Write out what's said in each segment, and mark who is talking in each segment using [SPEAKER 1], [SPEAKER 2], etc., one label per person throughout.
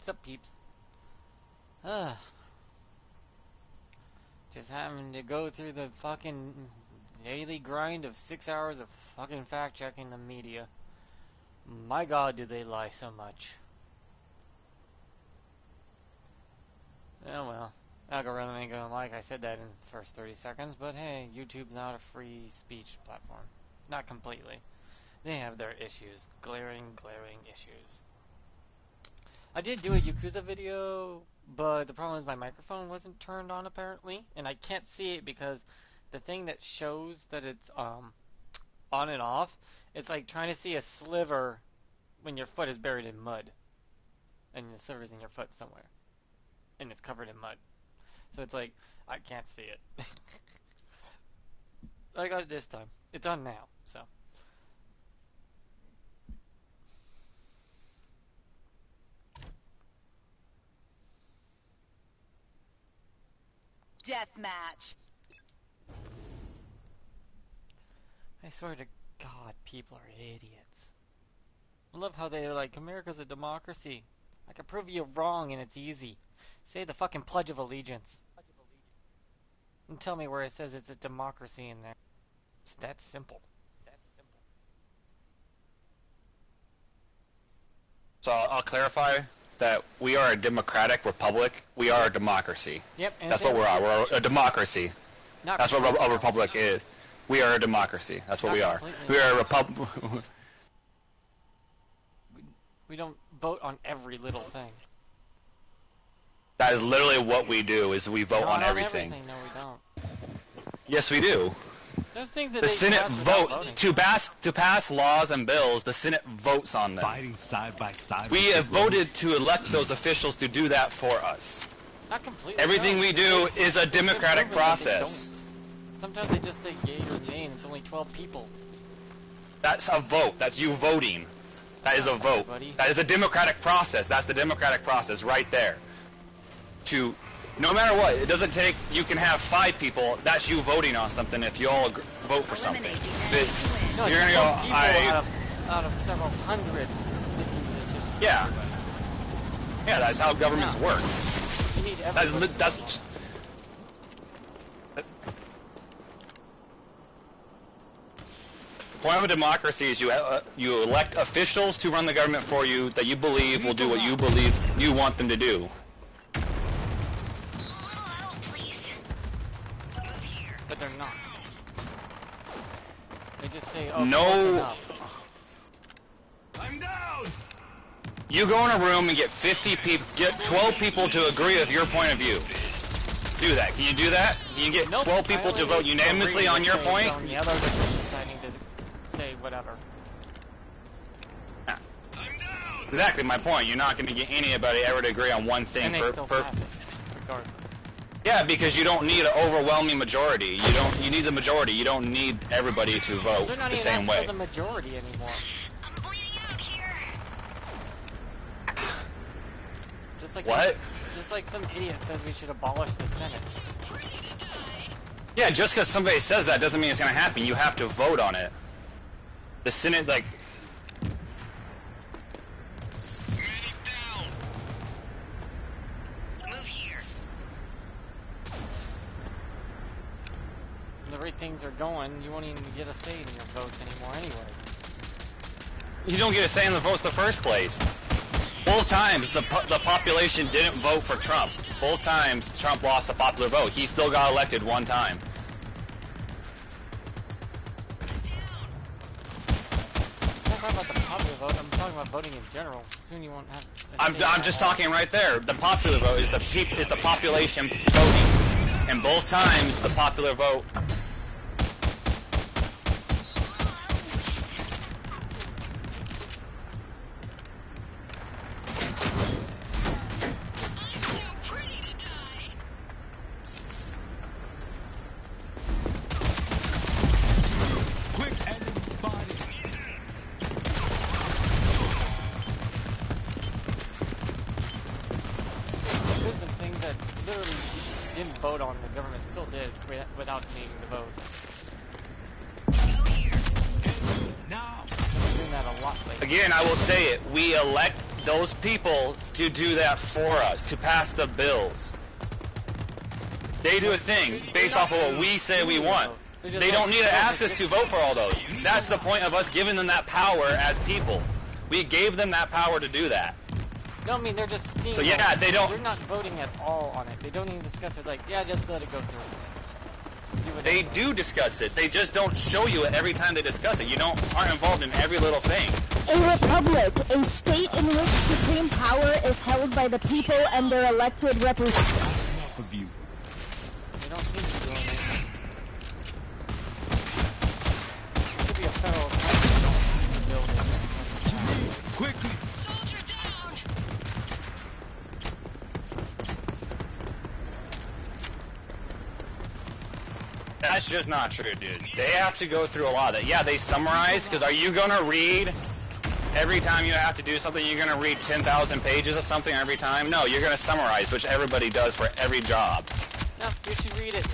[SPEAKER 1] What's up, peeps? Ugh. Just having to go through the fucking daily grind of 6 hours of fucking fact-checking the media. My god, do they lie so much. Oh well. Algorithm ain't gonna like I said that in the first 30 seconds, but hey, YouTube's not a free speech platform. Not completely. They have their issues. Glaring issues. I did do a Yakuza video, but the problem is my microphone wasn't turned on apparently, and I can't see it because the thing that shows that it's on and off, it's like trying to see a sliver when your foot is buried in mud, and the sliver's in your foot somewhere, and it's covered in mud. So it's like, I can't see it. I got it this time. It's on now, so.
[SPEAKER 2] Deathmatch.
[SPEAKER 1] I swear to God, people are idiots. I love how they're like, America's a democracy. I can prove you wrong and it's easy. Say the fucking Pledge of Allegiance. And tell me where it says it's a democracy in there. It's that simple.
[SPEAKER 3] So I'll clarify that we are a democratic republic. We are a democracy.
[SPEAKER 1] Yep. And
[SPEAKER 3] that's what we are. We're a democracy. That's what a republic is. We are a democracy. That's what we are. We are a republic.
[SPEAKER 1] We don't vote on every little thing.
[SPEAKER 3] That is literally what we do. Is we vote on everything.
[SPEAKER 1] No, we don't.
[SPEAKER 3] Yes, we do.
[SPEAKER 1] Those things that
[SPEAKER 3] the Senate vote to pass laws and bills. The Senate votes on them.
[SPEAKER 4] Fighting side by side.
[SPEAKER 3] We have voted to elect those officials to do that for us.
[SPEAKER 1] Not completely.
[SPEAKER 3] Everything we do is a democratic process.
[SPEAKER 1] Sometimes they just say yay or nay, and it's only 12 people.
[SPEAKER 3] That's a vote. That's you voting. That is a vote. That is a democratic process. That's the democratic process right there. To, no matter what, it doesn't take, you can have 5 people, that's you voting on something if you all vote for something. This,
[SPEAKER 1] no,
[SPEAKER 3] you're gonna go,
[SPEAKER 1] out of several hundred.
[SPEAKER 3] Yeah. Yeah, that's how governments work.
[SPEAKER 1] You need
[SPEAKER 3] that's the point of a democracy is you elect officials to run the government for you that you believe will do what you believe you want them to do.
[SPEAKER 1] But they're not. They just say, oh,
[SPEAKER 3] no.
[SPEAKER 4] I'm down.
[SPEAKER 3] You go in a room and get 50 people, get 12 people to agree with your point of view. Do that. Can you do that? Can you get 12 people to vote unanimously on your point?
[SPEAKER 1] The others are just deciding to say whatever.
[SPEAKER 3] Nah. Exactly my point. You're not going to get anybody ever to agree on one thing.
[SPEAKER 1] And they still pass it, regardless.
[SPEAKER 3] Yeah, because you don't need an overwhelming majority. You need the majority. You don't need everybody to vote the same way.
[SPEAKER 1] They're not even the majority anymore.
[SPEAKER 2] I'm bleeding out here.
[SPEAKER 1] Just like
[SPEAKER 3] what?
[SPEAKER 1] Just like some idiot says we should abolish the Senate.
[SPEAKER 3] Yeah, just because somebody says that doesn't mean it's going to happen. You have to vote on it. The Senate, like... The way things are going, you won't even get a say in your votes anymore anyways. You don't get a say in the votes in the first place. Both times, the population didn't vote for Trump. Both times, Trump lost a popular vote. He still got elected one time.
[SPEAKER 1] I'm not talking about the popular vote, I'm talking about voting in general. Soon you won't have...
[SPEAKER 3] I'm just talking right there. The popular vote is the population voting. And both times, the popular vote...
[SPEAKER 1] vote on, the government still did without needing the vote.
[SPEAKER 4] Now.
[SPEAKER 1] I've been doing that a a lot lately.
[SPEAKER 3] Again, I will say it. We elect those people to do that for us, to pass the bills. They do a thing based off of what we say we want. They don't need to ask us to vote for all those. That's the point of us giving them that power as people. We gave them that power to do that.
[SPEAKER 1] No, I mean, they're just steaming.
[SPEAKER 3] So yeah, they don't.
[SPEAKER 1] They're not voting at all on it. They don't even discuss it. Like, yeah, just let it go through.
[SPEAKER 3] They do discuss it. They just don't show you it every time they discuss it. You aren't involved in every little thing.
[SPEAKER 5] A republic, a state in which supreme power is held by the people and their elected representatives.
[SPEAKER 1] They don't seem to be doing anything. It could be a federal government building.
[SPEAKER 4] Quickly!
[SPEAKER 3] That's just not true, dude. They have to go through a lot of that. Yeah, they summarize, because are you going to read, every time you have to do something, you're going to read 10,000 pages of something every time? No, you're going to summarize, which everybody does for every job.
[SPEAKER 1] No, you should read it.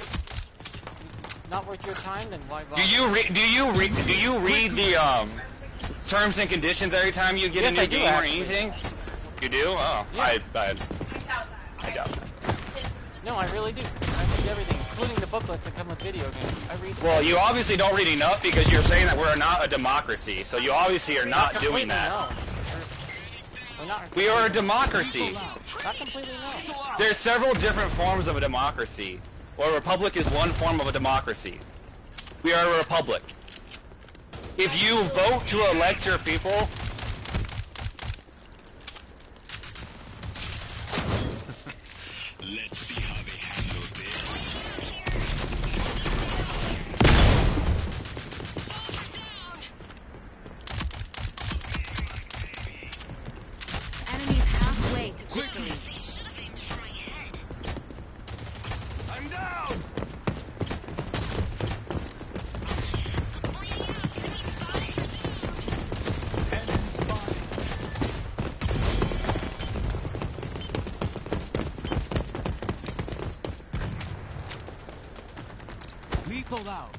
[SPEAKER 1] Not worth your time, then why bother?
[SPEAKER 3] Do you read the terms and conditions every time you get a new game or anything? You do? Oh,
[SPEAKER 1] Yeah.
[SPEAKER 3] I doubt that.
[SPEAKER 1] No, I really do. I read everything, including the booklets that come with video games. I read them.
[SPEAKER 3] Well, you obviously don't read enough because you're saying that we're not a democracy. So you obviously are not doing that.
[SPEAKER 1] No. We're not.
[SPEAKER 3] We are a democracy.
[SPEAKER 1] Not completely no.
[SPEAKER 3] There's several different forms of a democracy. Well, a republic is one form of a democracy. We are a republic. If you vote to elect your people,
[SPEAKER 4] Let's see how they handle this.
[SPEAKER 2] Enemies halfway to
[SPEAKER 4] Quickly! I'm down! Lethal out.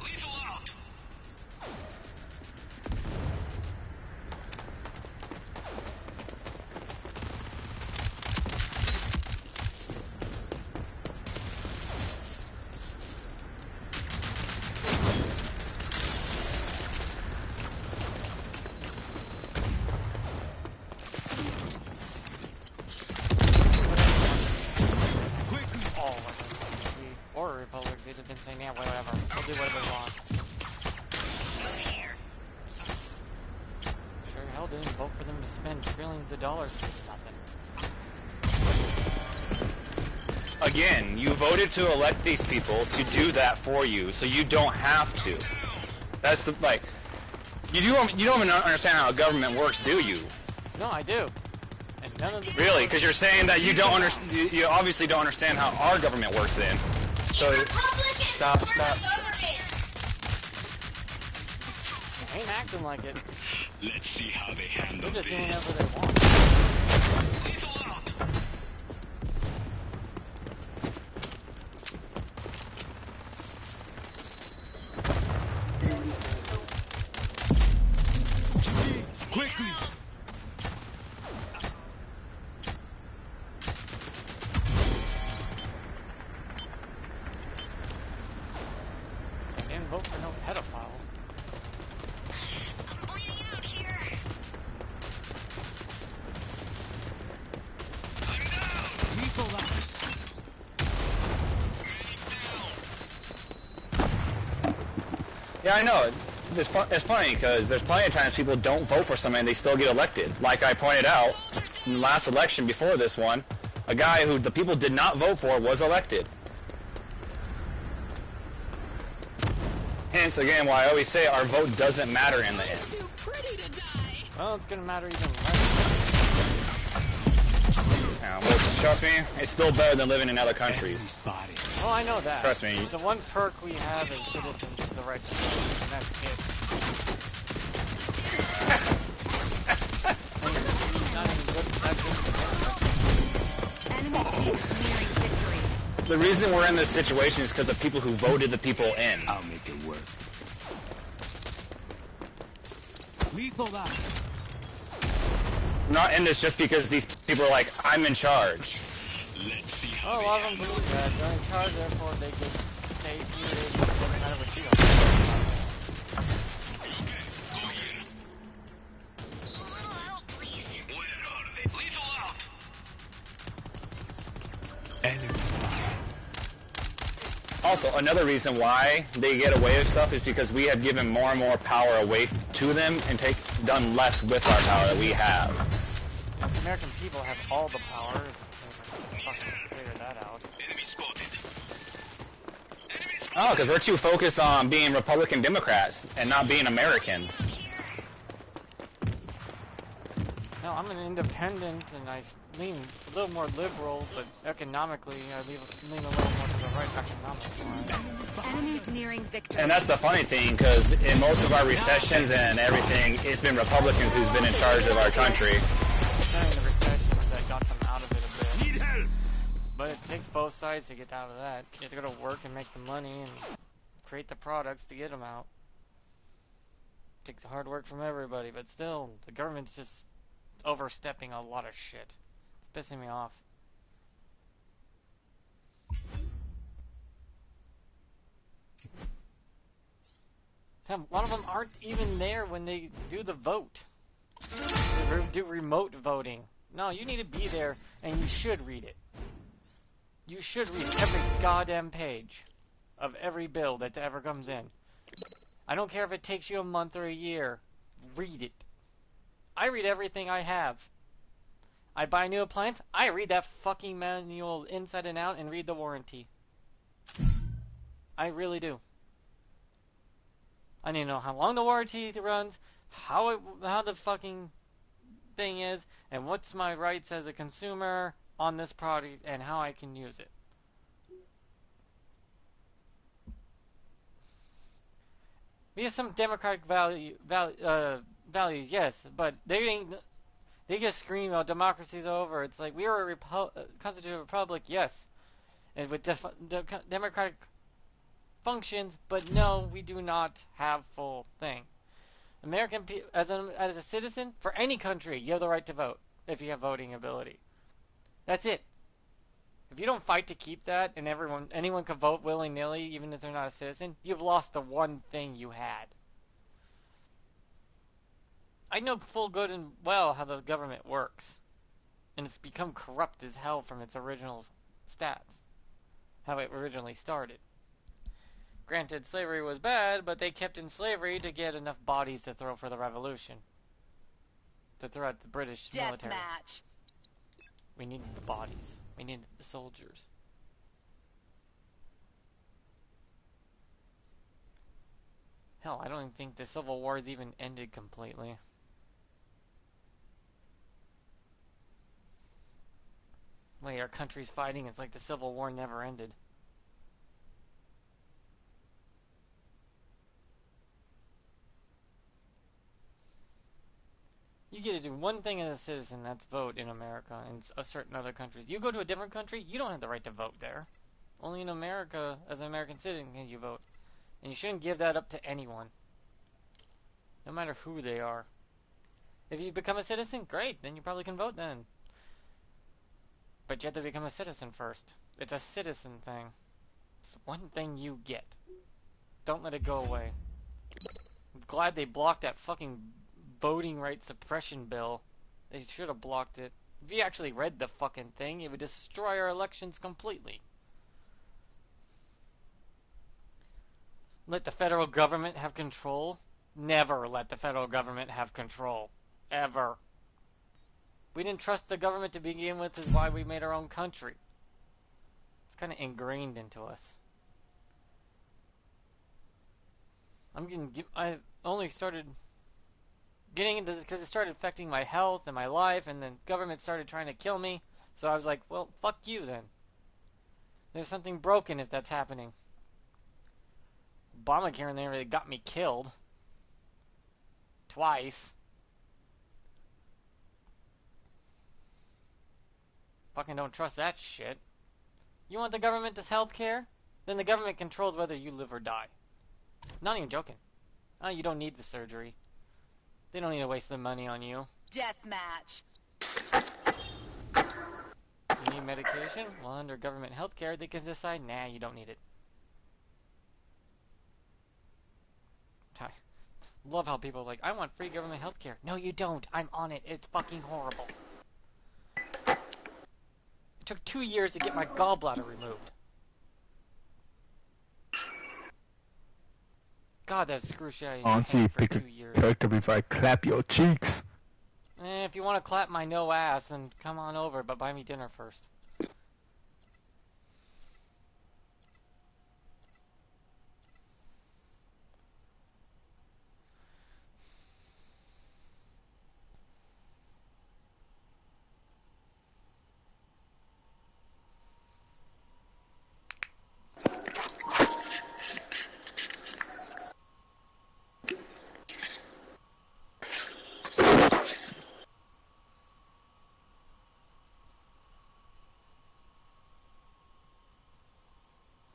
[SPEAKER 4] Lethal out.
[SPEAKER 1] All of them. Or a republic. They'd have been saying, yeah, whatever. We'll do whatever we want. Sure hell didn't vote for them to spend trillions of dollars for nothing.
[SPEAKER 3] again, you voted to elect these people to do that for you, so you don't have to. That's the you don't even understand how a government works, do you?
[SPEAKER 1] No, I do. And none of the
[SPEAKER 3] Really? Because you're saying that you don't understand. You obviously don't understand how our government works. Then, so stop.
[SPEAKER 1] ain't acting like it.
[SPEAKER 4] Let's see how they handle
[SPEAKER 1] They're just doing
[SPEAKER 4] this.
[SPEAKER 1] whatever they want.
[SPEAKER 4] Lethal out. Quickly.
[SPEAKER 1] They didn't vote for no pedophile.
[SPEAKER 2] I'm bleeding out here.
[SPEAKER 4] I'm down. Lethal out.
[SPEAKER 3] Yeah, I know. It's funny because there's plenty of times people don't vote for somebody and they still get elected. Like I pointed out in the last election before this one, a guy who the people did not vote for was elected. Hence, again, why I always say our vote doesn't matter in the end.
[SPEAKER 2] Too pretty to die.
[SPEAKER 1] Well, it's gonna matter even less.
[SPEAKER 3] Now, but trust me, it's still better than living in other countries.
[SPEAKER 4] Body.
[SPEAKER 1] Oh, I know that.
[SPEAKER 3] Trust me.
[SPEAKER 1] The one perk we have as citizens is the right to vote, and that's it. And not even good protection.
[SPEAKER 2] Enemy team nearing victory.
[SPEAKER 3] The reason we're in this situation is because of people who voted the people in.
[SPEAKER 4] I'll make it work. Lethal out.
[SPEAKER 3] I'm not in this just because these people are like, I'm in charge.
[SPEAKER 4] Let's see
[SPEAKER 1] Oh,
[SPEAKER 4] how
[SPEAKER 1] a
[SPEAKER 4] they
[SPEAKER 1] lot of them
[SPEAKER 4] handle
[SPEAKER 1] believe
[SPEAKER 4] it.
[SPEAKER 1] that. They're in charge, therefore they just save you. It doesn't matter what you do.
[SPEAKER 4] Where are they? Lethal out. Enemy spotted.
[SPEAKER 3] Also, another reason why they get away with stuff is because we have given more and more power away to them and done less with our power that we have.
[SPEAKER 1] Yeah, the American people have all the power. They fucking figure that out.
[SPEAKER 4] Enemy spotted.
[SPEAKER 3] Oh, because we're too focused on being Republican Democrats and not being Americans.
[SPEAKER 1] No, I'm an independent, and I lean a little more liberal, but economically, I lean a little more to the right economic-wise.
[SPEAKER 2] Enemies nearing victory.
[SPEAKER 3] And that's the funny thing, because in most of our recessions and everything, it's been Republicans who's been in charge of our country.
[SPEAKER 1] During the recessions, that got them out of it a bit.
[SPEAKER 4] Need help.
[SPEAKER 1] But it takes both sides to get out of that. You have to go to work and make the money and create the products to get them out. It takes hard work from everybody, but still, the government's just overstepping a lot of shit. It's pissing me off. Hell, a lot of them aren't even there when they do the vote. They do remote voting. No, you need to be there, and you should read it. You should read every goddamn page of every bill that ever comes in. I don't care if it takes you a month or a year. Read it. I read everything I have. I buy a new appliance, I read that fucking manual inside and out and read the warranty. I really do. I need to know how long the warranty runs, how the fucking thing is, and what's my rights as a consumer on this product and how I can use it. We have some democratic values, yes, but they just scream, "Oh, democracy's over." It's like we are a constitutional republic, yes, and with democratic functions, but no, we do not have full thing. American as a citizen for any country, you have the right to vote if you have voting ability. That's it. If you don't fight to keep that, and anyone can vote willy-nilly, even if they're not a citizen, you've lost the one thing you had. I know full good and well how the government works, and it's become corrupt as hell from its original stats, how it originally started. Granted, slavery was bad, but they kept in slavery to get enough bodies to throw for the revolution, to throw at the British military.
[SPEAKER 2] Deathmatch.
[SPEAKER 1] We needed the bodies. We needed the soldiers. Hell, I don't even think the Civil War has even ended completely. Wait, our country's fighting. It's like the Civil War never ended. You get to do one thing as a citizen, that's vote in America and certain other countries. You go to a different country, you don't have the right to vote there. Only in America, as an American citizen, can you vote. And you shouldn't give that up to anyone, no matter who they are. If you become a citizen, great, then you probably can vote then. But you have to become a citizen first. It's a citizen thing. It's one thing you get. Don't let it go away. I'm glad they blocked that fucking voting rights suppression bill. They should have blocked it. If you actually read the fucking thing, it would destroy our elections completely. Let the federal government have control? Never let the federal government have control. Ever. We didn't trust the government to begin with, is why we made our own country. It's kind of ingrained into us. I only started getting into this because it started affecting my health and my life, and then government started trying to kill me. So I was like, well, fuck you then. There's something broken if that's happening. Obamacare nearly got me killed. Twice. Fucking don't trust that shit. You want the government's health care? Then the government controls whether you live or die. Not even joking. Oh, you don't need the surgery. They don't need to waste their money on you.
[SPEAKER 2] Deathmatch.
[SPEAKER 1] You need medication? Well, under government health care, they can decide, nah, you don't need it. Love how people are like, I want free government health care. No, you don't. I'm on it. It's fucking horrible. It took 2 years to get my gallbladder removed. God, that's excruciating pain for 2 years.
[SPEAKER 6] Character before I clap your cheeks.
[SPEAKER 1] If you want to clap my no ass, then come on over, but buy me dinner first.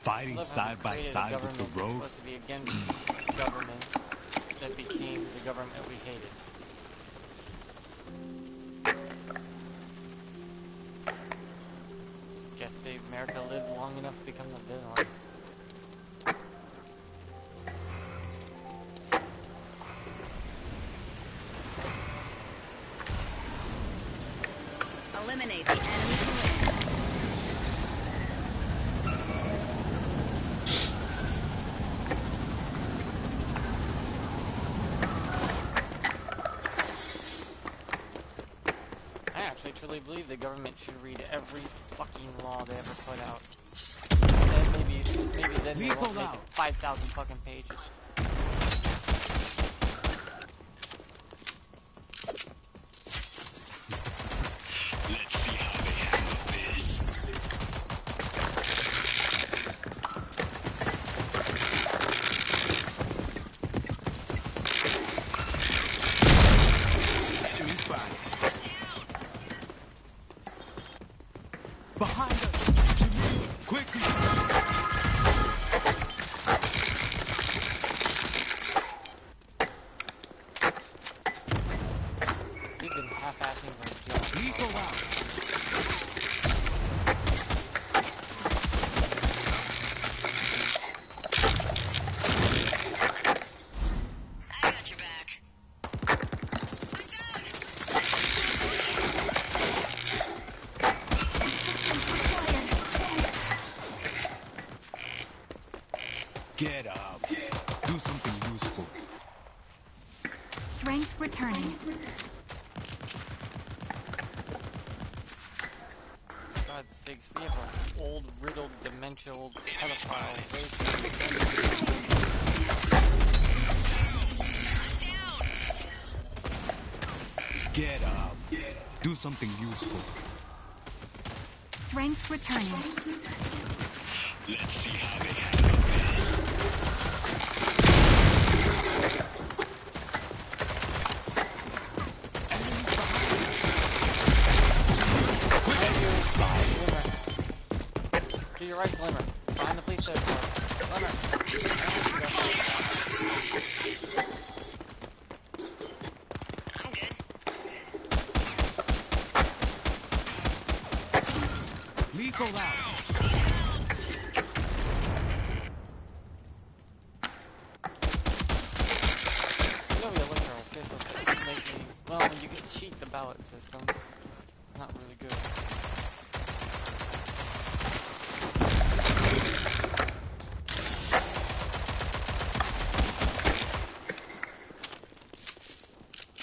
[SPEAKER 4] Fighting side by side with the rogues.
[SPEAKER 1] Supposed to be against government that became the government we hated. Guess America lived long enough to become the villain.
[SPEAKER 2] Eliminate the enemy to win.
[SPEAKER 1] I actually truly believe the government should read every fucking law they ever put out. And then maybe then they won't make it 5,000 fucking pages.
[SPEAKER 4] Let's see how they handle this. Enemy spotted. Behind us! Jimmy, quickly!
[SPEAKER 1] They've been half-assing their job.
[SPEAKER 4] Lethal out!
[SPEAKER 2] I got your back.
[SPEAKER 4] Get up. Do something useful.
[SPEAKER 2] Strength returning.
[SPEAKER 1] For God's sakes, we have an old, riddled, dementia-old pedophile racist.
[SPEAKER 4] Get up. Do something useful.
[SPEAKER 2] Strength returning.
[SPEAKER 4] Let's see how they handle this.
[SPEAKER 1] To your right, Glimmer. Behind the police station. Glimmer.
[SPEAKER 2] I'm good.
[SPEAKER 4] Lethal out.
[SPEAKER 1] You know we electoral officials that make me, well, you can cheat the ballot system. It's not really good.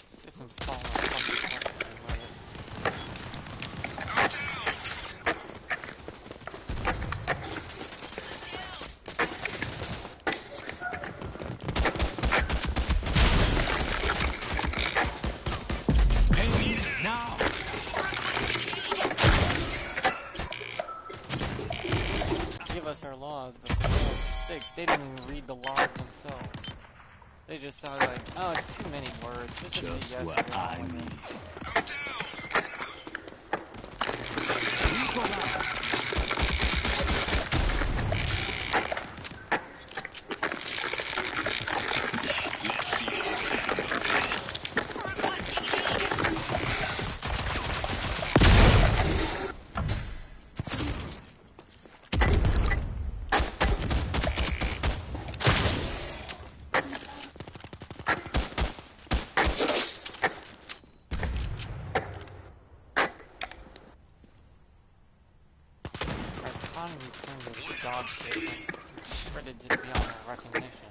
[SPEAKER 1] System's falling fucking apart.
[SPEAKER 4] Pay me now.
[SPEAKER 1] Give us our laws, but for God's sakes, they didn't even read the laws themselves. They just saw like, oh, it's too many words. It's just a
[SPEAKER 4] Just
[SPEAKER 1] yes
[SPEAKER 4] what
[SPEAKER 1] or no,
[SPEAKER 4] I
[SPEAKER 1] and then-
[SPEAKER 4] need. Lethal out. Let's see how they handle this.
[SPEAKER 1] dog shit, but shredded beyond recognition.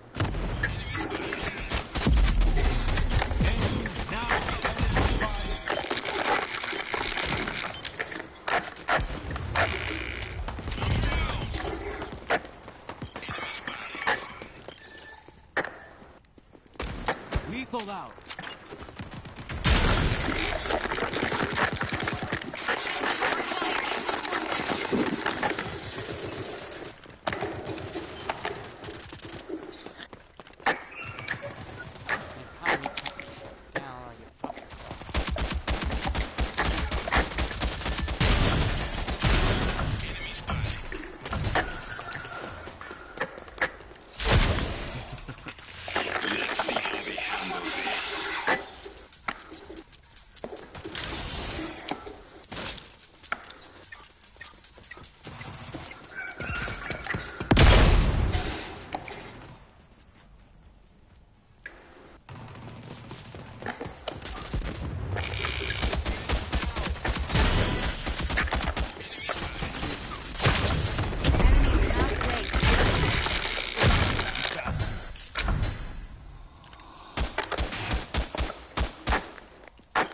[SPEAKER 7] Lethal out.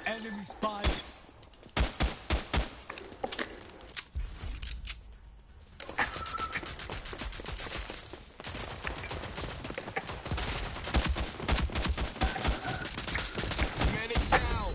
[SPEAKER 7] Enemy spotted. Medic down.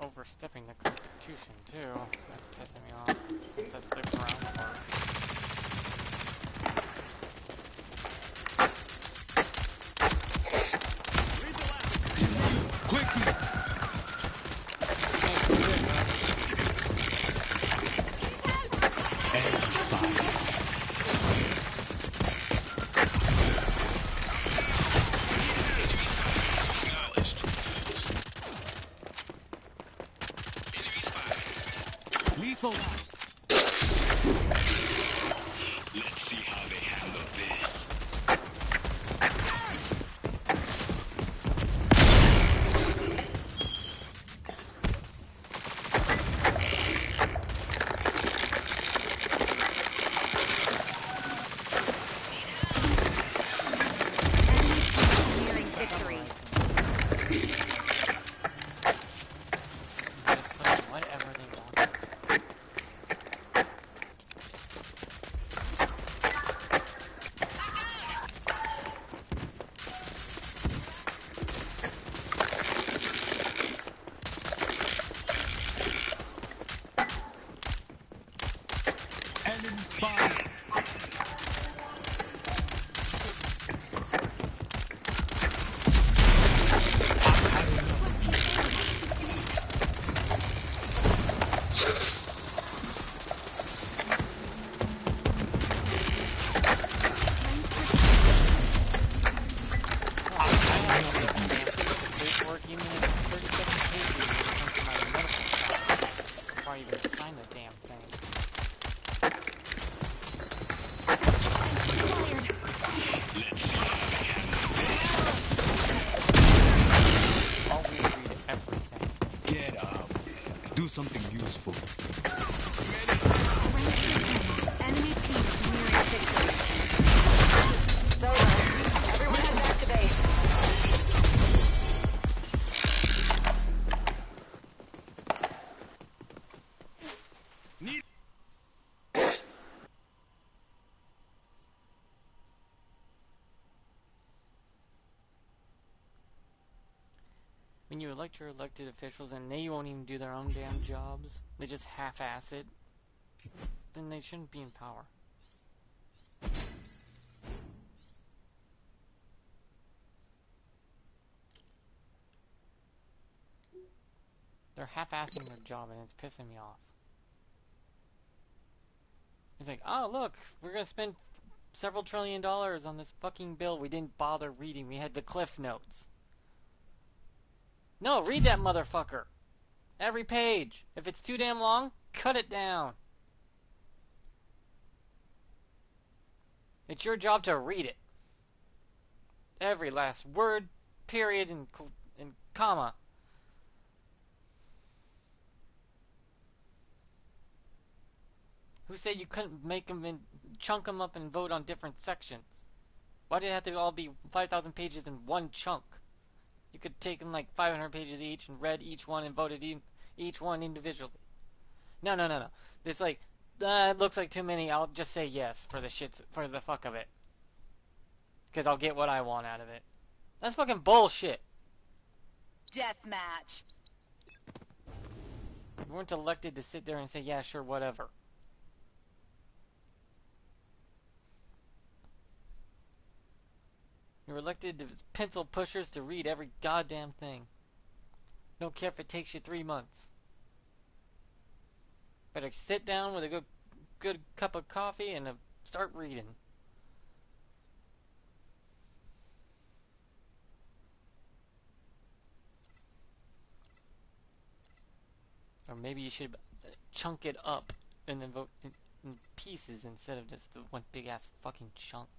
[SPEAKER 1] Overstepping the Constitution, too. That's pissing me off, since that's the groundwork.
[SPEAKER 7] Quickie. Enemy spotted. Lethal out.
[SPEAKER 4] Let's see how they handle this.
[SPEAKER 2] Nearing victory.
[SPEAKER 1] Just put whatever they want.
[SPEAKER 7] Enemy spotted.
[SPEAKER 1] Even if it's 37 pages when it comes to my medical shop, before I even sign the damn thing.
[SPEAKER 7] useful.
[SPEAKER 2] Enemy team is nearing victory. It's over. Everyone head back to base.
[SPEAKER 7] Need
[SPEAKER 1] When you elect your elected officials and they won't even do their own damn jobs, they just half-ass it, then they shouldn't be in power. They're half-assing their job and it's pissing me off. It's like, oh look, we're gonna spend several $1 trillion on this fucking bill we didn't bother reading. We had the cliff notes. No, read that motherfucker. Every page. If it's too damn long, cut it down. It's your job to read it. Every last word, period, and comma. Who said you couldn't make them and chunk them up and vote on different sections? Why did it have to all be 5,000 pages in one chunk? You could take them like 500 pages each and read each one and voted each one individually. No. It's like, it looks like too many. I'll just say yes for the fuck of it. Because I'll get what I want out of it. That's fucking bullshit.
[SPEAKER 2] Deathmatch.
[SPEAKER 1] You weren't elected to sit there and say, yeah, sure, whatever. You're elected as pencil pushers to read every goddamn thing. Don't care if it takes you 3 months. Better sit down with a good cup of coffee and start reading. Or maybe you should chunk it up and then vote in pieces instead of just one big ass fucking chunk.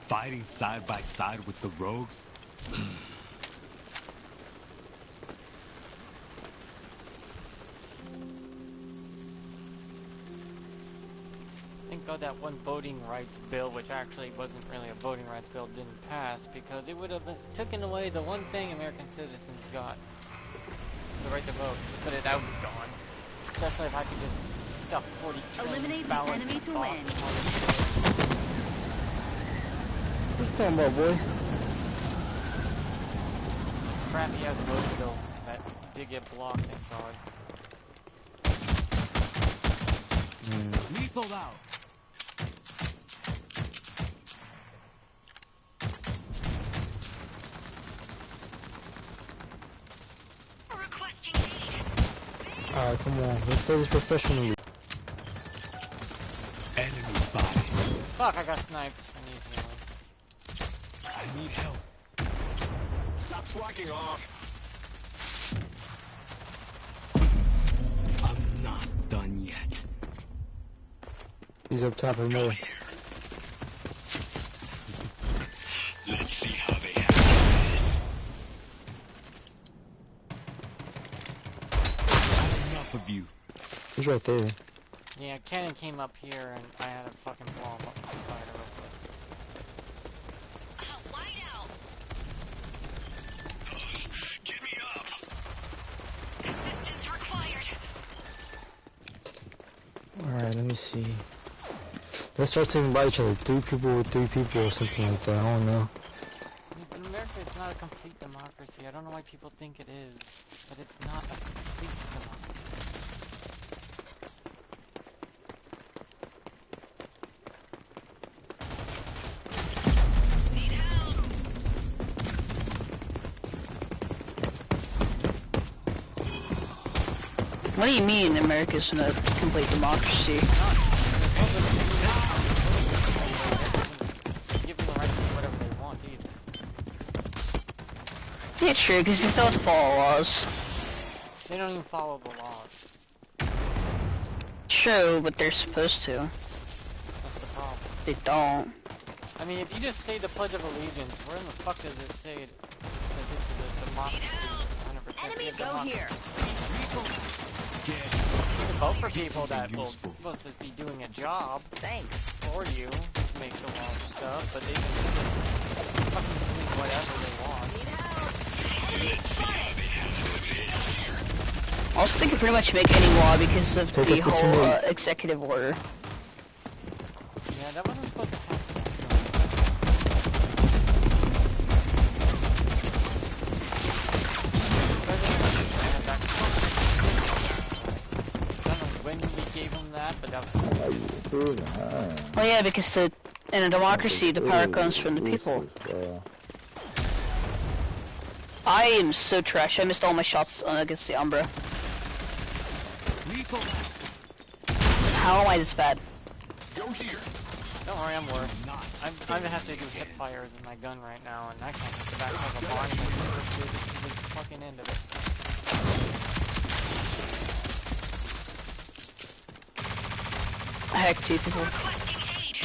[SPEAKER 7] fighting side by side with the rogues?
[SPEAKER 1] Thank God that one voting rights bill, which actually wasn't really a voting rights bill, didn't pass, because it would have taken away the one thing American citizens got, the right to vote. But it out gone. Especially if I could just stuff 40 trillion
[SPEAKER 2] Eliminate the
[SPEAKER 1] ballots
[SPEAKER 2] enemy
[SPEAKER 1] in
[SPEAKER 2] to
[SPEAKER 1] box
[SPEAKER 2] win.
[SPEAKER 1] and all this shit.
[SPEAKER 6] What you talking about, boy?
[SPEAKER 1] Crappy ass voting bill that did get blocked, thank God.
[SPEAKER 7] Lethal out.
[SPEAKER 2] Requesting aid.
[SPEAKER 6] Alright, come on. Let's play this professionally.
[SPEAKER 7] Enemy spotted.
[SPEAKER 1] Fuck, I got sniped. I need healing.
[SPEAKER 7] I need help.
[SPEAKER 4] Stop slacking off.
[SPEAKER 7] I'm not done yet.
[SPEAKER 6] He's up top of me.
[SPEAKER 4] Let's see how they handle
[SPEAKER 7] Enough of you.
[SPEAKER 6] He's right there.
[SPEAKER 1] Yeah, cannon came up here and I had to fucking blow him up with fire real quick.
[SPEAKER 2] Wide out.
[SPEAKER 4] this. Get me up.
[SPEAKER 2] Assistance required.
[SPEAKER 6] Alright, let me see. Let's start taking by each other. 3 people with 3 people or something like that. I don't know.
[SPEAKER 1] In America, it's not a complete democracy. I don't know why people think it is, but it's not a complete democracy.
[SPEAKER 2] Need help.
[SPEAKER 8] What do you mean America's not a complete democracy? Yeah, true, because they still have to follow laws.
[SPEAKER 1] They don't even follow the laws.
[SPEAKER 8] True, but they're supposed to.
[SPEAKER 1] That's the problem.
[SPEAKER 8] They don't.
[SPEAKER 1] I mean, if you just say the Pledge of Allegiance, where in the fuck does it say that this is a democracy? 100%
[SPEAKER 2] Enemy
[SPEAKER 1] a
[SPEAKER 2] go
[SPEAKER 1] democracy.
[SPEAKER 2] here.
[SPEAKER 1] You can vote for people that will supposed to be doing a job
[SPEAKER 2] Thanks.
[SPEAKER 1] for you, make the laws and stuff, but they can just fucking do whatever they want.
[SPEAKER 2] Need help. Enemy spotted.
[SPEAKER 8] I also think you pretty much make any law because of
[SPEAKER 6] Take
[SPEAKER 8] the
[SPEAKER 6] us to
[SPEAKER 8] whole
[SPEAKER 6] teammate.
[SPEAKER 8] executive order.
[SPEAKER 1] Yeah, that wasn't supposed to happen. I don't know when we gave him that, but that was...
[SPEAKER 8] Well, yeah, because in a democracy, the power comes from the people. I am so trash. I missed all my shots against the Umbra. How am I this bad?
[SPEAKER 1] Don't worry, I'm worse. I'm gonna have to do hip fires in my gun right now, and I can't get the back of a barn and never see the fucking end of it.
[SPEAKER 8] I hacked 2 people.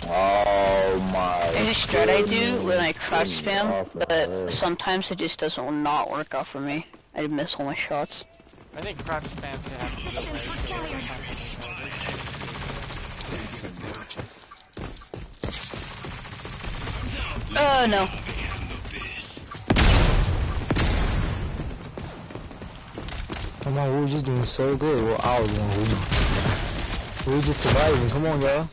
[SPEAKER 9] Oh my.
[SPEAKER 8] There's a strat I do when I crouch spam, but sometimes it just doesn't not work out for me. I miss all my shots.
[SPEAKER 1] I think crouch spam should have to be delayed so every time something goes.
[SPEAKER 8] Oh no.
[SPEAKER 6] Come on, Rouge is doing so good. Well, I was doing Rouge. Rouge is surviving. Come on, y'all.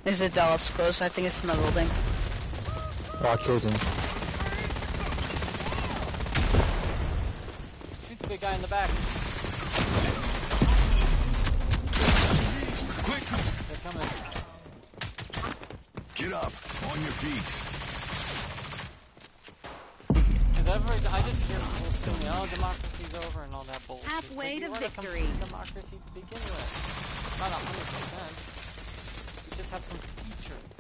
[SPEAKER 8] There's a Dallas close. I think it's in the building.
[SPEAKER 6] Oh, I killed him.
[SPEAKER 1] Shoot the big guy in the back. They're coming.
[SPEAKER 7] Get up, on your feet.
[SPEAKER 1] Cause I just hear people screaming, oh, democracy's over and all that bullshit.
[SPEAKER 2] Halfway
[SPEAKER 1] Like,
[SPEAKER 2] to
[SPEAKER 1] you want
[SPEAKER 2] victory.
[SPEAKER 1] Democracy to begin with. Not 100%. You just have some features.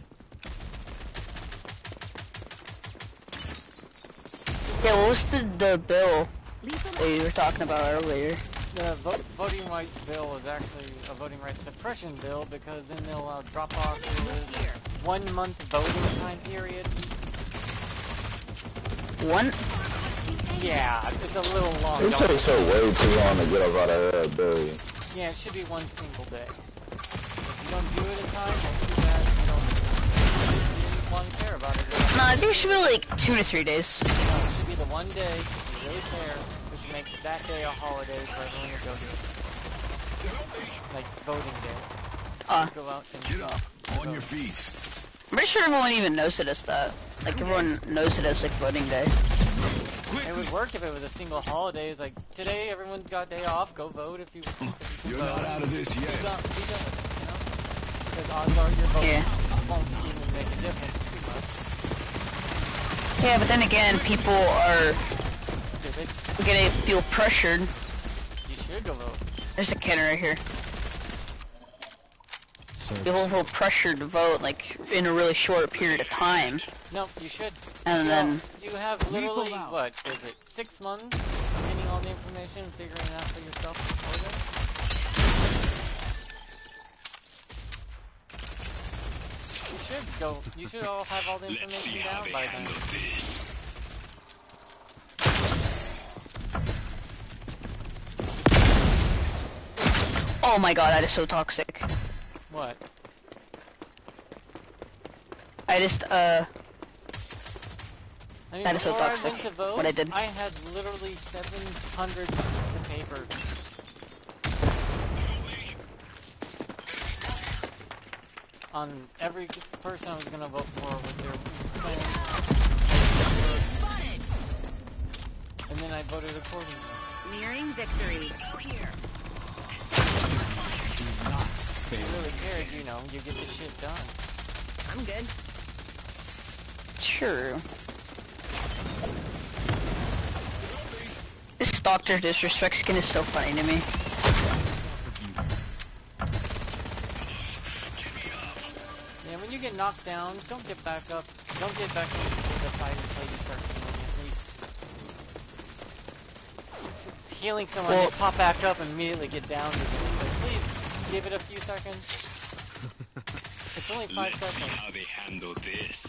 [SPEAKER 8] Yeah, what was the bill
[SPEAKER 2] Lethal
[SPEAKER 8] that you were talking about earlier?
[SPEAKER 1] The voting rights bill is actually a voting rights suppression bill because then they'll drop off the 1 month voting time period.
[SPEAKER 8] One?
[SPEAKER 1] Yeah, it's a little long.
[SPEAKER 9] It takes her way too long to get us out of here, Billy.
[SPEAKER 1] Yeah, it should be one single day. If you don't do it in time, well, too bad you didn't want to care about it.
[SPEAKER 8] No, I think it should be like 2 to 3 days.
[SPEAKER 1] No, it should be the one day, to be really fair, we should make that day a holiday for everyone to go to. Like, voting day. Go out and
[SPEAKER 7] Get up, on
[SPEAKER 1] vote.
[SPEAKER 7] your feet.
[SPEAKER 8] I'm pretty sure everyone even knows it as that. Like, everyone knows it as, like, voting day.
[SPEAKER 1] It would work if it was a single holiday. It's like, today everyone's got a day off, go vote if you
[SPEAKER 7] You're
[SPEAKER 1] vote.
[SPEAKER 7] not out of this
[SPEAKER 1] Be
[SPEAKER 7] yet.
[SPEAKER 1] done with it, you know? Because odds are your vote
[SPEAKER 8] Yeah.
[SPEAKER 1] won't even make a difference too much.
[SPEAKER 8] Yeah, but then again, people are
[SPEAKER 1] Stupid.
[SPEAKER 8] gonna feel pressured.
[SPEAKER 1] You should go vote.
[SPEAKER 8] There's a kid right here. People feel pressured to vote, like, in a really short period of time.
[SPEAKER 1] No, you should.
[SPEAKER 8] And then...
[SPEAKER 1] You have literally, what, is it 6 months? Getting all the information and figuring it out for yourself before then? You should go, you should all have all the
[SPEAKER 4] Let's see
[SPEAKER 1] information
[SPEAKER 4] how
[SPEAKER 1] down
[SPEAKER 4] they
[SPEAKER 1] by then.
[SPEAKER 4] handle this.
[SPEAKER 8] Oh my god, that is so toxic.
[SPEAKER 1] What?
[SPEAKER 8] I just,
[SPEAKER 1] I mean,
[SPEAKER 8] That is so
[SPEAKER 1] before
[SPEAKER 8] toxic,
[SPEAKER 1] I went to vote,
[SPEAKER 8] what I did.
[SPEAKER 1] I had literally 700 pieces of paper. On every person I was gonna vote for with their plan. And then I voted accordingly.
[SPEAKER 2] nearing victory. Go here.
[SPEAKER 1] If you really cared, you know, you get the shit done.
[SPEAKER 2] I'm good.
[SPEAKER 8] True. This Doctor Disrespect skin is so funny to me.
[SPEAKER 1] Yeah, when you get knocked down, don't get back up. Don't get back up before to fight until you start healing at least. Healing someone, they pop back up and immediately get down to them. Like, please, give it a few seconds. It's only 5
[SPEAKER 4] Let's see
[SPEAKER 1] seconds.
[SPEAKER 4] how they handle this.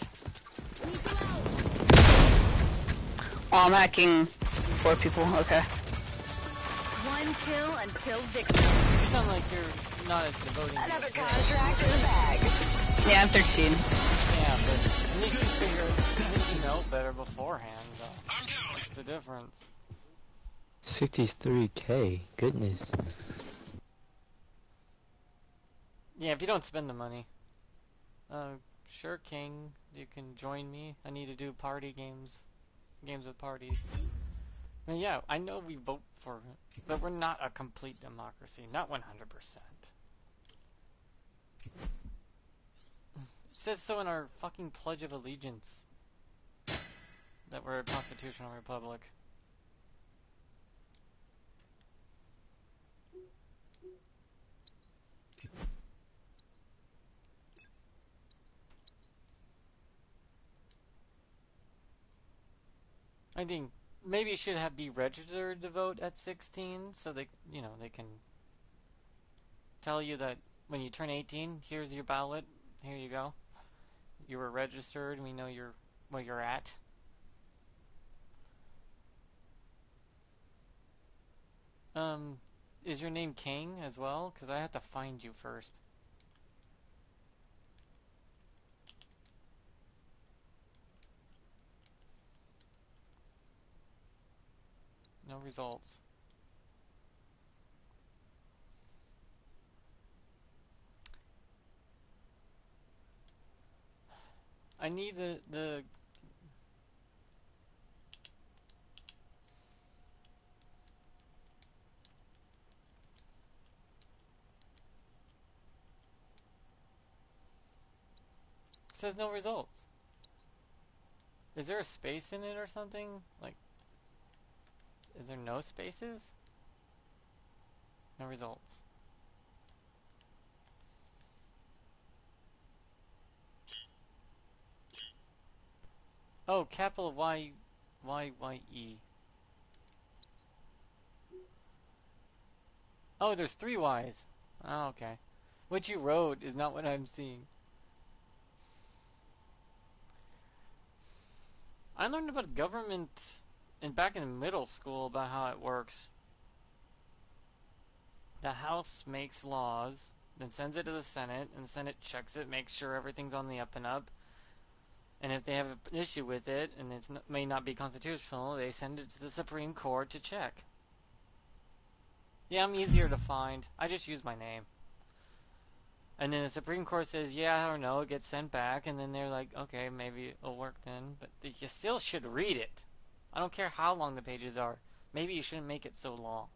[SPEAKER 8] Oh, I'm hacking 4 people, okay.
[SPEAKER 2] 1 kill until victory.
[SPEAKER 1] You sound like you're not as devoted.
[SPEAKER 2] Another contract in the bag.
[SPEAKER 8] Yeah, I'm 13.
[SPEAKER 1] Yeah, but at least you figure you know better beforehand. What's the difference?
[SPEAKER 6] 63K, goodness.
[SPEAKER 1] Yeah, if you don't spend the money. Sure, King, you can join me. I need to do party games. Games with parties. And yeah, I know we vote for, but we're not a complete democracy. Not 100%. It says so in our fucking Pledge of Allegiance. That we're a constitutional republic. I think maybe you should be registered to vote at 16, so they, you know, they can tell you that when you turn 18, here's your ballot. Here you go. You were registered. We know where you're at. Is your name King as well? Because I have to find you first. No results. I need the It says no results. Is there a space in it or something? Like, is there no spaces? No results. Oh, capital Y, Y. Oh, there's 3 Y's. Oh, okay. What you wrote is not what I'm seeing. I learned about government back in middle school about how it works. The House makes laws, then sends it to the Senate, and the Senate checks it, makes sure everything's on the up and up. And if they have an issue with it, and it may not be constitutional, they send it to the Supreme Court to check. Yeah, I'm easier to find. I just use my name. And then the Supreme Court says yeah or no, it gets sent back, and then they're like, okay, maybe it'll work then. But you still should read it. I don't care how long the pages are. Maybe you shouldn't make it so long.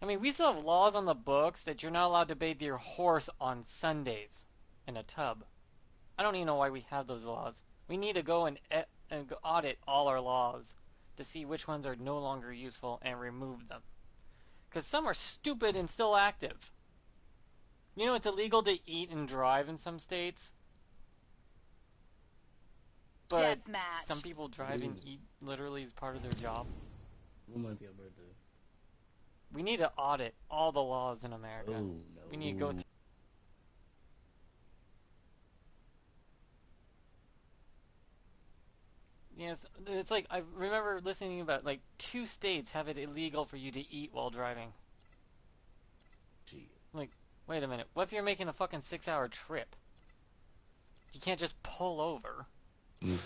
[SPEAKER 1] I mean, we still have laws on the books that you're not allowed to bathe your horse on Sundays in a tub. I don't even know why we have those laws. We need to go and audit all our laws to see which ones are no longer useful and remove them. Because some are stupid and still active. You know it's illegal to eat and drive in some states? But
[SPEAKER 2] Deathmatch.
[SPEAKER 1] some people drive and eat literally as part of their job.
[SPEAKER 10] When might be your birthday?
[SPEAKER 1] We need to audit all the laws in America.
[SPEAKER 10] Oh, no.
[SPEAKER 1] We need to go through. Yes, it's like, I remember listening about, like, 2 states have it illegal for you to eat while driving.
[SPEAKER 10] Shit.
[SPEAKER 1] Like, wait a minute, what if you're making a fucking 6-hour trip? You can't just pull over.
[SPEAKER 10] With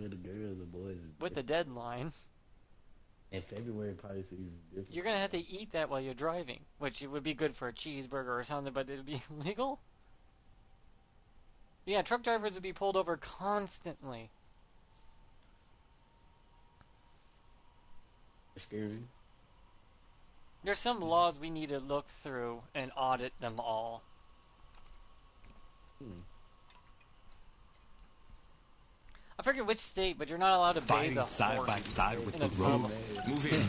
[SPEAKER 10] the girls and boys is
[SPEAKER 1] With the deadline.
[SPEAKER 10] And February probably seems different.
[SPEAKER 1] You're gonna have to eat that while you're driving, which would be good for a cheeseburger or something, but it'd be illegal? Yeah, truck drivers would be pulled over constantly.
[SPEAKER 10] Scary.
[SPEAKER 1] There's some laws we need to look through and audit them all. I forget which state, but you're not allowed to bathe a
[SPEAKER 7] side
[SPEAKER 1] horse
[SPEAKER 7] by side with
[SPEAKER 1] in a
[SPEAKER 7] the
[SPEAKER 1] tub.
[SPEAKER 7] Rouge. Move in.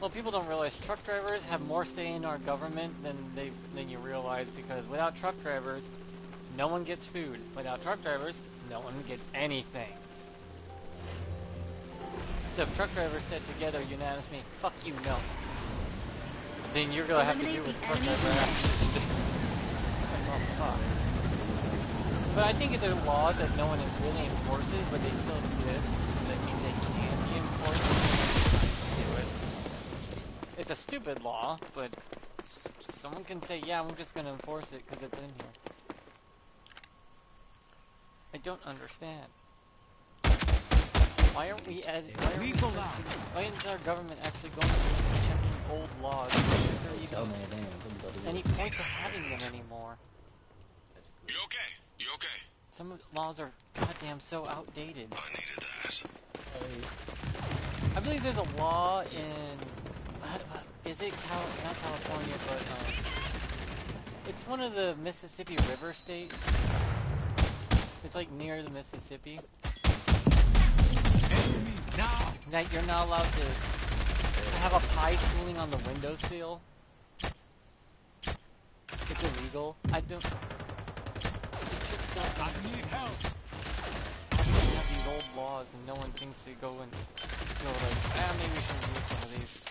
[SPEAKER 1] Well, Well, people don't realize truck drivers have more say in our government than you realize, because without truck drivers, no one gets food. Without truck drivers, no one gets anything. So if truck drivers said together unanimously, fuck you, no, then you're gonna have to do with truck driver actions. Oh, fuck. But I think there are laws that no one really enforces, but they still exist. That means they can be enforced. Do it. It's a stupid law, but someone can say, yeah, I'm just gonna enforce it because it's in here. I don't understand. Why aren't we why isn't our government actually going to checking old laws? Is there even any point to having them anymore?
[SPEAKER 4] You okay? You okay?
[SPEAKER 1] Some of the laws are goddamn so outdated.
[SPEAKER 4] I needed that.
[SPEAKER 1] I believe there's a law in is it not California, but it's one of the Mississippi River states. It's like near the Mississippi. That you're not allowed to have a pie cooling on the windowsill. It's illegal. I need help. We have these old laws and no one thinks to go and go like, maybe we should use some of these.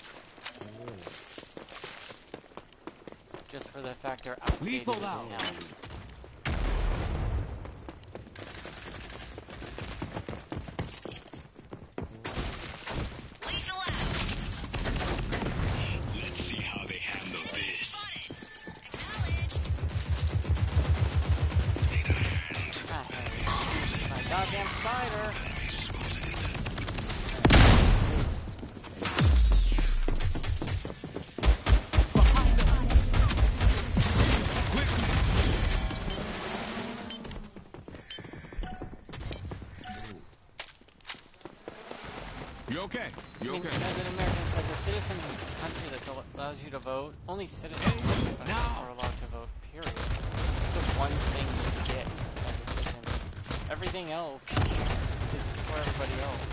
[SPEAKER 1] Just for the fact they're outdated now.
[SPEAKER 4] Let's see how they handle this.
[SPEAKER 1] My goddamn spider!
[SPEAKER 7] You okay? You okay?
[SPEAKER 1] As an American, as a citizen of a country that allows you to vote, only citizens are allowed to vote, period. It's the one thing you get as a citizen. Everything else is for everybody else.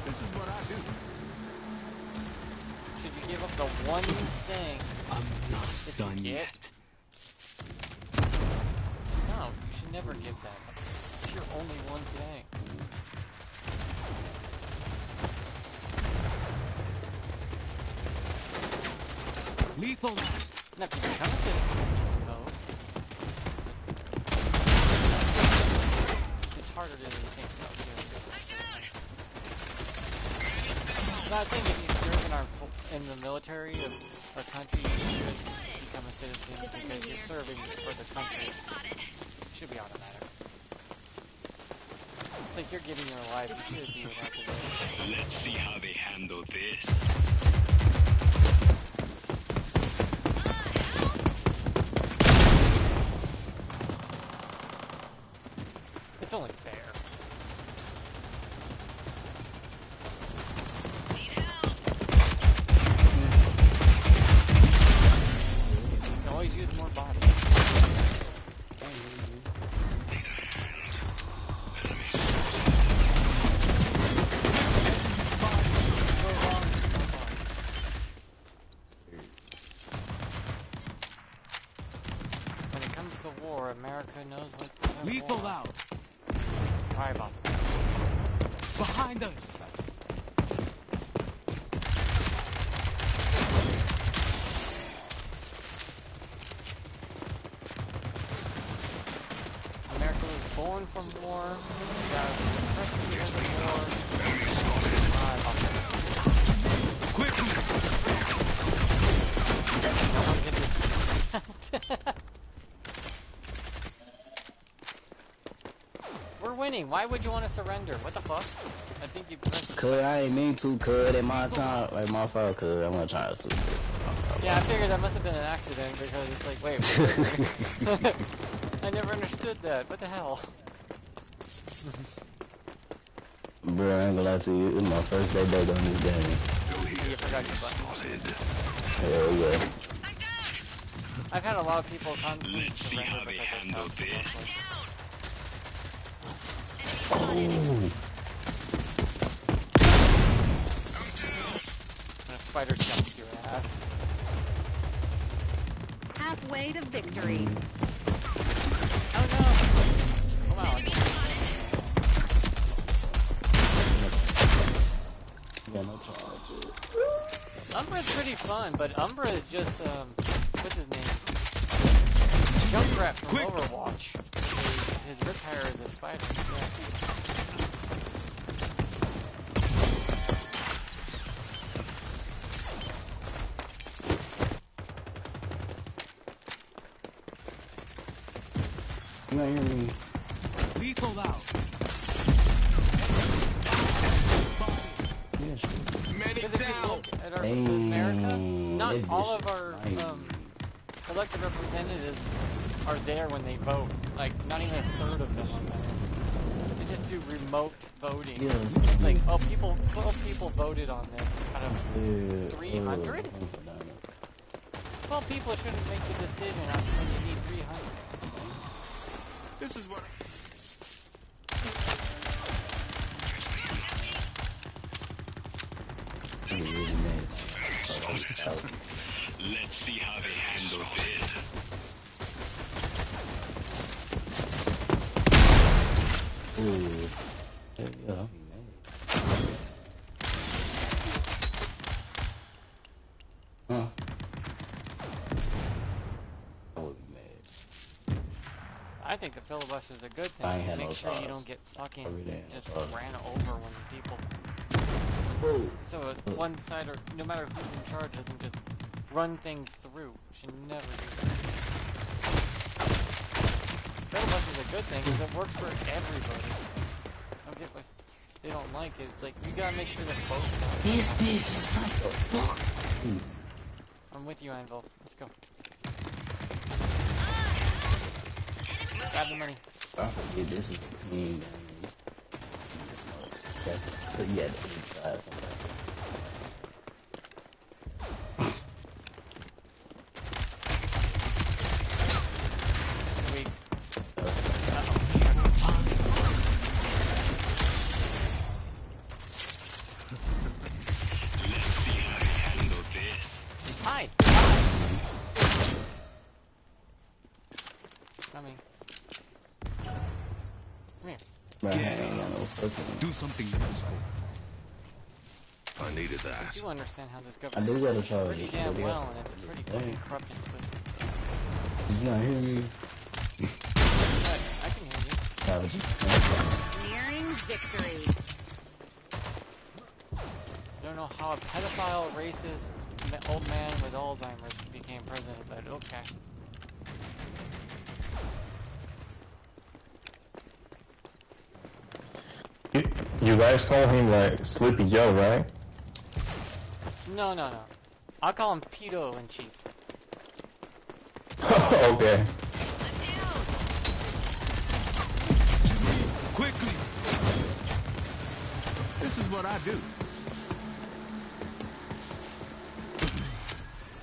[SPEAKER 7] This is what I do.
[SPEAKER 1] Should you give up the one thing
[SPEAKER 7] I'm not
[SPEAKER 1] that
[SPEAKER 7] done
[SPEAKER 1] you get?
[SPEAKER 7] yet.
[SPEAKER 1] No, you should never give that. It's your only one thing.
[SPEAKER 7] Lethal.
[SPEAKER 1] Now, if you become a citizen, you can vote. It's harder than you think, though, too. So I think if you serve in the military of our country, you should become a citizen because you're serving for the country. It should be automatic. It's like you're giving your life, you should do it after this.
[SPEAKER 4] Let's see how they handle this.
[SPEAKER 1] It's only fair. You can always use more bodies. When it comes to war, America knows what
[SPEAKER 7] Lethal
[SPEAKER 1] war.
[SPEAKER 7] out.
[SPEAKER 1] Sorry about that.
[SPEAKER 7] Behind us.
[SPEAKER 1] America was born from war. We got oppressed because of war. Sorry about that.
[SPEAKER 7] Quickly.
[SPEAKER 1] No one can just... We're winning. Why would you want to surrender? What the fuck? I think you pressed...
[SPEAKER 10] Cuz I ain't mean to, cuz that my time, like my fault, cuz I'm gonna try to.
[SPEAKER 1] Yeah, I figured that must have been an accident because it's like, wait, I never understood that. What the hell?
[SPEAKER 10] Bro, I ain't gonna lie to you, it's my first day back on this game.
[SPEAKER 1] You forgot your button.
[SPEAKER 10] Hell yeah.
[SPEAKER 1] I've had a lot of people constantly
[SPEAKER 4] Let's see
[SPEAKER 1] surrender
[SPEAKER 4] how they
[SPEAKER 1] because
[SPEAKER 4] handle
[SPEAKER 1] of
[SPEAKER 4] this.
[SPEAKER 10] Oh.
[SPEAKER 1] And a spider jumps your ass.
[SPEAKER 2] Halfway to victory.
[SPEAKER 1] Oh no! Come on.
[SPEAKER 10] Yeah, no charge.
[SPEAKER 1] Umbra's pretty fun, but Umbra is just, what's his name? Junkrat from Overwatch. His riptire is a spider. Yeah.
[SPEAKER 10] You not hear me?
[SPEAKER 7] Lethal out.
[SPEAKER 10] Yeah, sure.
[SPEAKER 1] Because if you look at our America, not
[SPEAKER 10] that
[SPEAKER 1] all
[SPEAKER 10] bitch
[SPEAKER 1] of our
[SPEAKER 10] is
[SPEAKER 1] elected representatives are there when they vote. Like, not even a third of them are there. They just do remote voting.
[SPEAKER 10] Yeah,
[SPEAKER 1] It's like, oh, 12 people voted on this out of 300? 12 people shouldn't make the decision when you need 300.
[SPEAKER 7] This is what.
[SPEAKER 4] Let's see how they handle this.
[SPEAKER 10] Ooh. Yeah. Huh? I would be mad.
[SPEAKER 1] I think the filibuster is a good thing.
[SPEAKER 10] I ain't had
[SPEAKER 1] Make
[SPEAKER 10] no
[SPEAKER 1] sure you
[SPEAKER 10] sauce.
[SPEAKER 1] don't get fucking
[SPEAKER 10] I really ain't no
[SPEAKER 1] just
[SPEAKER 10] sauce.
[SPEAKER 1] ran over when people. So one side, or no matter who's in charge, doesn't just run things through. Should never do that. Filibuster is a good thing because it works for everybody. I don't get what they don't like it. It's like you gotta make sure that both sides.
[SPEAKER 10] This bitch is like a fuck.
[SPEAKER 1] I'm with you, Anvil. Let's go. Grab the money.
[SPEAKER 10] I forget this is the team. Okay. But yeah, the inside somewhere.
[SPEAKER 1] Weak.
[SPEAKER 4] Let's see how they handle this.
[SPEAKER 1] Hi. Coming. Come here.
[SPEAKER 10] Man, I ain't got no fucking.
[SPEAKER 7] Do something useful.
[SPEAKER 11] I needed
[SPEAKER 1] I
[SPEAKER 11] that.
[SPEAKER 1] do understand how this
[SPEAKER 10] I
[SPEAKER 1] government
[SPEAKER 10] do gotta
[SPEAKER 1] works
[SPEAKER 10] charge
[SPEAKER 1] pretty
[SPEAKER 10] it.
[SPEAKER 1] damn
[SPEAKER 10] What
[SPEAKER 1] well,
[SPEAKER 10] else?
[SPEAKER 1] and it's pretty fucking corrupt and twisted.
[SPEAKER 10] You not hear me?
[SPEAKER 1] But I can hear you.
[SPEAKER 2] Nearing victory.
[SPEAKER 1] I don't know how a pedophile, racist, old man with Alzheimer's became president, but okay.
[SPEAKER 12] You guys call him like Sleepy Joe, right?
[SPEAKER 1] No. I'll call him Pedo in chief.
[SPEAKER 12] Okay.
[SPEAKER 7] Quickly. This is what I do.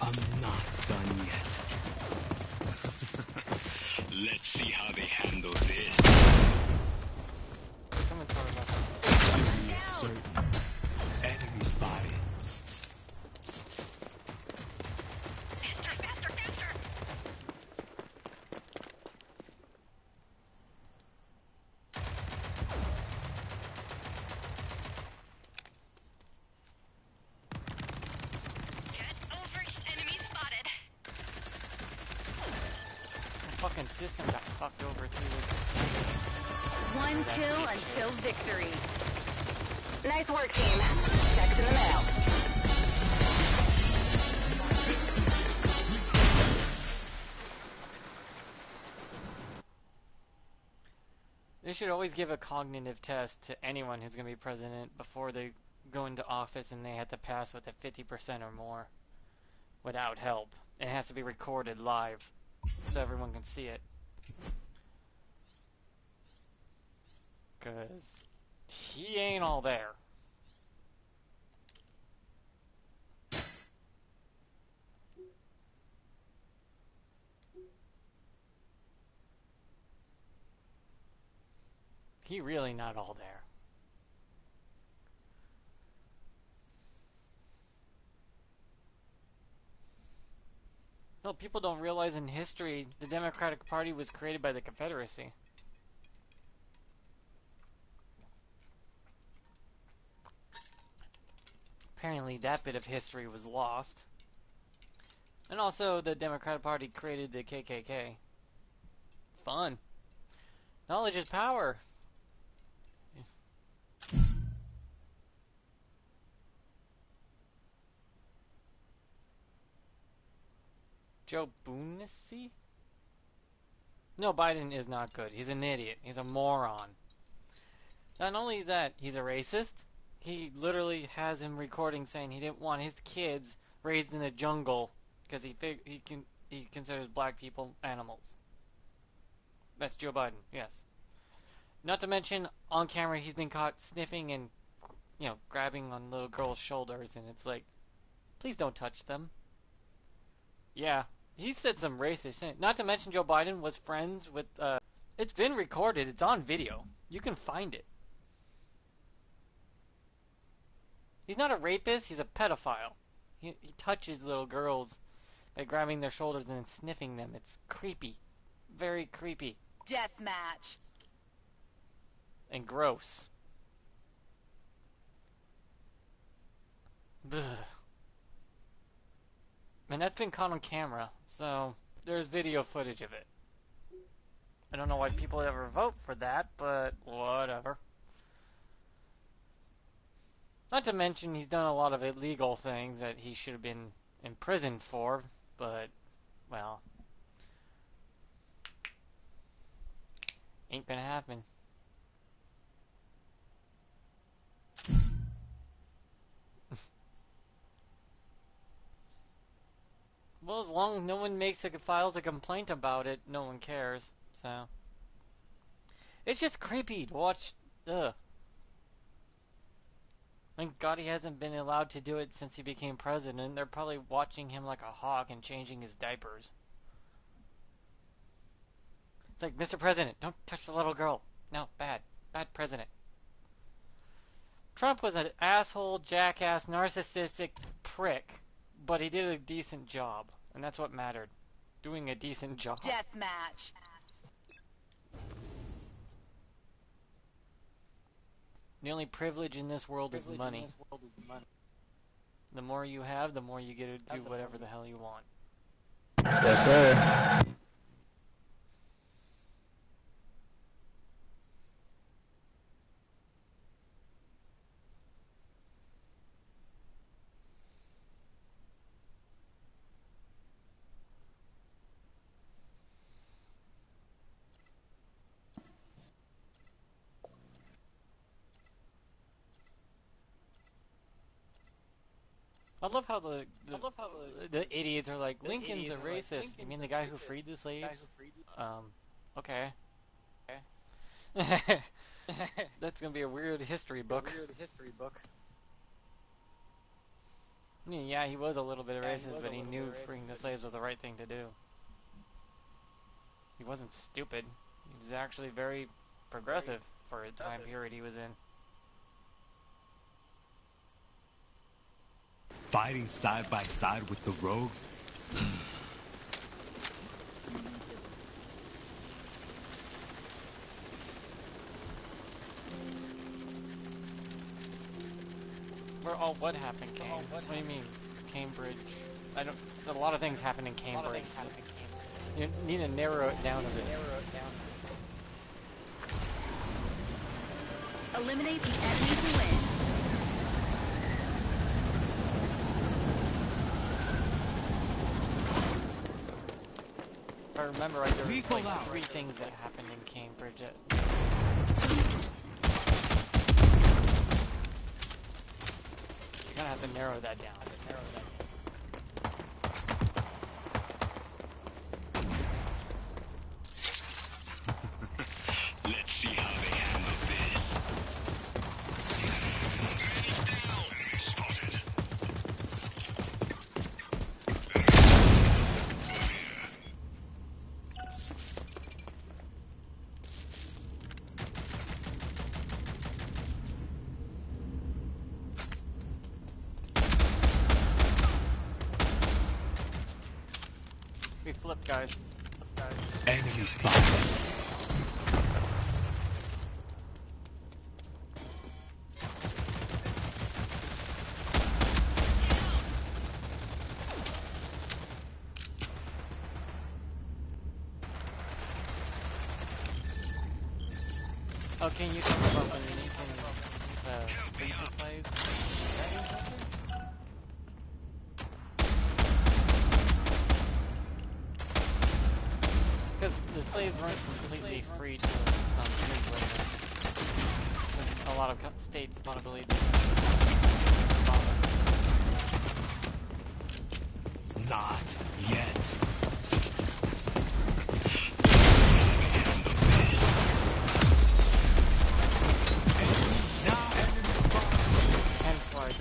[SPEAKER 7] I'm not done yet.
[SPEAKER 4] Let's see how they handle this.
[SPEAKER 1] Coming toward us.
[SPEAKER 7] Certain. Enemy spotted.
[SPEAKER 1] Fucking system got fucked over too.
[SPEAKER 2] One kill until victory. Nice work, team. Checks in the mail.
[SPEAKER 1] They should always give a cognitive test to anyone who's going to be president before they go into office, and they have to pass with a 50% or more without help. It has to be recorded live so everyone can see it. Because he ain't all there. He really not all there. No, people don't realize in history the Democratic Party was created by the Confederacy. Apparently that bit of history was lost. And also the Democratic Party created the KKK. Fun. Knowledge is power. Joe Boonesy? No, Biden is not good. He's an idiot. He's a moron. Not only that, he's a racist. He literally has him recording saying he didn't want his kids raised in a jungle because he considers black people animals. That's Joe Biden. Yes. Not to mention, on camera, he's been caught sniffing and, grabbing on little girls' shoulders, and it's like, please don't touch them. Yeah, he said some racist things. Not to mention, Joe Biden was friends with. It's been recorded. It's on video. You can find it. He's not a rapist, he's a pedophile. He touches little girls by grabbing their shoulders and then sniffing them. It's creepy. Very creepy.
[SPEAKER 2] Deathmatch.
[SPEAKER 1] And gross. Ugh. And that's been caught on camera, so there's video footage of it. I don't know why people ever vote for that, but whatever. Not to mention he's done a lot of illegal things that he should have been imprisoned for, but, well, ain't gonna happen. Well, as long as no one files a complaint about it, no one cares, so. It's just creepy to watch, ugh. Thank God he hasn't been allowed to do it since he became president. They're probably watching him like a hawk and changing his diapers. It's like, Mr. President, don't touch the little girl. No, bad. Bad president. Trump was an asshole, jackass, narcissistic prick, but he did a decent job, and that's what mattered. Doing a decent job.
[SPEAKER 2] Deathmatch.
[SPEAKER 1] The only privilege in this world is money. The more you have, the more you get to do whatever the hell you want.
[SPEAKER 12] Yes, sir.
[SPEAKER 1] I love how the idiots are like, Lincoln's a racist. You mean the guy who freed the slaves? Okay. That's gonna be a weird history book. Yeah, he was a little bit racist, but he knew freeing the slaves was the right thing to do. He wasn't stupid. He was actually very progressive for the time period he was in.
[SPEAKER 7] Fighting side by side with the rogues?
[SPEAKER 1] What happened, What do you mean, Cambridge? A lot of things happened in Cambridge. You need to narrow it down a bit.
[SPEAKER 2] Eliminate the enemy to win.
[SPEAKER 1] If I remember right, there was like 3 things that happened in Cambridge. You're gonna have to narrow that down.
[SPEAKER 4] Let's see how they handle this. Enemy down. Spotted.
[SPEAKER 1] We flipped, guys.
[SPEAKER 7] Enemy spotted.
[SPEAKER 1] Oh, can you talk about when you can freeze the slaves? Is that interesting? Because the slaves weren't completely free to freeze later. Since a lot of states want to believe they
[SPEAKER 7] Not yet.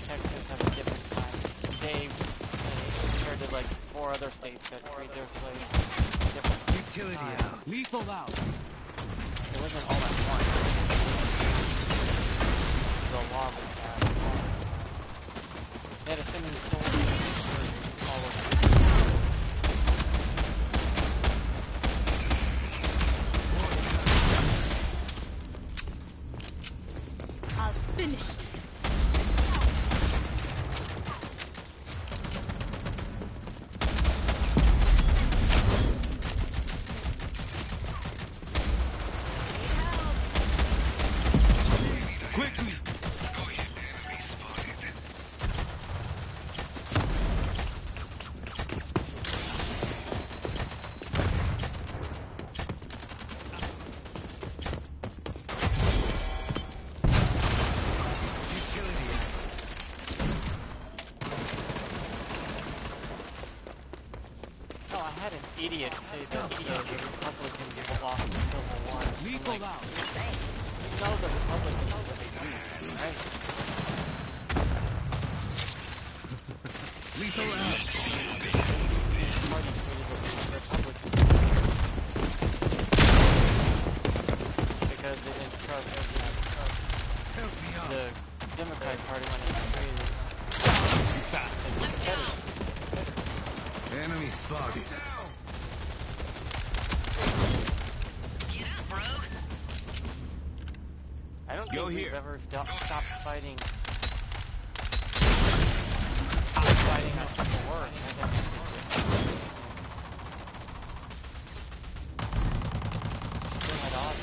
[SPEAKER 1] Texas has a different time of day compared to like 4 other states that freed their slaves different
[SPEAKER 7] Utility
[SPEAKER 1] times.
[SPEAKER 7] out. Lethal out.
[SPEAKER 1] It wasn't all at once. The law was passed. They had to send in soldiers for all of it.
[SPEAKER 2] I'll finish.
[SPEAKER 1] Idiot say that the Republicans lost the Civil War.
[SPEAKER 7] Lethal
[SPEAKER 1] like,
[SPEAKER 7] out.
[SPEAKER 1] You know the Republicans know what they do, right?
[SPEAKER 7] Lethal out.
[SPEAKER 1] The party created the Republicans because they didn't trust the Democratic Party when it was created.
[SPEAKER 7] Enemy spotted.
[SPEAKER 1] I don't think we've ever stopped fighting. Fighting on Civil War. Still at odds.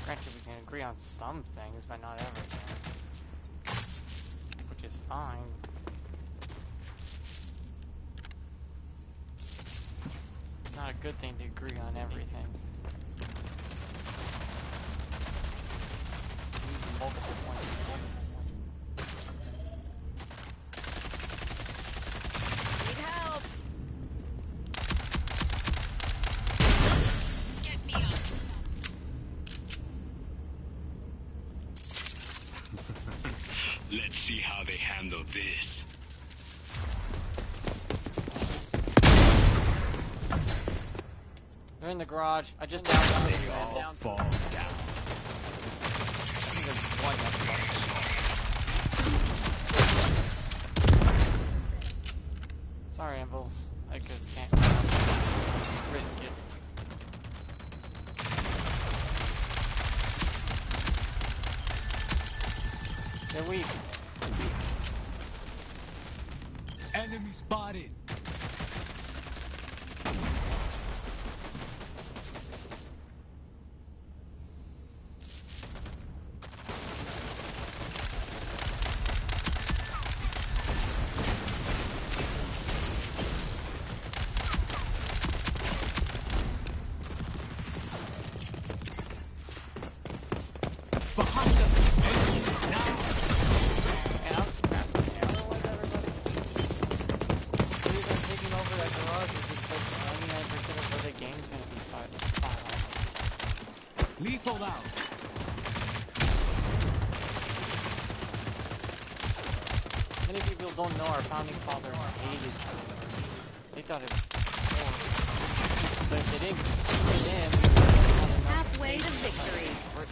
[SPEAKER 1] Granted, we can agree on some things, but not everything. Which is fine. It's not a good thing to agree on everything. Use multiple points of view.
[SPEAKER 2] Need help. Get me up.
[SPEAKER 4] Let's see how they handle this.
[SPEAKER 1] They're in the garage. I just downed one.
[SPEAKER 7] They all fall down.
[SPEAKER 1] I think there's one left. Sorry, Anvil. I just can't risk it. They're weak.
[SPEAKER 7] Enemy spotted. Behind us. Now.
[SPEAKER 1] And I'm scrapping the ammo with everybody. The reason I'm taking over that garage is because 99% of the game's gonna be fought.
[SPEAKER 7] Lethal out.
[SPEAKER 1] Many people don't know our founding fathers hated slavery. They thought it was horrible. But if they didn't keep it in, we wouldn't have enough
[SPEAKER 2] Halfway to
[SPEAKER 1] states
[SPEAKER 2] victory.
[SPEAKER 1] fight.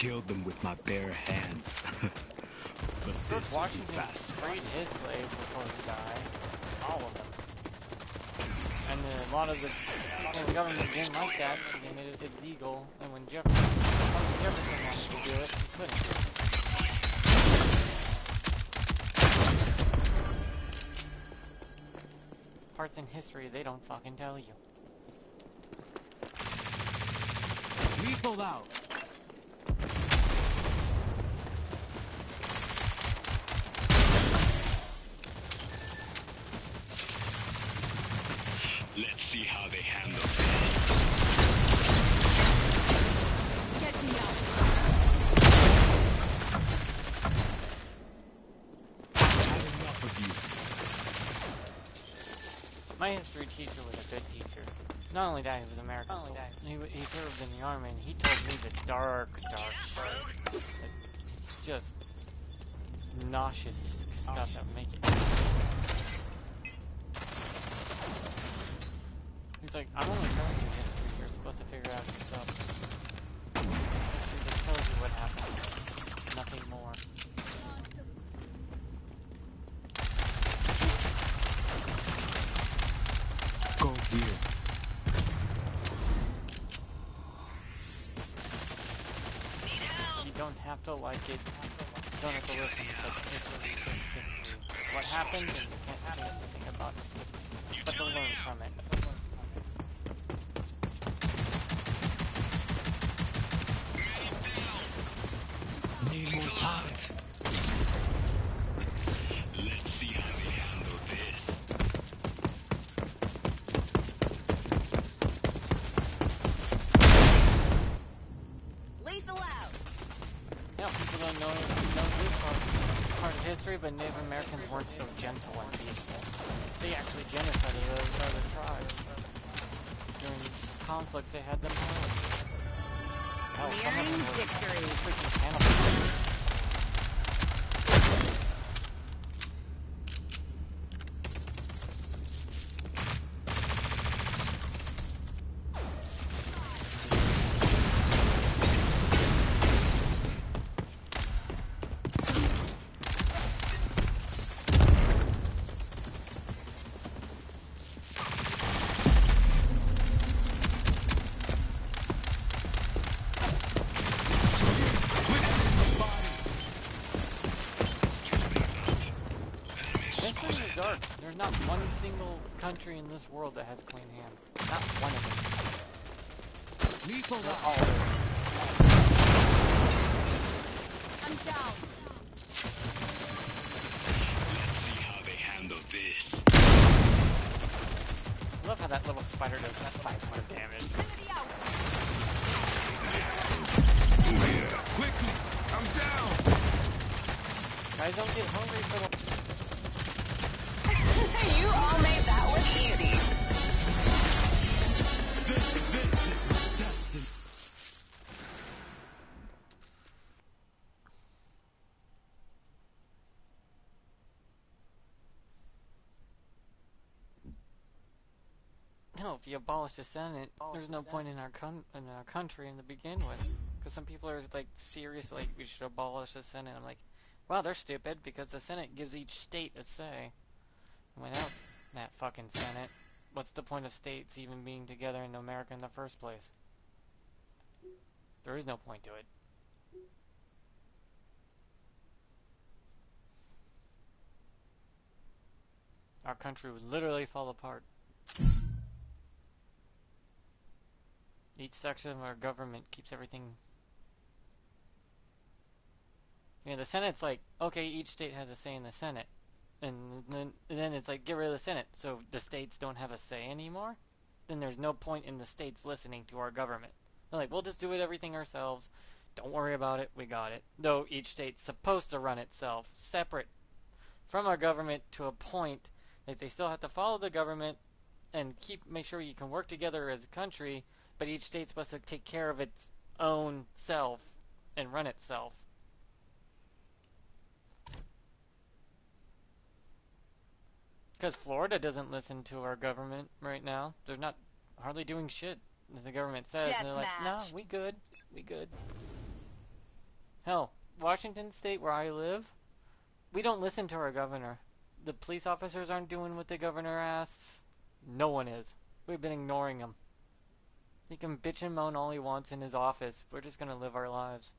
[SPEAKER 7] killed them with my bare hands. But
[SPEAKER 1] George
[SPEAKER 7] this will be
[SPEAKER 1] Washington
[SPEAKER 7] faster.
[SPEAKER 1] freed his slaves before he died. All of them. And a lot of the people in the government didn't like that, so they made it illegal. And when Jefferson wanted to do it, he couldn't. Parts in history they don't fucking tell you.
[SPEAKER 7] Lethal out.
[SPEAKER 4] Let's see how they handle it.
[SPEAKER 2] Get me out.
[SPEAKER 7] Had enough of you.
[SPEAKER 1] My history teacher was a good teacher. Not only that, he was American. He served in the army, and he told me the dark shit. Like, just nauseous stuff that would make it. He's like, I'm only telling you history. You're supposed to figure it out yourself. History just tells you what happened. Nothing more.
[SPEAKER 7] Go here.
[SPEAKER 1] You don't have to like it. You don't have to listen, because history is history. It's what happened, and you can't do anything about it. But to learn from it.
[SPEAKER 7] Need more time.
[SPEAKER 4] Let's see how they handle this.
[SPEAKER 2] Lethal out.
[SPEAKER 1] Yeah, people don't know this part of history, but Native Americans weren't so gentle and peaceful. They actually genocided other tribes. During conflicts, they had them hung. Hell, some of them
[SPEAKER 2] Nearing
[SPEAKER 1] were
[SPEAKER 2] victory.
[SPEAKER 1] freaking cannibals. There's not one single country in this world that has clean hands. Not one of them.
[SPEAKER 7] Lethal
[SPEAKER 1] They're
[SPEAKER 7] out.
[SPEAKER 1] all there.
[SPEAKER 2] I'm down.
[SPEAKER 4] Let's see how they handle this.
[SPEAKER 1] I love how that little spider does that 500 damage.
[SPEAKER 2] Enemy out.
[SPEAKER 7] Quickly. I'm down.
[SPEAKER 1] Guys, don't get hungry for the...
[SPEAKER 2] You all made that one easy.
[SPEAKER 7] This is destiny.
[SPEAKER 1] No, if you abolish the Senate, there's no point in our country in the begin with. Because some people are like serious, like we should abolish the Senate. I'm like, wow, they're stupid because the Senate gives each state a say. Without that fucking Senate, what's the point of states even being together in America in the first place? There is no point to it. Our country would literally fall apart. Each section of our government keeps everything... Yeah, the Senate's like, okay, each state has a say in the Senate. And then it's like, get rid of the Senate, so the states don't have a say anymore? Then there's no point in the states listening to our government. They're like, we'll just do it everything ourselves. Don't worry about it, we got it. Though each state's supposed to run itself separate from our government to a point that they still have to follow the government and make sure you can work together as a country, but each state's supposed to take care of its own self and run itself. Because Florida doesn't listen to our government right now. They're not hardly doing shit, as the government says. And they're like, nah, we good. We good. Hell, Washington State, where I live, we don't listen to our governor. The police officers aren't doing what the governor asks. No one is. We've been ignoring him. He can bitch and moan all he wants in his office. We're just gonna live our lives.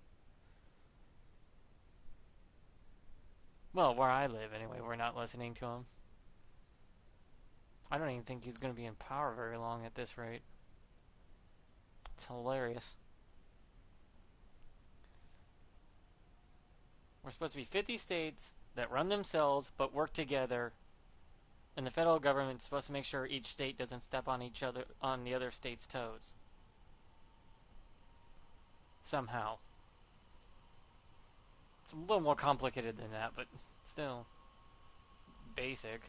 [SPEAKER 1] Well, where I live anyway, we're not listening to him. I don't even think he's gonna be in power very long at this rate. It's hilarious. We're supposed to be 50 states that run themselves but work together, and the federal government's supposed to make sure each state doesn't step on the other state's toes. Somehow. It's a little more complicated than that, but still basically.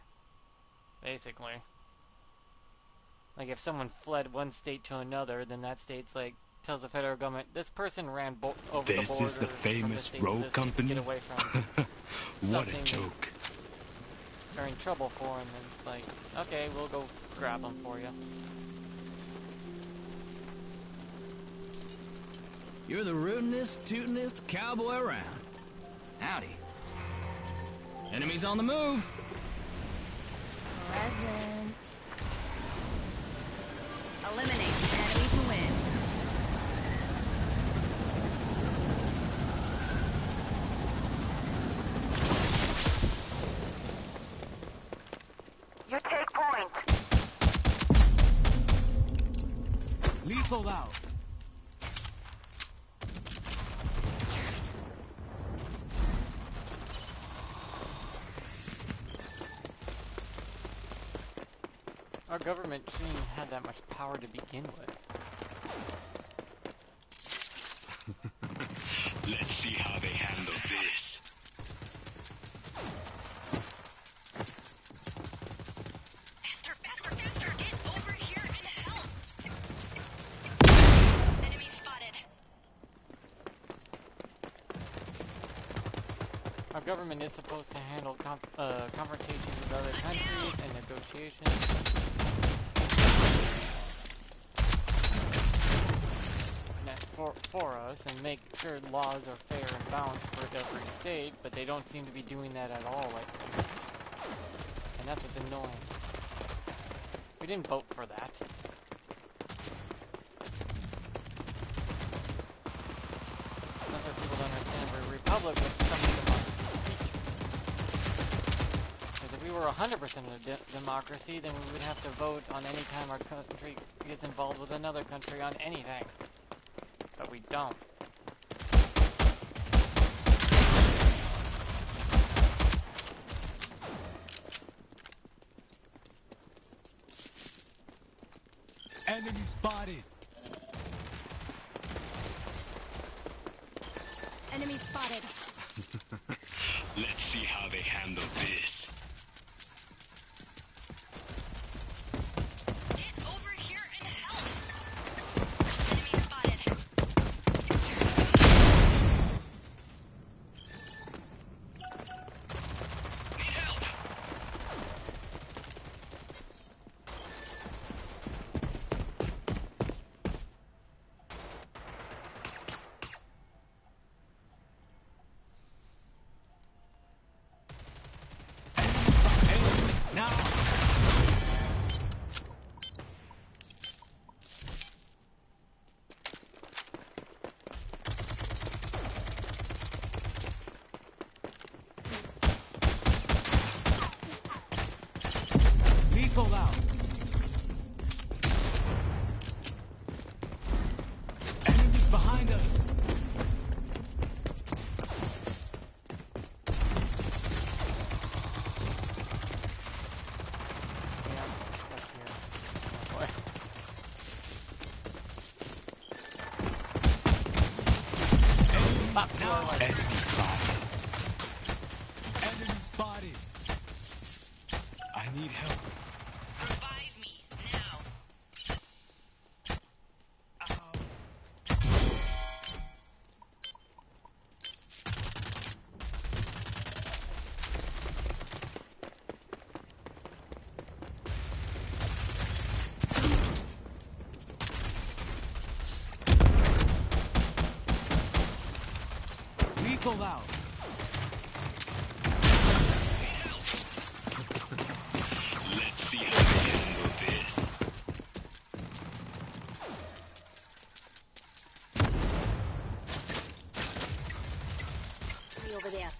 [SPEAKER 1] Like if someone fled one state to another, then that state's like tells the federal government this person ran over the border.
[SPEAKER 7] This is the famous road company.
[SPEAKER 1] To get away from
[SPEAKER 7] what a joke!
[SPEAKER 1] They're in trouble for, and then it's like, okay, we'll go grab them for you.
[SPEAKER 13] You're the rootinest, tootinest cowboy around. Howdy. Enemies on the move.
[SPEAKER 2] Present. Eliminate the enemy to win. You take point.
[SPEAKER 7] Lethal out.
[SPEAKER 1] Our government shouldn't even have that much power to begin with.
[SPEAKER 4] Let's see how they handle this.
[SPEAKER 2] Faster, get over here and help. Enemy spotted.
[SPEAKER 1] Our government is supposed to handle confrontations with other countries and negotiations. For us, and make sure laws are fair and balanced for every state, but they don't seem to be doing that at all lately. And that's what's annoying. We didn't vote for that. That's what people don't understand. We're a republic with some democracy. Because if we were 100% a democracy, then we would have to vote on any time our country gets involved with another country on anything. But we don't.
[SPEAKER 7] Enemy spotted.
[SPEAKER 2] Enemy spotted.
[SPEAKER 4] Let's see how they handle this.
[SPEAKER 2] Get over here and help. Enemy spotted.
[SPEAKER 4] Need help.
[SPEAKER 7] Lethal out. Enemies behind us.
[SPEAKER 1] Yeah, I'm stuck here. Oh boy. Back to our life.
[SPEAKER 7] Enemy spotted. Enemy spotted. I need help.
[SPEAKER 2] Revive me now.
[SPEAKER 7] out.
[SPEAKER 4] Let's see how they handle this.
[SPEAKER 2] Over there.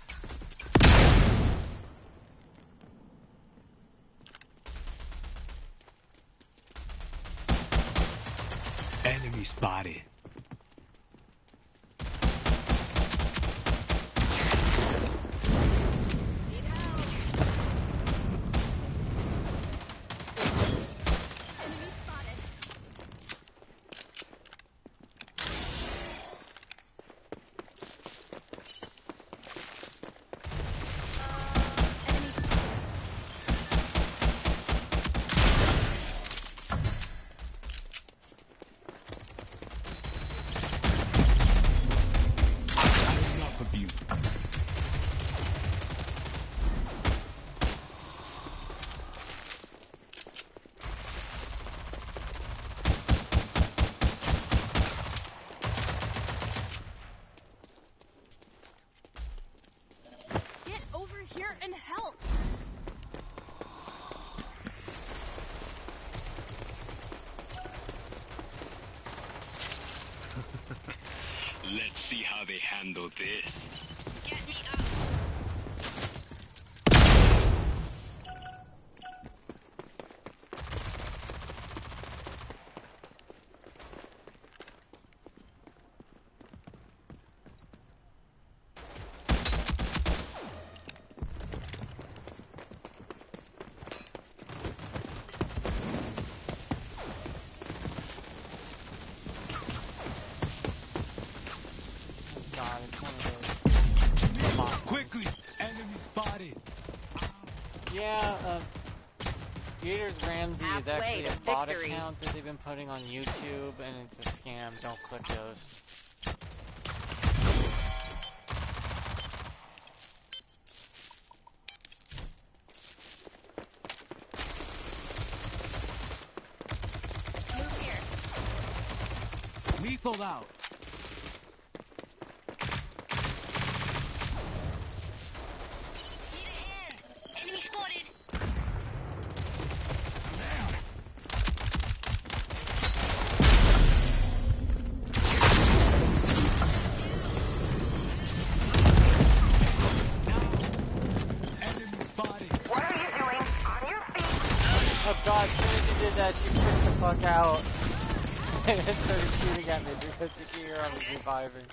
[SPEAKER 7] Enemy spotted. Enough of you.
[SPEAKER 2] Get over here and help.
[SPEAKER 4] Let's see how they handle this.
[SPEAKER 2] Get me up.
[SPEAKER 1] God, it's one of those.
[SPEAKER 7] Quickly, enemy spotted.
[SPEAKER 1] Yeah, Gators Ramsey is
[SPEAKER 2] Halfway
[SPEAKER 1] actually
[SPEAKER 2] to
[SPEAKER 1] a bot
[SPEAKER 2] victory.
[SPEAKER 1] account that they've been putting on YouTube, and it's a scam. Don't click those.
[SPEAKER 2] Move here.
[SPEAKER 7] Lethal out.
[SPEAKER 2] Need a hand. Enemy spotted.
[SPEAKER 7] Enemy spotted.
[SPEAKER 2] What are you doing? On your feet.
[SPEAKER 1] Oh God, as soon as you did that, she freaked the fuck out. And then started shooting at me because she could hear I was reviving.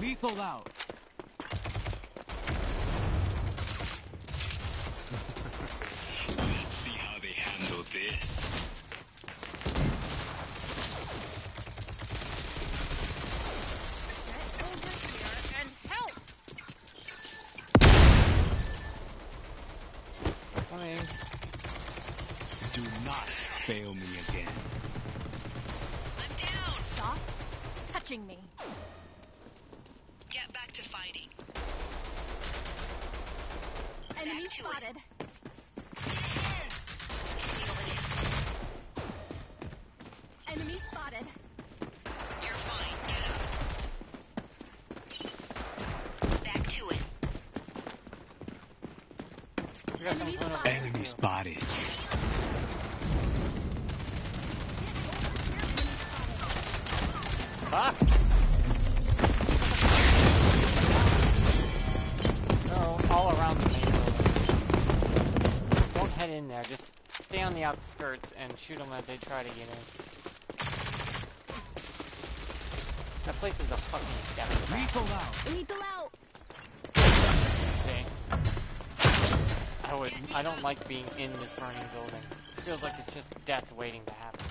[SPEAKER 7] Lethal out.
[SPEAKER 4] Let's see how they handle this.
[SPEAKER 2] Get over here and help.
[SPEAKER 1] Coming.
[SPEAKER 7] Do not fail me again.
[SPEAKER 2] I'm down. Stop touching me.
[SPEAKER 14] Get back to fighting.
[SPEAKER 2] Enemy spotted. Enemy spotted.
[SPEAKER 14] You're fine. Get up. Back to it.
[SPEAKER 1] We got someone coming over here,
[SPEAKER 7] Enemy
[SPEAKER 1] too.
[SPEAKER 7] spotted.
[SPEAKER 1] Fuck! No, all around the main building. Don't head in there, just stay on the outskirts and shoot them as they try to get in. That place is a fucking death trap.
[SPEAKER 7] Lethal out.
[SPEAKER 2] Lethal out.
[SPEAKER 1] See? I don't like being in this burning building. It feels like it's just death waiting to happen.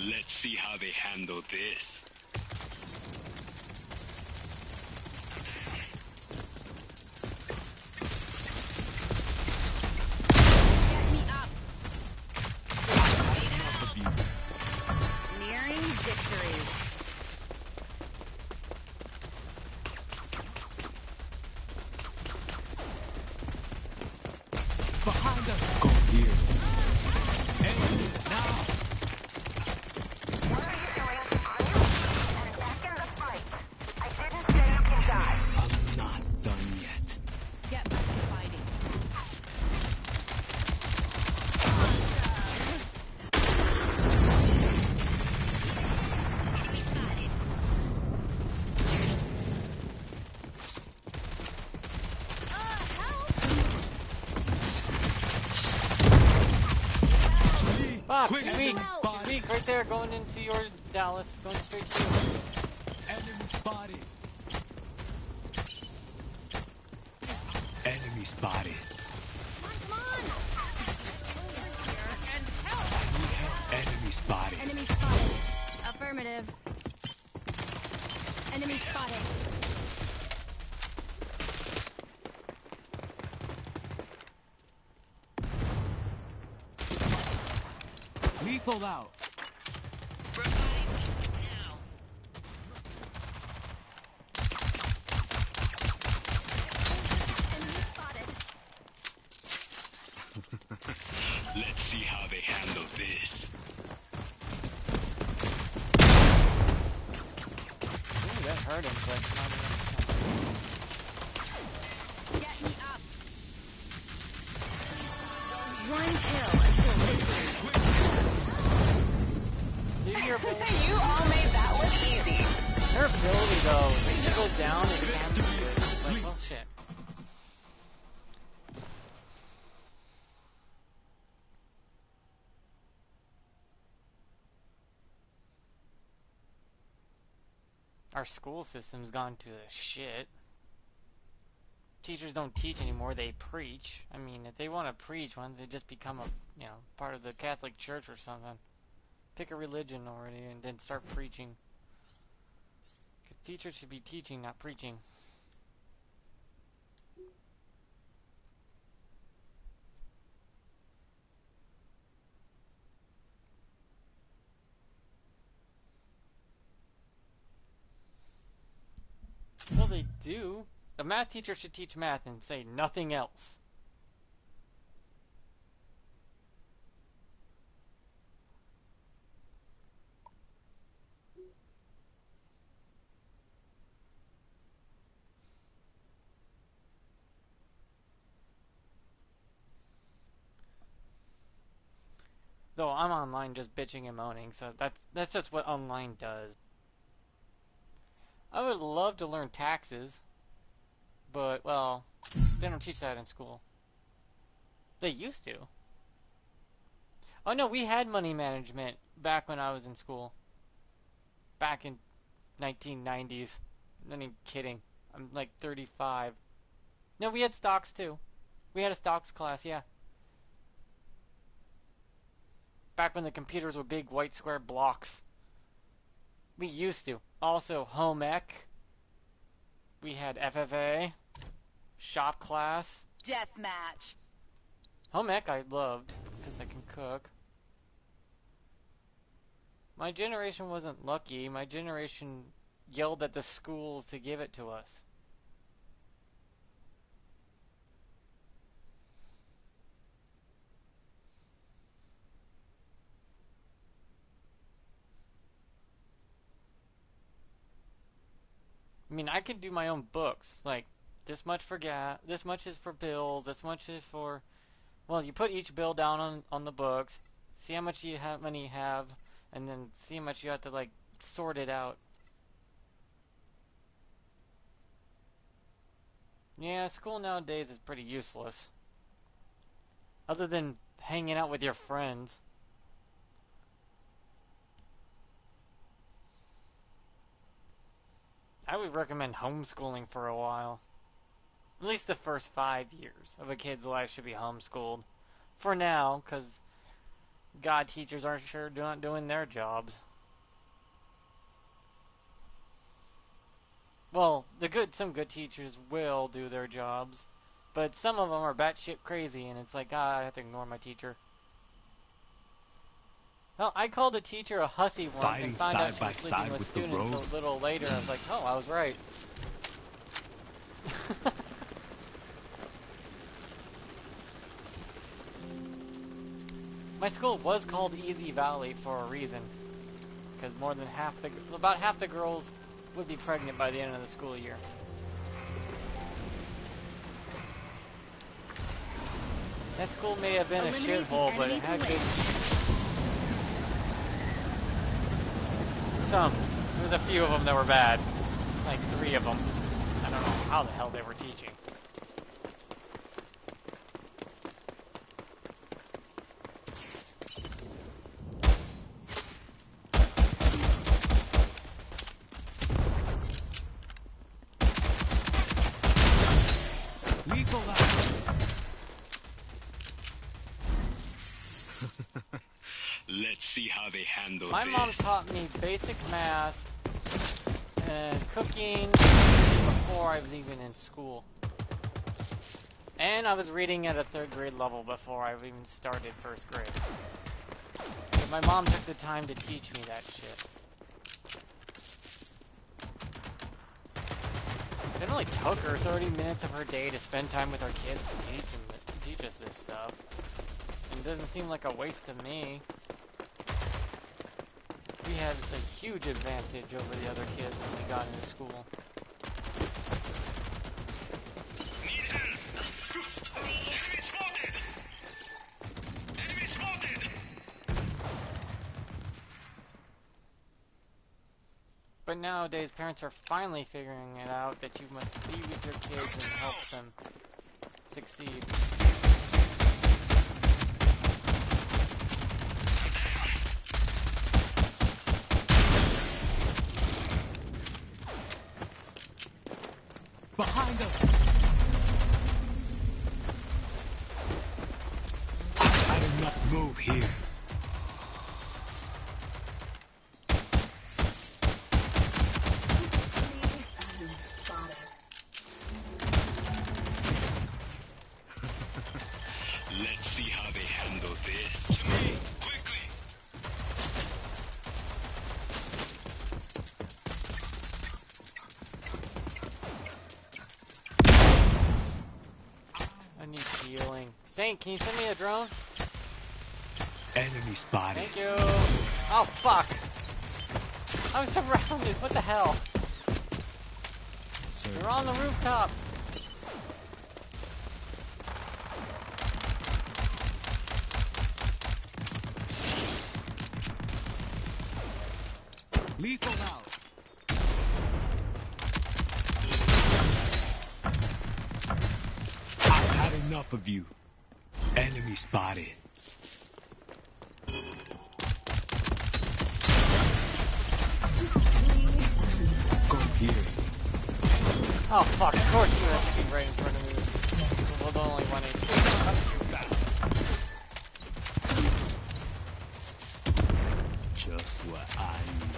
[SPEAKER 4] Let's see how they handle this.
[SPEAKER 2] Get me up.
[SPEAKER 7] Enough of you.
[SPEAKER 2] Nearing victory.
[SPEAKER 7] Behind us.
[SPEAKER 1] Fuck,
[SPEAKER 7] Quick,
[SPEAKER 1] she's weak.
[SPEAKER 7] enemy
[SPEAKER 1] She's
[SPEAKER 7] spotted.
[SPEAKER 1] weak right there, going into your Dallas, going straight to you.
[SPEAKER 7] Enemy spotted. Enemy spotted. Enemy spotted.
[SPEAKER 2] Enemy spotted. Affirmative. Enemy spotted.
[SPEAKER 7] Lethal out.
[SPEAKER 4] Let's see how they handle this.
[SPEAKER 1] Ooh, that hurt him, but not enough.
[SPEAKER 2] Get me up. One kill until victory.
[SPEAKER 1] Leave your ability.
[SPEAKER 14] You all made that look easy.
[SPEAKER 1] Her ability, though, when she goes down, it can't be good. It's like, well, shit. Our school system's gone to shit. Teachers don't teach anymore, they preach. I mean, if they want to preach, why don't they just become a, part of the Catholic Church or something? Pick a religion already and then start preaching. Because teachers should be teaching, not preaching. Well, they do. A math teacher should teach math and say nothing else. Though I'm online just bitching and moaning, so that's just what online does. I would love to learn taxes, but, well, they don't teach that in school. They used to. Oh no, we had money management back when I was in school. Back in 1990s. Not even kidding. I'm like 35. No, we had stocks too. We had a stocks class, yeah. Back when the computers were big white square blocks. We used to. Also, home ec. We had FFA. Shop class.
[SPEAKER 2] Deathmatch.
[SPEAKER 1] Home ec I loved, because I can cook. My generation wasn't lucky. My generation yelled at the schools to give it to us. I mean, I could do my own books. Like, this much for gas, this much is for bills, this much is for... Well, you put each bill down on the books, see how much money you have, and then see how much you have to, like, sort it out. Yeah, school nowadays is pretty useless. Other than hanging out with your friends. I would recommend homeschooling for a while. At least the first 5 years of a kid's life should be homeschooled. For now, because God, teachers aren't sure not doing their jobs. Well, some good teachers will do their jobs, but some of them are batshit crazy, and it's like, I have to ignore my teacher. Well, I called a teacher a hussy once
[SPEAKER 7] Fighting
[SPEAKER 1] and found out
[SPEAKER 7] side
[SPEAKER 1] she
[SPEAKER 7] by
[SPEAKER 1] was sleeping
[SPEAKER 7] side
[SPEAKER 1] with
[SPEAKER 7] with the
[SPEAKER 1] students
[SPEAKER 7] Rouge.
[SPEAKER 1] a little later. I was like, oh, I was right. My school was called Easy Valley for a reason, because about half the girls would be pregnant by the end of the school year. That school may have been a shithole, but it had good... There was a few of them that were bad. Like 3 of them. I don't know how the hell they were teaching.
[SPEAKER 4] Let's see how they handle
[SPEAKER 1] My
[SPEAKER 4] this.
[SPEAKER 1] mom taught me basic math and cooking before I was even in school. And I was reading at a 3rd grade level before I even started 1st grade. But my mom took the time to teach me that shit. It only took her 30 minutes of her day to spend time with our kids to teach us this stuff. And it doesn't seem like a waste to me. We had a huge advantage over the other kids when we got into school. But nowadays, parents are finally figuring it out that you must be with your kids and help them succeed.
[SPEAKER 7] Behind us! I did not move here.
[SPEAKER 4] Let's see how they handle this. To me, quickly.
[SPEAKER 1] I need healing. Saint, can you send me a drone?
[SPEAKER 7] Enemy spotted.
[SPEAKER 1] Thank you. Oh, fuck. I'm surrounded. What the hell? They're on the rooftops.
[SPEAKER 7] Lethal out. I've had enough of you. Enemy spotted. Go here.
[SPEAKER 1] Oh, fuck. Of course you have to be right in front of me. With only 1 HP.
[SPEAKER 7] Just what I need.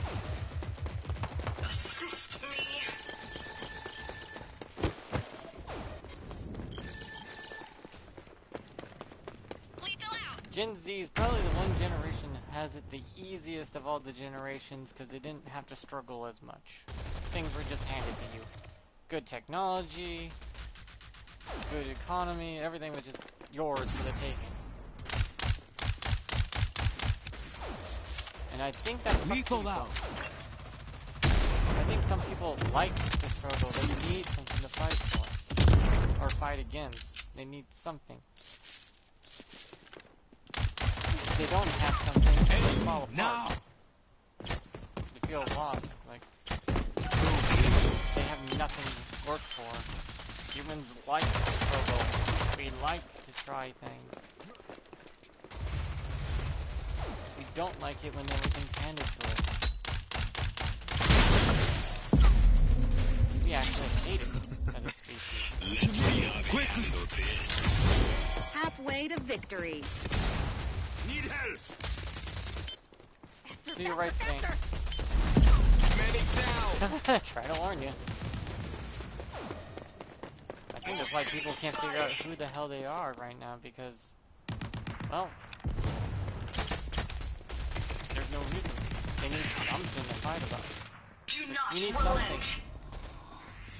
[SPEAKER 1] Gen Z is probably the one generation that has it the easiest of all the generations because they didn't have to struggle as much. Things were just handed to you. Good technology, good economy, everything was just yours for the taking. And I think that
[SPEAKER 7] Lethal out.
[SPEAKER 1] I think some people like the struggle. They need something to fight for. Or fight against. They need something. If they don't have something, they fall apart.
[SPEAKER 7] Now.
[SPEAKER 1] They feel lost. Like, they have nothing to work for. Humans like to struggle. We like to try things. We don't like it when everything's handed to us. We actually hate it as a species.
[SPEAKER 4] Let's see how they handle this.
[SPEAKER 2] Halfway to victory.
[SPEAKER 4] Need help.
[SPEAKER 1] To your right, Saint.
[SPEAKER 4] Medic down.
[SPEAKER 1] Try to warn you. I think that's why people can't figure out who the hell they are right now because, well, there's no reason. They need something to fight about. You need something.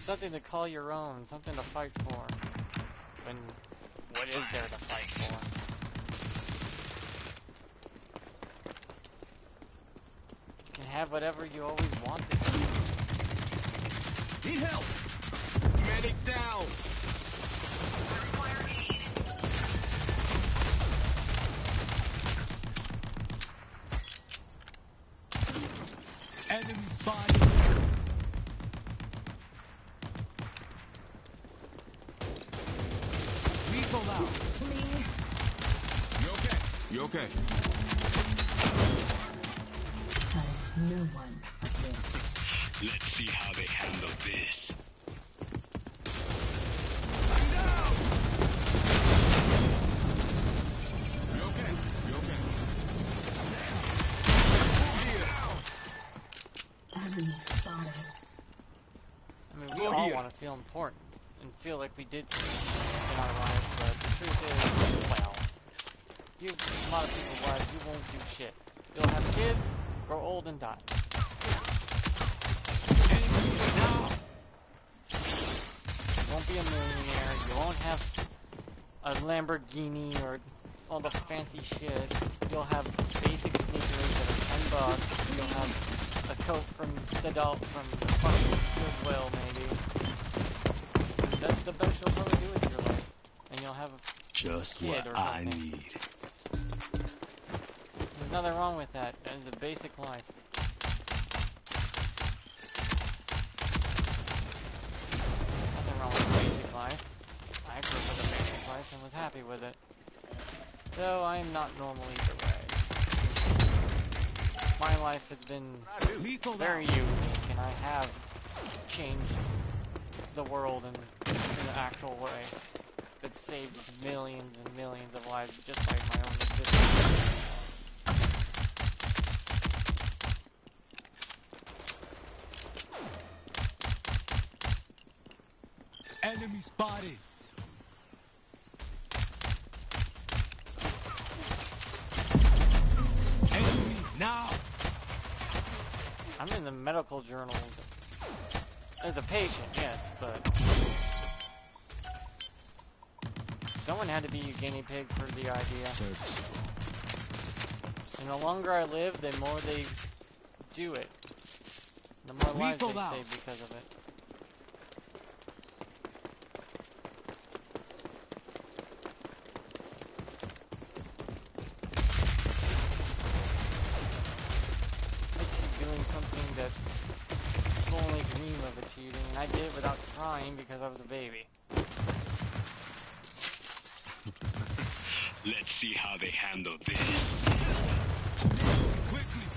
[SPEAKER 1] Something to call your own, something to fight for. When, what is there to fight for? You can have whatever you always wanted.
[SPEAKER 4] Need help. Medic down.
[SPEAKER 7] Enemy spotted. Lethal out.
[SPEAKER 4] You okay? You okay?
[SPEAKER 2] No one.
[SPEAKER 4] Let's see how they handle this. You okay? You okay?
[SPEAKER 1] feel important and feel like we did something in our lives, but the truth is, well, a lot of people's lives, you won't do shit. You'll have kids, grow old, and die. You won't be a millionaire, you won't have a Lamborghini or all the fancy shit. You'll have basic sneakers that are $10. You'll have a coat from fucking Goodwill, maybe. And that's the best you'll probably do with your life. And you'll have
[SPEAKER 7] Just
[SPEAKER 1] a kid
[SPEAKER 7] what
[SPEAKER 1] or
[SPEAKER 7] I
[SPEAKER 1] something.
[SPEAKER 7] need.
[SPEAKER 1] There's nothing wrong with that. That is a basic life. Nothing wrong with a basic life. I grew up with a basic life and was happy with it. Though I am not normal either way. My life has been very unique, and I have changed the world in an actual way that saved millions and millions of lives just by my own existence.
[SPEAKER 7] Enemy spotted. Enemy now.
[SPEAKER 1] I'm in the medical journals as a patient, yes, but someone had to be a guinea pig for the idea. And the longer I live, the more they do it. The more lives they save because of it. Something that people only dream of achieving, and I did it without trying because I was a baby.
[SPEAKER 4] Let's see how they handle this.
[SPEAKER 7] Quickly.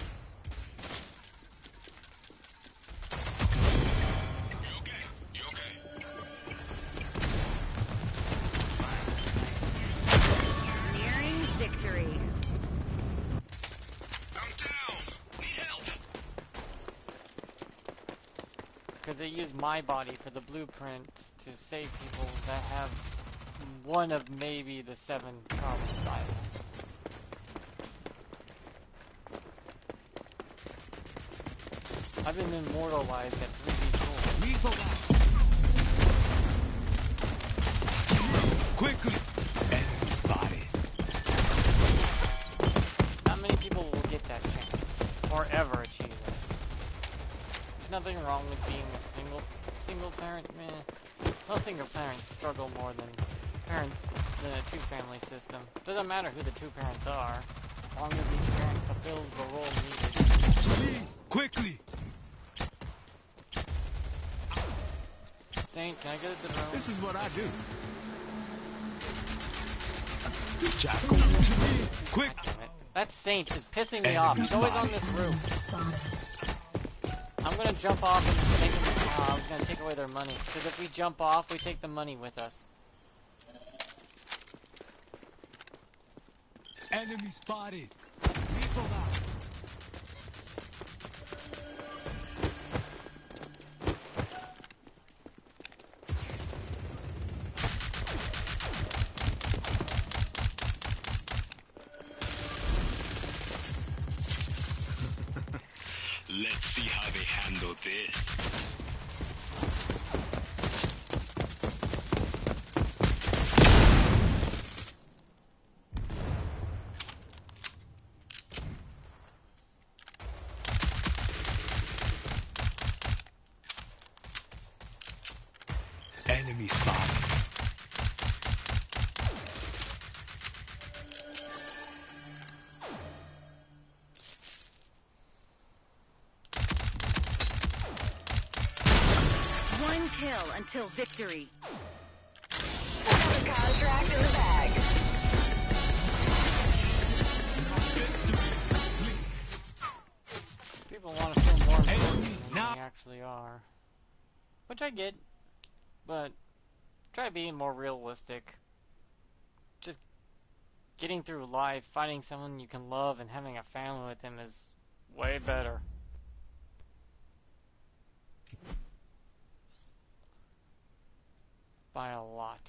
[SPEAKER 4] You okay? You okay?
[SPEAKER 2] Nearing victory.
[SPEAKER 4] I'm down. Need help.
[SPEAKER 1] Because they use my body for the blueprint to save people that have one of maybe the 7 problems I have. I've been immortalized at 3D4.
[SPEAKER 7] Lethal out. Quickly. Enemy spotted.
[SPEAKER 1] Not many people will get that chance, or ever achieve it. There's nothing wrong with being a single parent, meh. Well, single parents struggle more than a two-family system. Doesn't matter who the two parents are, as long as each parent fulfills the role needed.
[SPEAKER 7] To me, quickly.
[SPEAKER 1] Saint, can I get a drone?
[SPEAKER 7] This is what I do. Jackal, to me, quick.
[SPEAKER 1] God damn it. That Saint is pissing me off. He's always on this roof. I'm gonna jump off and make him. I was gonna take away their money. Because if we jump off, we take the money with us.
[SPEAKER 7] Enemy spotted. Lethal out.
[SPEAKER 4] Let's see how they handle this.
[SPEAKER 7] Enemy spotted.
[SPEAKER 2] One kill until victory.
[SPEAKER 14] Another contract in the bag.
[SPEAKER 1] People want to feel more important than they actually are. Which I get, but try being more realistic. Just getting through life, finding someone you can love, and having a family with them is way better. by a lot.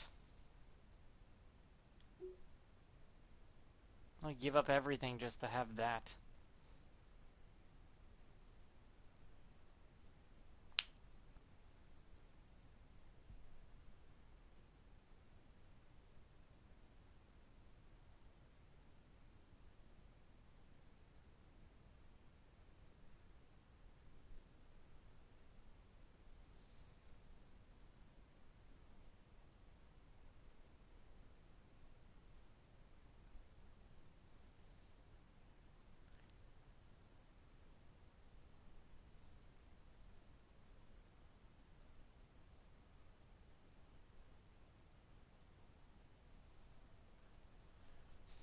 [SPEAKER 1] I'll give up everything just to have that.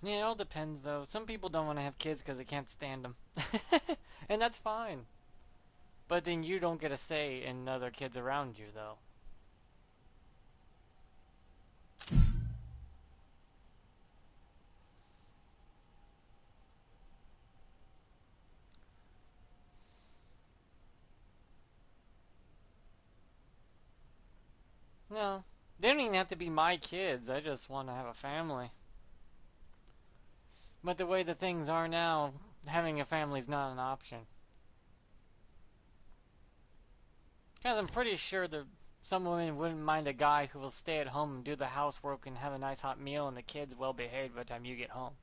[SPEAKER 1] Yeah, it all depends though. Some people don't want to have kids because they can't stand them. And that's fine. But then you don't get a say in other kids around you though. No, they don't even have to be my kids. I just want to have a family. But the way the things are now, having a family is not an option. Because I'm pretty sure that some women wouldn't mind a guy who will stay at home and do the housework and have a nice hot meal and the kids well behaved by the time you get home.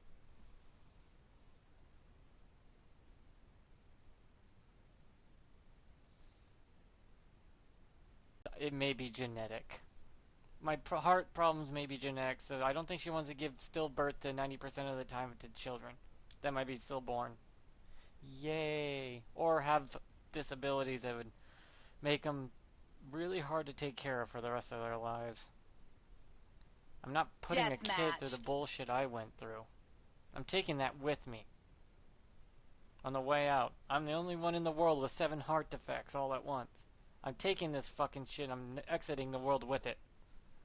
[SPEAKER 1] It may be genetic. My heart problems may be genetic, so I don't think she wants to give stillbirth to 90% of the time to children that might be stillborn. Yay! Or have disabilities that would make them really hard to take care of for the rest of their lives. I'm not putting a kid through the bullshit I went through. I'm taking that with me. On the way out. I'm the only one in the world with 7 heart defects all at once. I'm taking this fucking shit. I'm exiting the world with it.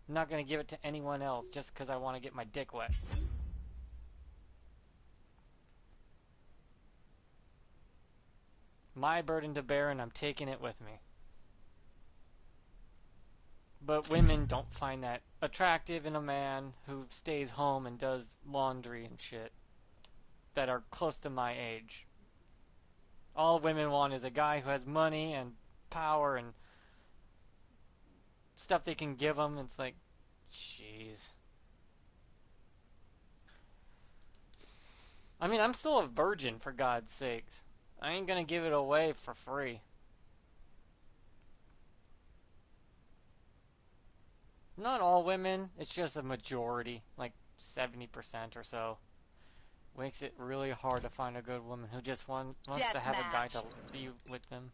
[SPEAKER 1] I'm not gonna give it to anyone else just because I want to get my dick wet. My burden to bear, and I'm taking it with me. But women don't find that attractive in a man who stays home and does laundry and shit that are close to my age. All women want is a guy who has money and power and stuff they can give them. It's like, jeez. I mean, I'm still a virgin, for God's sakes. I ain't gonna give it away for free. Not all women, it's just a majority, like 70% or so. Makes it really hard to find a good woman who just wants to have a guy to be with them.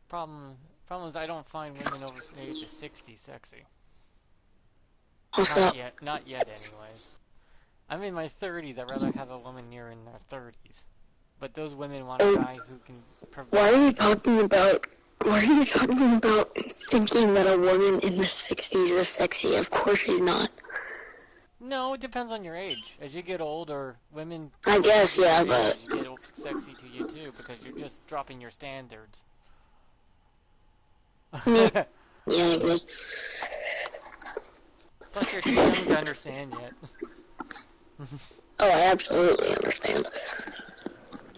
[SPEAKER 1] Problem is I don't find women over the age of 60 sexy. Not yet anyways. I'm in my 30s, I'd rather have a woman near in their 30s. But those women want a guy who can provide.
[SPEAKER 15] Why are you talking about thinking that a woman in the 60s is sexy? Of course she's not.
[SPEAKER 1] No, it depends on your age. As you get older, women...
[SPEAKER 15] I guess, yeah, but...
[SPEAKER 1] You get sexy to you too, because you're just dropping your standards.
[SPEAKER 15] Yeah, I guess.
[SPEAKER 1] Plus, you're too young to understand yet.
[SPEAKER 15] Oh, I absolutely understand.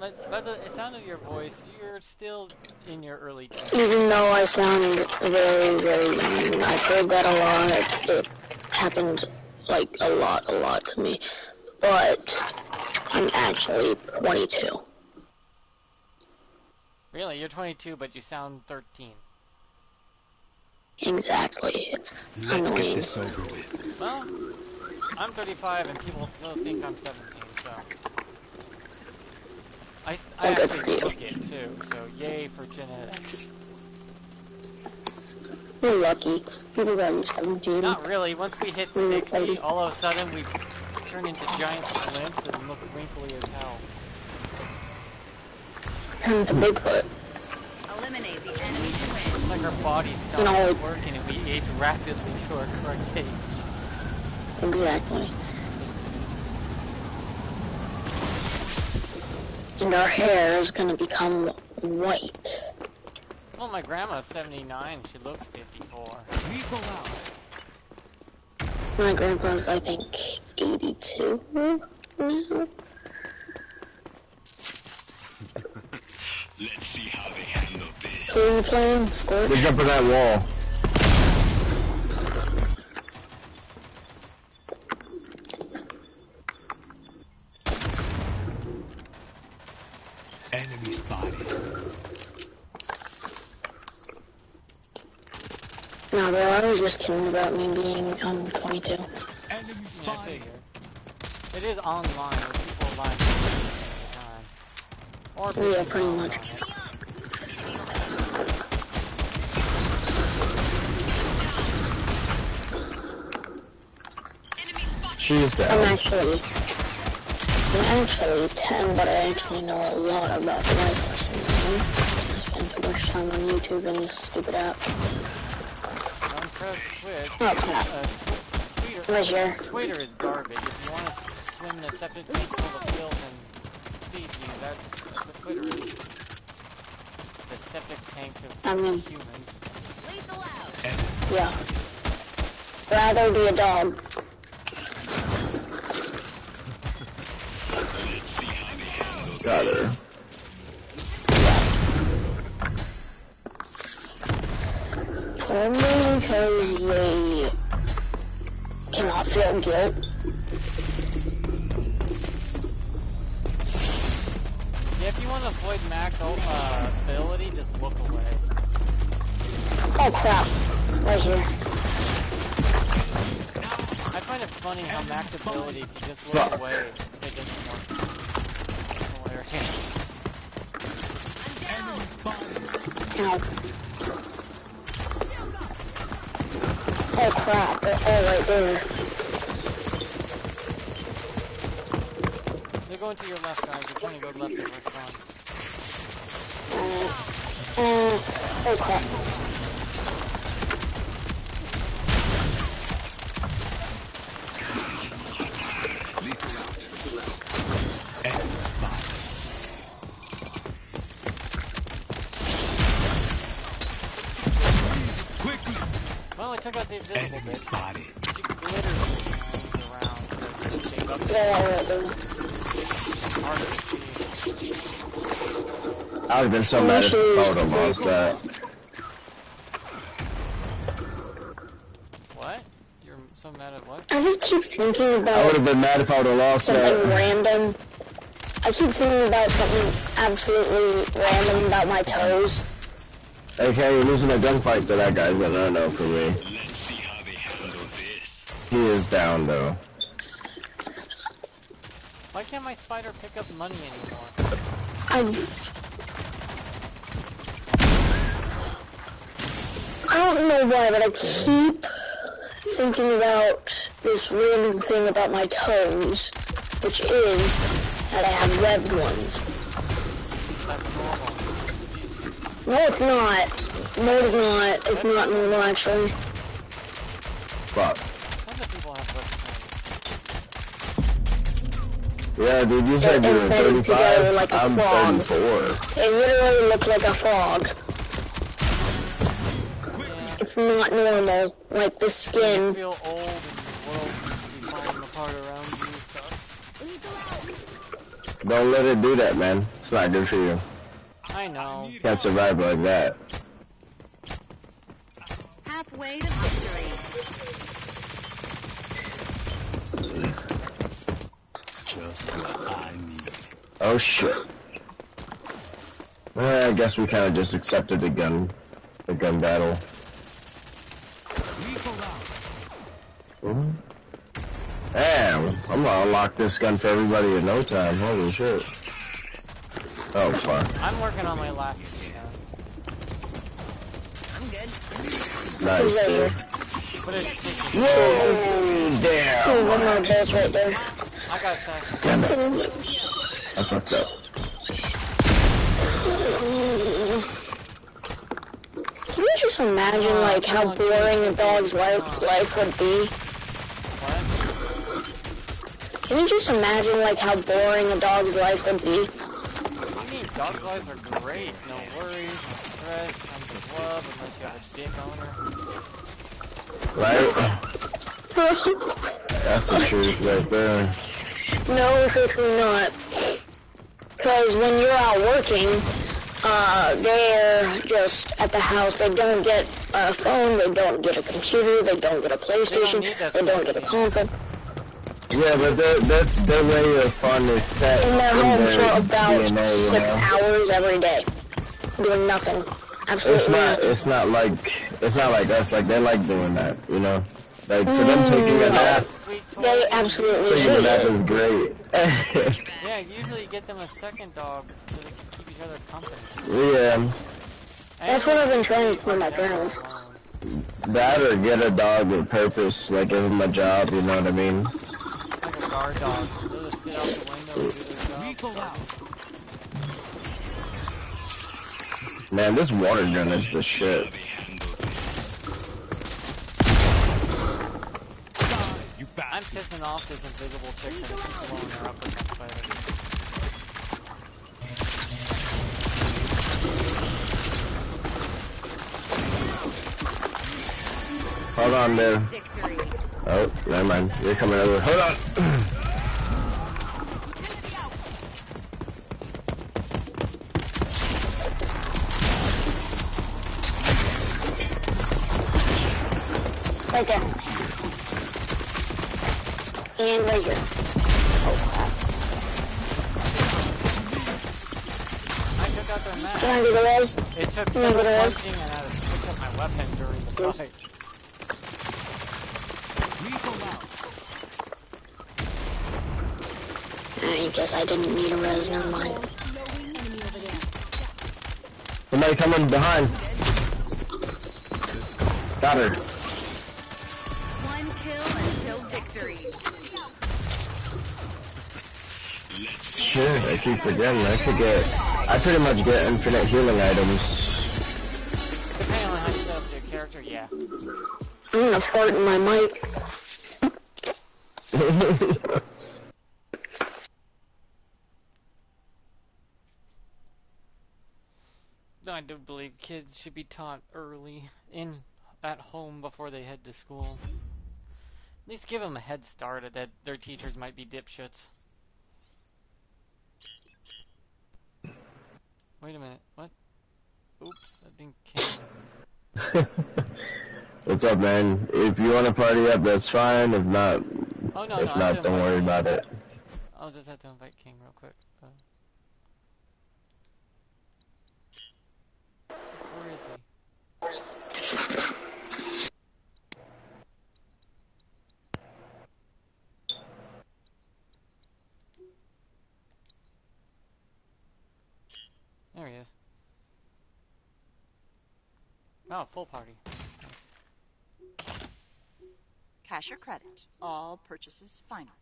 [SPEAKER 1] By the sound of your voice, you're still in your early teens.
[SPEAKER 15] Even though I sound very, very young, I've heard that a lot. It happens, like, a lot to me. But I'm actually 22.
[SPEAKER 1] Really? You're 22, but you sound 13.
[SPEAKER 15] Exactly. It's
[SPEAKER 7] Let's
[SPEAKER 15] annoying.
[SPEAKER 7] get this over with.
[SPEAKER 1] Well, I'm 35 and people still think I'm 17, so... I actually look it too, so yay for genetics.
[SPEAKER 15] You're lucky. People got you 17.
[SPEAKER 1] Not really. Once we hit 60, all of a sudden we turn into giant slimps and look wrinkly as hell.
[SPEAKER 15] Turn to Bigfoot.
[SPEAKER 2] Eliminate the enemy to win.
[SPEAKER 1] It's like our bodies stop working and we age rapidly to our correct age.
[SPEAKER 15] Exactly. And our hair is gonna become white.
[SPEAKER 1] Well, my grandma's 79. She looks 54.
[SPEAKER 15] My grandpa's, I think, 82 now.
[SPEAKER 4] Let's see how they handle this.
[SPEAKER 15] Who are you playing? Squirt?
[SPEAKER 12] They jump in that wall.
[SPEAKER 7] Enemy spotted.
[SPEAKER 15] No, bro, I was just kidding about me being 22.
[SPEAKER 7] Enemy spotted.
[SPEAKER 1] It is online, where people live all the time. Or
[SPEAKER 15] Yeah, pretty much.
[SPEAKER 12] She's down.
[SPEAKER 15] I'm actually 10, but I actually know a lot about life for some reason. I spend too much time on YouTube and this stupid app.
[SPEAKER 1] Don't press quit.
[SPEAKER 15] Oh, crap.
[SPEAKER 1] Twitter,
[SPEAKER 15] Right here.
[SPEAKER 1] Twitter is garbage. If you want to swim in a septic tank full of filth and feces, that's what Twitter is. The septic tank of humans.
[SPEAKER 15] Yeah. Rather be a dog.
[SPEAKER 12] Got her.
[SPEAKER 15] Only because they cannot feel guilt.
[SPEAKER 1] Yeah, if you want to avoid max ability, just look away.
[SPEAKER 15] Oh crap. Right here.
[SPEAKER 1] I find it funny how max ability, if you just look away, it doesn't work. Hilarious.
[SPEAKER 15] Ow. Oh crap, they're all right there.
[SPEAKER 1] They're going to your left, guys. You're trying to go left the first one.
[SPEAKER 15] Oh crap.
[SPEAKER 1] Well, I took out the invisible bit. You glitter things around to take up harder to see.
[SPEAKER 12] I would have been so mad if the photo lost that.
[SPEAKER 1] What? You're so mad at what?
[SPEAKER 15] I just keep thinking about
[SPEAKER 12] I would have been mad if I would have lost
[SPEAKER 15] something
[SPEAKER 12] that.
[SPEAKER 15] random. I keep thinking about something absolutely random about my toes.
[SPEAKER 12] Okay, you're losing a gunfight to that guy's gonna know for me.
[SPEAKER 4] Let's see how they handle this.
[SPEAKER 12] He is down though.
[SPEAKER 1] Why can't my spider pick up money anymore?
[SPEAKER 15] I don't know why, but I keep thinking about this random thing about my toes, which is that I have webbed ones.
[SPEAKER 1] That's normal.
[SPEAKER 15] No, it's not. No, it's not. It's not normal, actually.
[SPEAKER 12] Fuck.
[SPEAKER 1] Tons of people have webbed
[SPEAKER 12] Yeah, dude, you said you were 35.
[SPEAKER 15] Like a
[SPEAKER 12] I'm
[SPEAKER 15] frog.
[SPEAKER 12] 34.
[SPEAKER 15] It literally looks like a frog. It's not normal. Like the
[SPEAKER 1] You
[SPEAKER 15] skin.
[SPEAKER 1] feel old and the world seems to be falling apart around you. Sucks.
[SPEAKER 12] Don't let it do that, man. It's not good for you.
[SPEAKER 1] I know.
[SPEAKER 12] You can't survive like that.
[SPEAKER 2] Halfway to victory.
[SPEAKER 7] Just what I need.
[SPEAKER 12] Oh shit. Well, I guess we kind of just accepted the gun battle. Damn, I'm gonna unlock this gun for everybody in no time. Holy shit. Oh fuck.
[SPEAKER 1] I'm working on my last two guns.
[SPEAKER 2] I'm good.
[SPEAKER 12] Nice, dude.
[SPEAKER 1] But it's
[SPEAKER 12] Whoa, damn.
[SPEAKER 15] Oh, one more base right there.
[SPEAKER 1] I got that.
[SPEAKER 12] Damn it. I fucked up.
[SPEAKER 15] Can you just imagine, like, how boring a dog's life would be?
[SPEAKER 1] What?
[SPEAKER 15] Can you just imagine, like, how boring a dog's life would be?
[SPEAKER 1] What do you mean? Dog lives are great. No worries, no stress, time to love unless you have a dick owner.
[SPEAKER 12] Right? That's the truth right there.
[SPEAKER 15] No, certainly not. Because when you're out working, they're just at the house. They don't get a phone, they don't get a computer, they don't get a PlayStation, they don't get a console.
[SPEAKER 12] Yeah, but their way of fun is set
[SPEAKER 15] In their homes for about
[SPEAKER 12] DNA,
[SPEAKER 15] 6 hours every day, doing nothing. Absolutely nothing.
[SPEAKER 12] It's not like us. Like they like doing that, you know. Like for them taking a nap,
[SPEAKER 15] they absolutely
[SPEAKER 12] taking a nap is great.
[SPEAKER 1] Yeah, usually you get them a second dog so they can keep each other company.
[SPEAKER 12] Yeah.
[SPEAKER 15] That's what I've been trying for my parents.
[SPEAKER 12] That or get a dog with purpose, like give them a job, you know what I mean?
[SPEAKER 1] Like a guard dog. They'll just sit out the window and do their job.
[SPEAKER 12] Man, this water gun is the shit.
[SPEAKER 1] I'm pissing off this invisible chick that keeps blowing her up with my spider.
[SPEAKER 12] Hold on there. Oh, never mind. You're coming over. Hold on.
[SPEAKER 15] Right there. And right here. Oh crap.
[SPEAKER 1] I took out their map.
[SPEAKER 15] Can I do the res?
[SPEAKER 1] It took several punching and I had to switch up my weapon during the fight.
[SPEAKER 15] I guess I didn't need a res, never mind.
[SPEAKER 12] Somebody coming behind. Got her.
[SPEAKER 2] One kill until victory.
[SPEAKER 12] Sure, I keep forgetting. I pretty much get infinite healing items.
[SPEAKER 1] Depending on how you set up your character, yeah.
[SPEAKER 15] I'm gonna fart in my mic.
[SPEAKER 1] I do believe kids should be taught early, at home before they head to school. At least give them a head start at that their teachers might be dipshits. Wait a minute, what? Oops, that thing came.
[SPEAKER 12] What's up, man? If you want to party up, that's fine. If not, don't worry about it.
[SPEAKER 1] I'll just have to invite King real quick. Where is he? There he is. Oh, full party. Nice.
[SPEAKER 2] Cash or credit. All purchases final.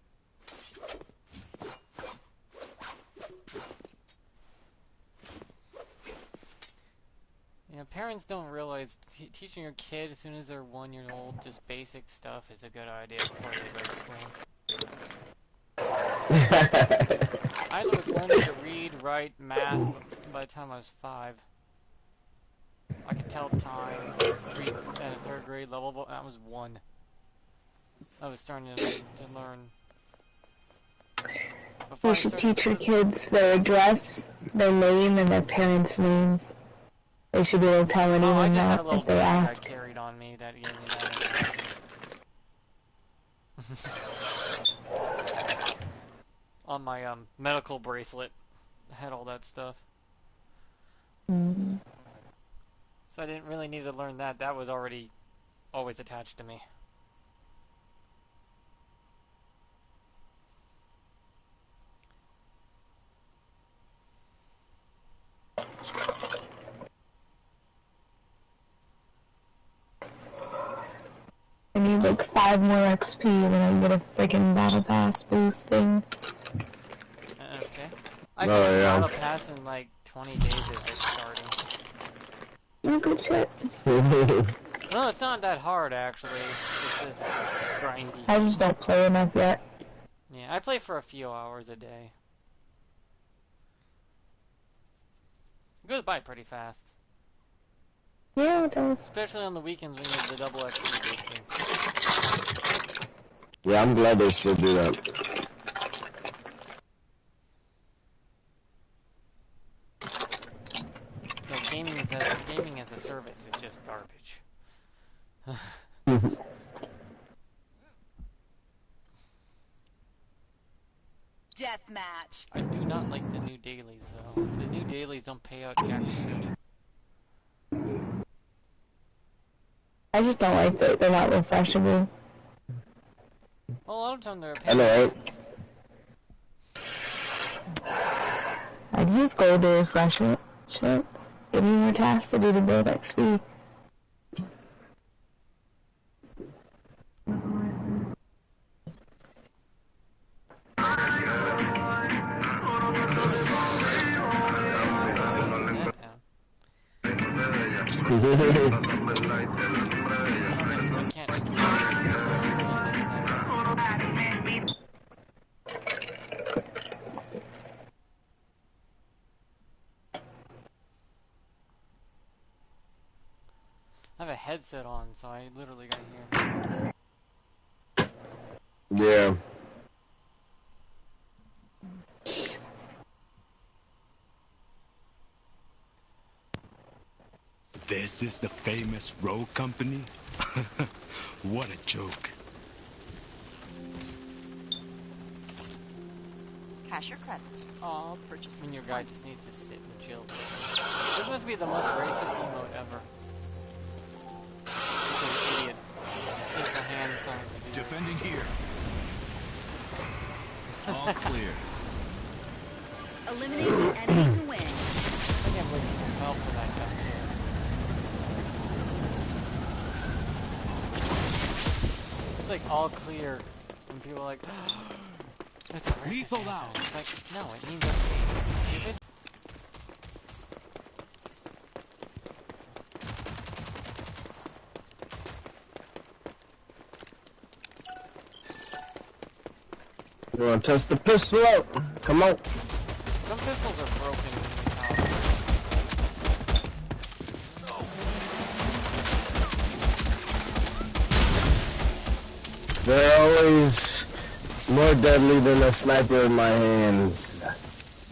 [SPEAKER 1] Yeah, parents don't realize teaching your kid as soon as they're 1 year old just basic stuff is a good idea before they go to school. I was learning to read, write, math by the time I was 5. I could tell time, read at a 3rd grade level, but I was 1. I was starting to learn.
[SPEAKER 5] You should teach your kids their address, their name, and their parents' names. They should be able to tell anyone that if they ask.
[SPEAKER 1] I carried on me that gave me that information. On my medical bracelet, had all that stuff.
[SPEAKER 5] Mm-hmm.
[SPEAKER 1] So I didn't really need to learn that. That was already always attached to me.
[SPEAKER 5] I need like 5 more XP and then I get a freaking battle pass boost thing.
[SPEAKER 1] Okay. I got a battle pass in like 20 days of it starting.
[SPEAKER 5] Oh, good shit.
[SPEAKER 1] No, it's not that hard actually. It's just grindy.
[SPEAKER 5] I just don't play enough yet.
[SPEAKER 1] Yeah, I play for a few hours a day. It goes by pretty fast.
[SPEAKER 5] Yeah, it does.
[SPEAKER 1] Especially on the weekends when you have the double XP boosting.
[SPEAKER 12] Yeah, I'm glad they still do that.
[SPEAKER 1] Like gaming as a service is just garbage.
[SPEAKER 2] Deathmatch.
[SPEAKER 1] I do not like the new dailies though. The new dailies don't pay out jack shit.
[SPEAKER 5] I just don't like that they're not refreshable.
[SPEAKER 1] Well, a lot of time they're a
[SPEAKER 12] I know,
[SPEAKER 1] right?
[SPEAKER 5] I'd use gold to refresh it. Shit. Give me more tasks to do to build XP.
[SPEAKER 1] I have a headset on, so I literally gotta hear.
[SPEAKER 12] Yeah.
[SPEAKER 7] This is the famous Rogue Company? What a joke.
[SPEAKER 2] Cash or credit. All purchases.
[SPEAKER 1] And your guy just needs to sit and chill. This must be the most racist emote ever. Those idiots. Take the hand sign.
[SPEAKER 7] Defending here. All clear.
[SPEAKER 2] Eliminate the enemy to win.
[SPEAKER 1] I can't believe you fell for that dumb shit. It's like all clear, and people are like, it's a racist
[SPEAKER 7] Lethal out.
[SPEAKER 1] It's like, no, it means okay. Stupid.
[SPEAKER 12] You wanna test the pistol out? Come on.
[SPEAKER 1] Some pistols are broken in
[SPEAKER 12] They're always more deadly than a sniper in my hands.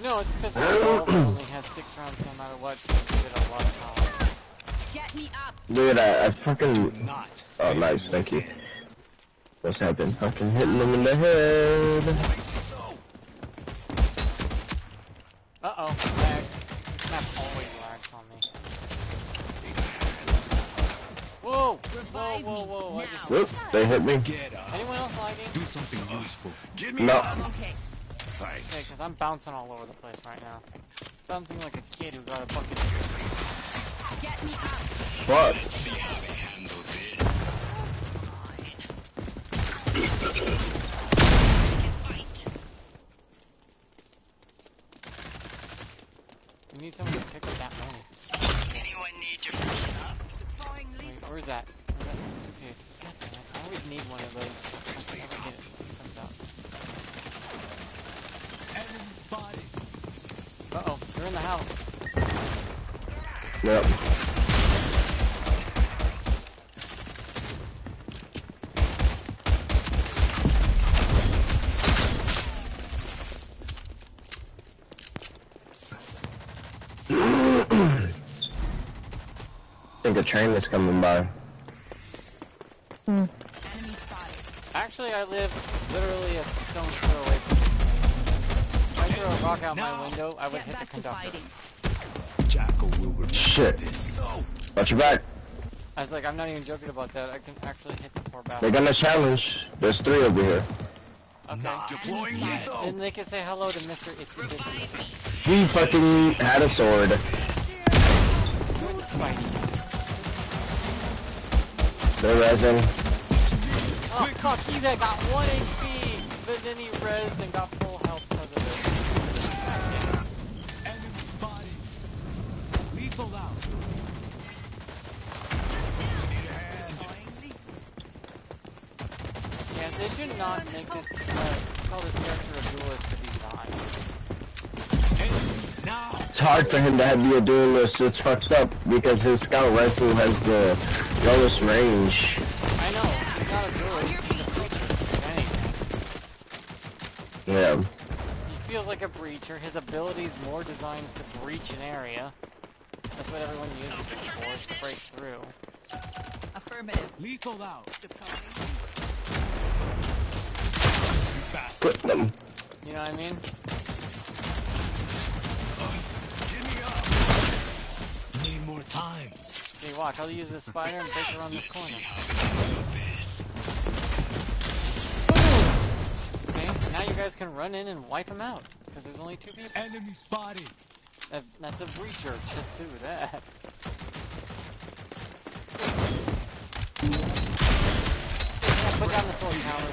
[SPEAKER 1] No, it's because the revolver only has 6 rounds no matter what, so you give it a lot of power.
[SPEAKER 2] Get me up.
[SPEAKER 12] Dude, I fucking... Oh, nice, thank you. What's happened? Fucking hitting them in the head.
[SPEAKER 1] Uh-oh, lag. This map always lags on me. Whoa! Whoa, whoa, whoa, I just...
[SPEAKER 12] Whoop, they hit me.
[SPEAKER 1] Anyone else lagging?
[SPEAKER 7] Do something useful. Get
[SPEAKER 12] me up.
[SPEAKER 2] Okay.
[SPEAKER 7] Thanks.
[SPEAKER 1] Okay, because I'm bouncing all over the place right now. Bouncing like a kid who got a fucking...
[SPEAKER 2] Get me up.
[SPEAKER 12] What?
[SPEAKER 4] Let's see how they handle this.
[SPEAKER 1] You need someone to pick up that money.
[SPEAKER 4] Anyone need your phone up?
[SPEAKER 1] Wait, where's that? Where's that suitcase? God damn it, I always need one of those. I never get it when it comes out.
[SPEAKER 7] Enemy spotted.
[SPEAKER 1] Uh-oh, they're in the house.
[SPEAKER 12] Yep. I think a train is coming by.
[SPEAKER 2] Enemy spotted.
[SPEAKER 1] Actually, I live literally a stone's throw away from If I throw a rock out my window, I would
[SPEAKER 2] Get
[SPEAKER 1] hit the
[SPEAKER 2] back to
[SPEAKER 1] conductor.
[SPEAKER 2] fighting.
[SPEAKER 7] Jackal will remember
[SPEAKER 12] Shit.
[SPEAKER 7] this.
[SPEAKER 12] Watch your back.
[SPEAKER 1] I was like, I'm not even joking about that. I can actually hit the poor
[SPEAKER 12] They're
[SPEAKER 1] bastard.
[SPEAKER 12] gonna challenge. There's 3 over here.
[SPEAKER 1] Okay.
[SPEAKER 7] Not deploying lethal.
[SPEAKER 1] Then they can say hello to Mr. Itsy Bitsy.
[SPEAKER 12] He fucking had a sword.
[SPEAKER 1] Who's Spidey?
[SPEAKER 12] They're resin.
[SPEAKER 1] Oh fuck, he that got 1 HP, but then he rezzed and got full health because of it.
[SPEAKER 7] Enemy spotted. Lethal out. Need a hand.
[SPEAKER 1] Yeah, they should not make this call this character a duelist if he's not?
[SPEAKER 12] It's hard for him to be a duelist. It's fucked up because his scout rifle has the lowest range.
[SPEAKER 1] I know. He's not a duelist. He's a preacher. If anything.
[SPEAKER 12] Yeah.
[SPEAKER 1] He feels like a breacher. His ability is more designed to breach an area. That's what everyone uses it for, is to break through.
[SPEAKER 13] Affirmative. Lethal out.
[SPEAKER 12] Put them.
[SPEAKER 1] You know what I mean?
[SPEAKER 7] Need more time.
[SPEAKER 1] Okay, watch. I'll use this spider and break around this corner. See? Now you guys can run in and wipe him out. Because there's only 2 people.
[SPEAKER 7] Enemy spotted.
[SPEAKER 1] That's a breacher. Just do that. Yeah, put down the sword tower.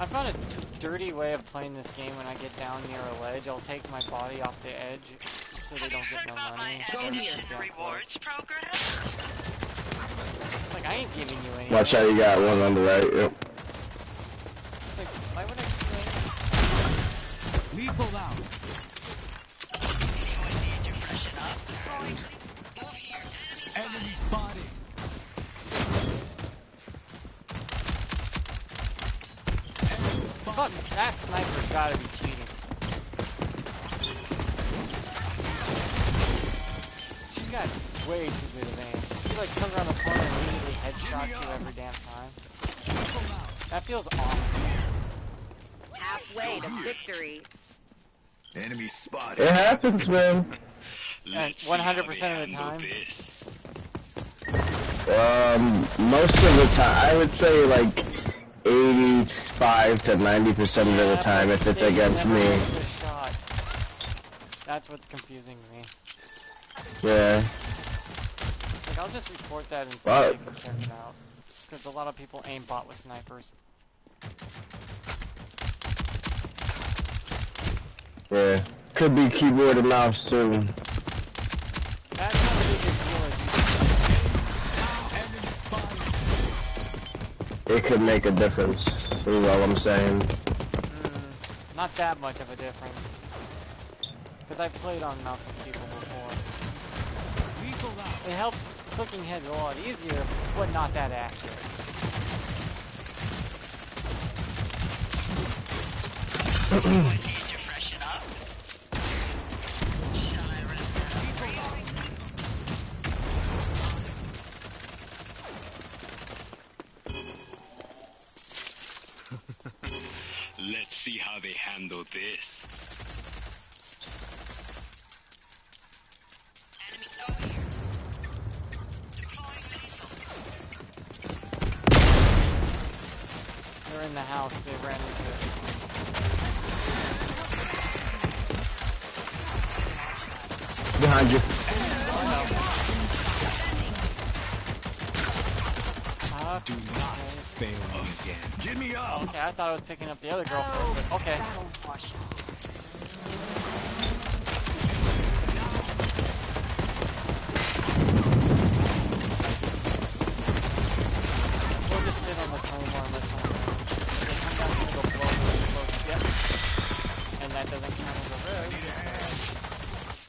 [SPEAKER 1] I found a dirty way of playing this game when I get down near a ledge. I'll take my body off the edge so they don't get no money.
[SPEAKER 14] Go here. Rewards program?
[SPEAKER 1] Like, I ain't giving you anything.
[SPEAKER 12] Watch out, you got one on the right. Yep.
[SPEAKER 1] It's like, why would I do anything?
[SPEAKER 13] Lethal out. Enemy spotted.
[SPEAKER 1] Fuck, that sniper's gotta be cheating. She got way too good of aim. She like comes around the corner and immediately headshots you every damn time. That feels awful.
[SPEAKER 2] Halfway to victory.
[SPEAKER 11] Enemy spotted.
[SPEAKER 12] It happens, man.
[SPEAKER 1] And 100% of the time.
[SPEAKER 12] Most of the time, I would say like 85 to 90% of the time if it's against me.
[SPEAKER 1] That's what's confusing me.
[SPEAKER 12] Yeah.
[SPEAKER 1] Like, I'll just report that and see if you can check it out. Because a lot of people aim bot with snipers.
[SPEAKER 12] Yeah. Could be keyboard and mouse too.
[SPEAKER 1] That's not a big deal.
[SPEAKER 12] It could make a difference, is all I'm saying.
[SPEAKER 1] Not that much of a difference. Because I've played on mouse and keyboard before. It helps clicking heads a lot easier, but not that accurate.
[SPEAKER 7] Let's see how they handle this.
[SPEAKER 1] They're in the house, they ran into it.
[SPEAKER 12] Behind you.
[SPEAKER 7] Do not fail me again.
[SPEAKER 11] Get me up.
[SPEAKER 1] Okay, I thought I was picking up the other girl first, but okay. We'll just sit on the claymore and let someone know. They come down here, they'll blow really close. Yep. And that doesn't count as a res.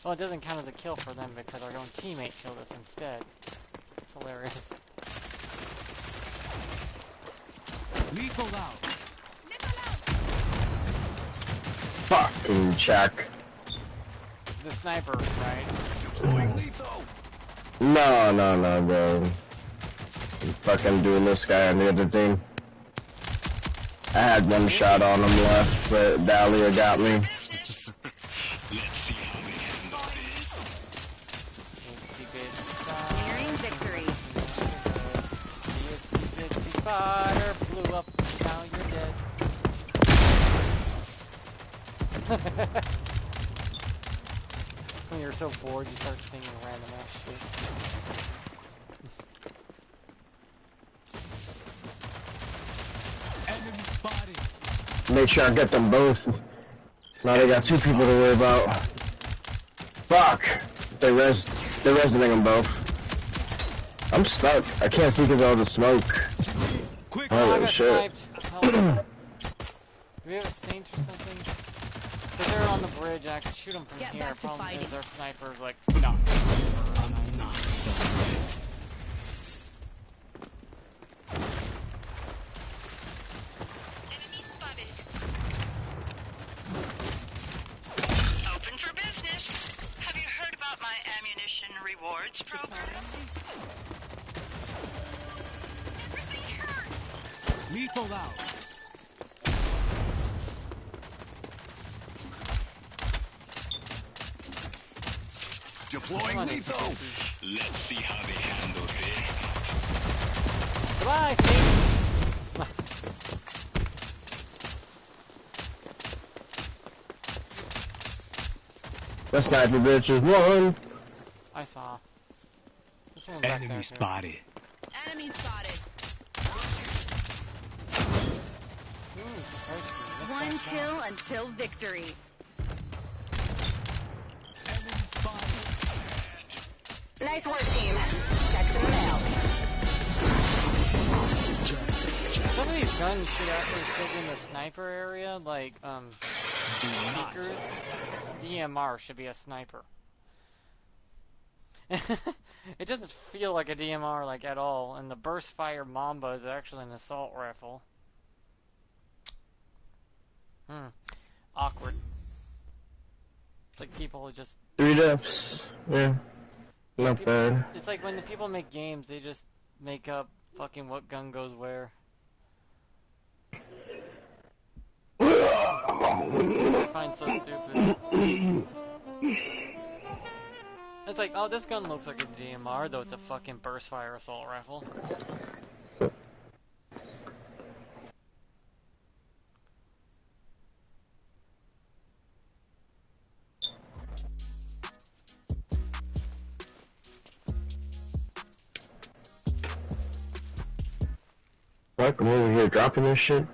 [SPEAKER 1] Well, it doesn't count as a kill for them because our own teammate killed us instead. It's hilarious.
[SPEAKER 13] Lethal out.
[SPEAKER 12] Fucking check.
[SPEAKER 1] The sniper, right?
[SPEAKER 11] Deploying lethal.
[SPEAKER 12] No, bro. I'm fucking doing this guy on the other team. I had one shot on him left, but Dahlia got me.
[SPEAKER 2] Nearing victory.
[SPEAKER 1] The spider blew up, now you're dead. When you're so bored, you start singing random ass shit.
[SPEAKER 13] Enemy spotted.
[SPEAKER 12] Make sure I get them both. Now they got 2 people to worry about. Fuck! They're resonating them both. I'm stuck. I can't see because of all the smoke. Oh,
[SPEAKER 1] I got
[SPEAKER 12] shit.
[SPEAKER 1] sniped. Help. Do we have a saint or something? Because they're on the bridge, I can shoot them from
[SPEAKER 2] Get
[SPEAKER 1] here.
[SPEAKER 2] back to
[SPEAKER 1] Problem is
[SPEAKER 2] fighting.
[SPEAKER 1] their sniper's like, no.
[SPEAKER 7] I'm not done yet.
[SPEAKER 14] Open for business. Have you heard about my ammunition rewards program?
[SPEAKER 7] Lethal out.
[SPEAKER 11] Deploying lethal.
[SPEAKER 4] Let's see how they handle this.
[SPEAKER 1] Goodbye, saint.
[SPEAKER 12] That sniper bitch is one.
[SPEAKER 1] I saw. This one back
[SPEAKER 7] Enemy
[SPEAKER 1] there,
[SPEAKER 7] spotted.
[SPEAKER 2] Enemy spotted.
[SPEAKER 1] Ooh,
[SPEAKER 2] One kill until victory.
[SPEAKER 7] Enemy spotted.
[SPEAKER 14] Nice work, team. Checks in the mail.
[SPEAKER 1] some of these guns should actually fit in the sniper area, like, sneakers. DMR should be a sniper. It doesn't feel like a DMR, like, at all, and the burst fire Mamba is actually an assault rifle. Awkward. It's like people just...
[SPEAKER 12] 3 deaths. Yeah. Not
[SPEAKER 1] people,
[SPEAKER 12] bad.
[SPEAKER 1] It's like when the people make games, they just make up fucking what gun goes where. I find so stupid. It's like, oh, this gun looks like a DMR, though it's a fucking burst fire assault rifle.
[SPEAKER 12] Fuck, I'm over here dropping this shit.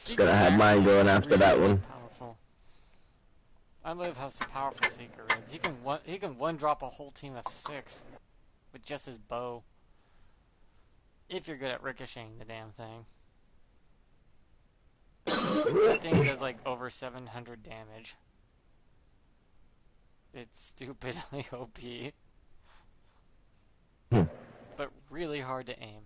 [SPEAKER 12] Just gonna have mine going after that one.
[SPEAKER 1] Powerful. I love how powerful Seeker is. He can one drop a whole team of 6 with just his bow. If you're good at ricocheting the damn thing. That thing does like over 700 damage. It's stupidly OP. But really hard to aim.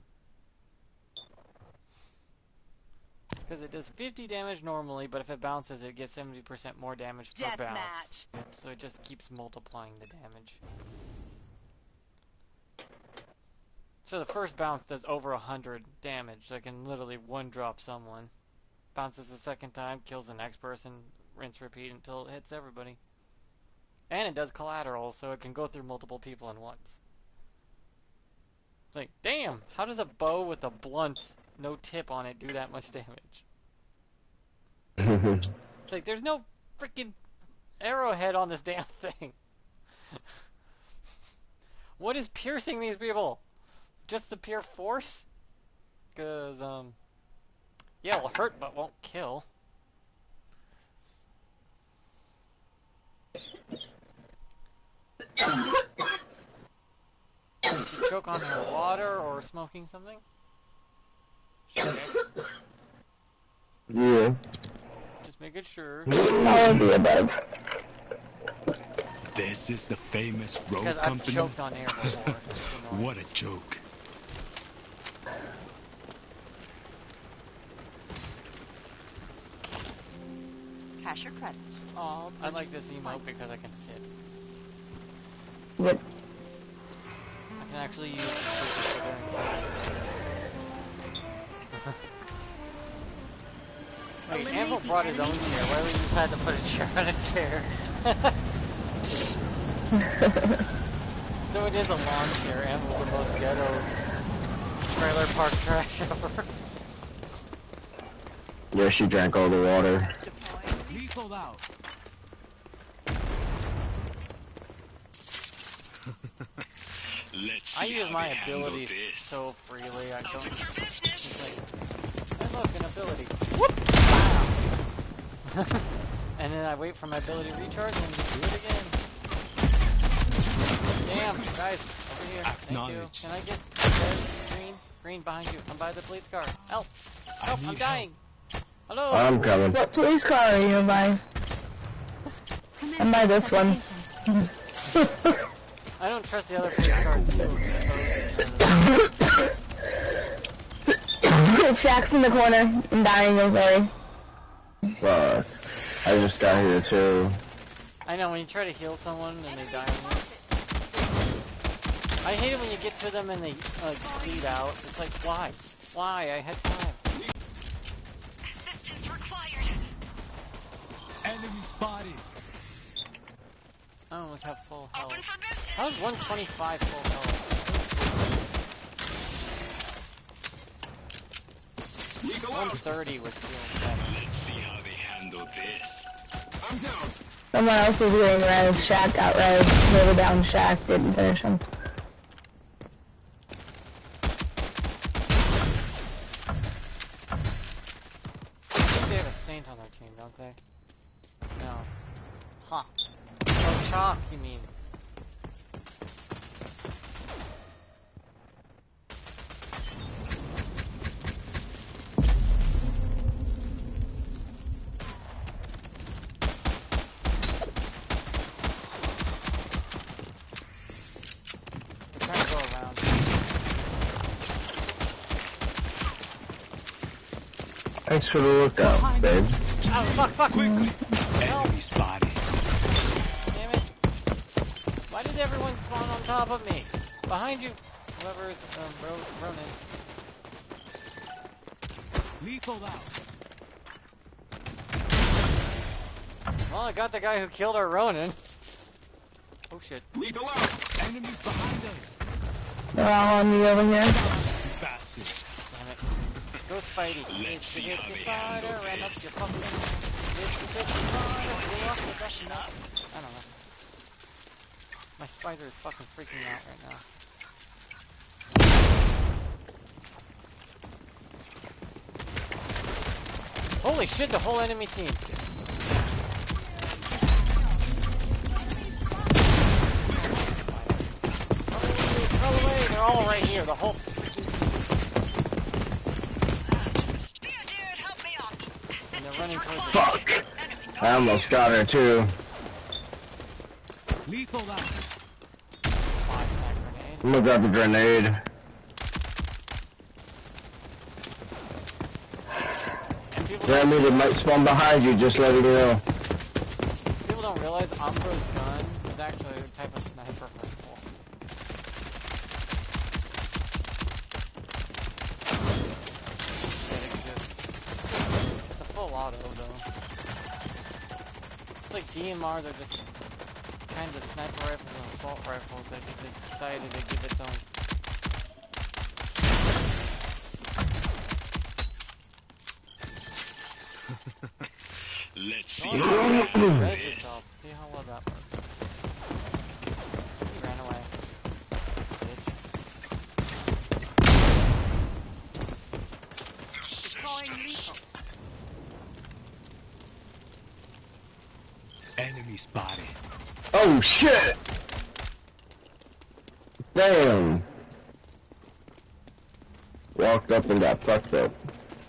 [SPEAKER 1] Because it does 50 damage normally, but if it bounces, it gets 70% more damage per bounce.
[SPEAKER 2] Deathmatch.
[SPEAKER 1] So it just keeps multiplying the damage. So the first bounce does over 100 damage, so it can literally one-drop someone. Bounces the second time, kills the next person, rinse repeat until it hits everybody. And it does collateral, so it can go through multiple people at once. It's like, damn, how does a bow with a blunt, no tip on it, do that much damage? It's like, there's no freaking arrowhead on this damn thing. What is piercing these people? Just the pure force? Because, yeah, it'll hurt but won't kill. Did she choke on her water or smoking something? Okay.
[SPEAKER 12] Yeah.
[SPEAKER 1] Just making sure.
[SPEAKER 12] All of the above.
[SPEAKER 7] This is the famous Rouge
[SPEAKER 1] Because I've
[SPEAKER 7] company.
[SPEAKER 1] choked on air before.
[SPEAKER 7] What a joke.
[SPEAKER 2] Cash your credit. All
[SPEAKER 1] I like this emote because I can sit.
[SPEAKER 5] Yep.
[SPEAKER 1] I can actually use the super during time. Wait, Anvil brought his own chair. Why we just had to put a chair on a chair? So it is a lawn chair. Anvil's the most ghetto trailer park trash ever.
[SPEAKER 12] Yeah, she drank all the water.
[SPEAKER 7] Lethal out.
[SPEAKER 1] I use my abilities so freely. I don't. It's like, hey, look, an ability. Whoop! Wow. And then I wait for my ability to recharge and do it again. Damn, guys, over here. Thank you. Can I get red, green? Green behind you. I'm by the police car. Help! Help! I'm dying. Hello.
[SPEAKER 12] I'm coming.
[SPEAKER 5] What police car are you by? I'm by this one.
[SPEAKER 1] I don't trust the other police cars too.
[SPEAKER 5] Shaq's in the corner. I'm dying, I'm sorry.
[SPEAKER 12] Fuck. I just got here too.
[SPEAKER 1] I know, when you try to heal someone and they die on you. I hate it when you get to them and they like bleed out. It's like, why? Why? I had time.
[SPEAKER 14] Assistance required.
[SPEAKER 7] Enemy spotted.
[SPEAKER 1] I almost have full health. How is 125 full health? 130 would feel better.
[SPEAKER 4] Let's see how they handle this.
[SPEAKER 11] I'm down.
[SPEAKER 5] Someone else was getting red. Shaq got red. They were down Shaq, didn't finish him.
[SPEAKER 1] I think they have a Saint on their team, don't they? No. Huh. Oh, Chalk, you mean. We're trying to go around.
[SPEAKER 12] Thanks for the lookout, babe.
[SPEAKER 1] Oh, fuck!
[SPEAKER 7] Quickly. Enemy spotted.
[SPEAKER 1] Damn it. Why did everyone spawn on top of me? Behind you! Whoever is, Ronin.
[SPEAKER 7] Lethal out.
[SPEAKER 1] Well, I got the guy who killed our Ronin. Oh shit.
[SPEAKER 11] Lethal out.
[SPEAKER 7] Enemies behind us.
[SPEAKER 5] They're all on me over here.
[SPEAKER 7] Bastard.
[SPEAKER 1] Damn it. Go Spidey. It's the spider, ran up your fucking... It's the spider, blew off the best nut. I don't know. My spider is fucking freaking me out right now. Holy shit, the whole enemy team. Run away, they're all right here, the whole freaking team. And they're running towards the...
[SPEAKER 12] Fuck! I almost got her too.
[SPEAKER 7] Lethal out.
[SPEAKER 12] I'm gonna grab a grenade. Yeah, they might spawn behind you, just letting you know.
[SPEAKER 1] People don't realize Umbro's gun is actually a type of sniper rifle. It exists. It's a full auto though. It's like DMR, they're just kinds of sniper rifles and assault rifles that it just decided to give its own.
[SPEAKER 4] Let's see
[SPEAKER 1] Res
[SPEAKER 4] how they handle this.
[SPEAKER 1] yourself. See how well that works. He ran away. Bitch.
[SPEAKER 14] Deploying lethal.
[SPEAKER 7] Enemy spotted.
[SPEAKER 12] Oh shit! Damn! Walked up and got fucked up.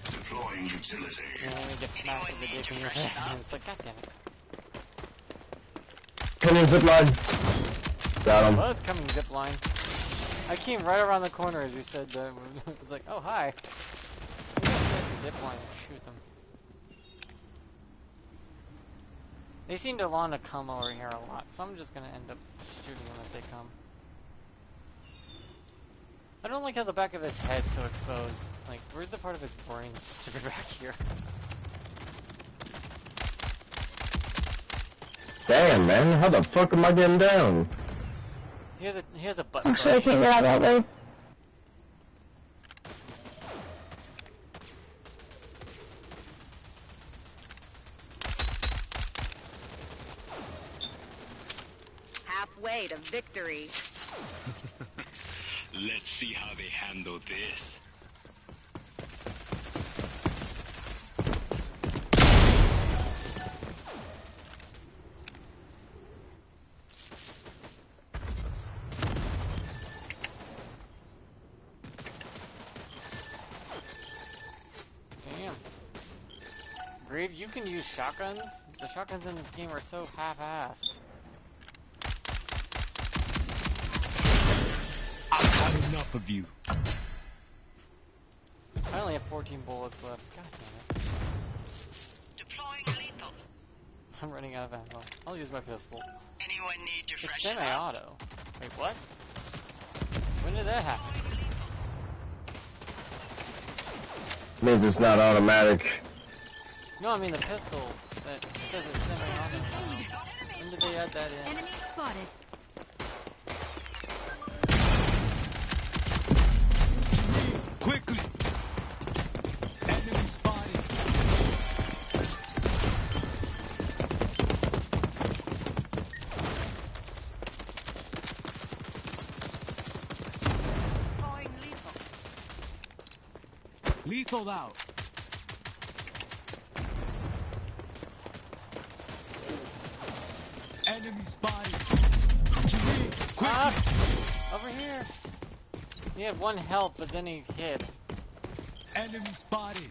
[SPEAKER 4] Deploying utility.
[SPEAKER 1] And then you get smacked with the dick in your head, and it's like, god damn it.
[SPEAKER 12] Come in, zipline. Got him.
[SPEAKER 1] Well, it's coming zipline. I came right around the corner as you said that. It was like, oh, hi. I'm gonna get the zipline and shoot them. They seem to want to come over here a lot, so I'm just gonna end up shooting them as they come. I don't like how the back of his head's so exposed. Like, where's the part of his brain supposed to be back here?
[SPEAKER 12] Damn, man, how the fuck am I getting down?
[SPEAKER 1] He has a butt.
[SPEAKER 5] I'm sure I can't get out that way.
[SPEAKER 2] Halfway to victory.
[SPEAKER 4] Let's see how they handle this.
[SPEAKER 1] Damn. Grave, you can use shotguns? The shotguns in this game are so half-assed.
[SPEAKER 7] I've had enough of you.
[SPEAKER 1] I only have 14 bullets left. God damn it.
[SPEAKER 14] Deploying lethal.
[SPEAKER 1] I'm running out of ammo. I'll use my pistol.
[SPEAKER 14] Anyone need to
[SPEAKER 1] It's
[SPEAKER 14] freshen up?
[SPEAKER 1] semi-auto. Wait, what? When did that happen?
[SPEAKER 12] Means it's not automatic.
[SPEAKER 1] No, I mean the pistol. That says it's semi-auto now. When did they add that in?
[SPEAKER 2] Enemy spotted.
[SPEAKER 7] Quickly! Enemy spotted!
[SPEAKER 14] Deploying lethal.
[SPEAKER 7] Lethal out! Enemy spotted! Quickly!
[SPEAKER 1] Ah! Over here! He had 1 health, but then he hit.
[SPEAKER 7] Enemy spotted!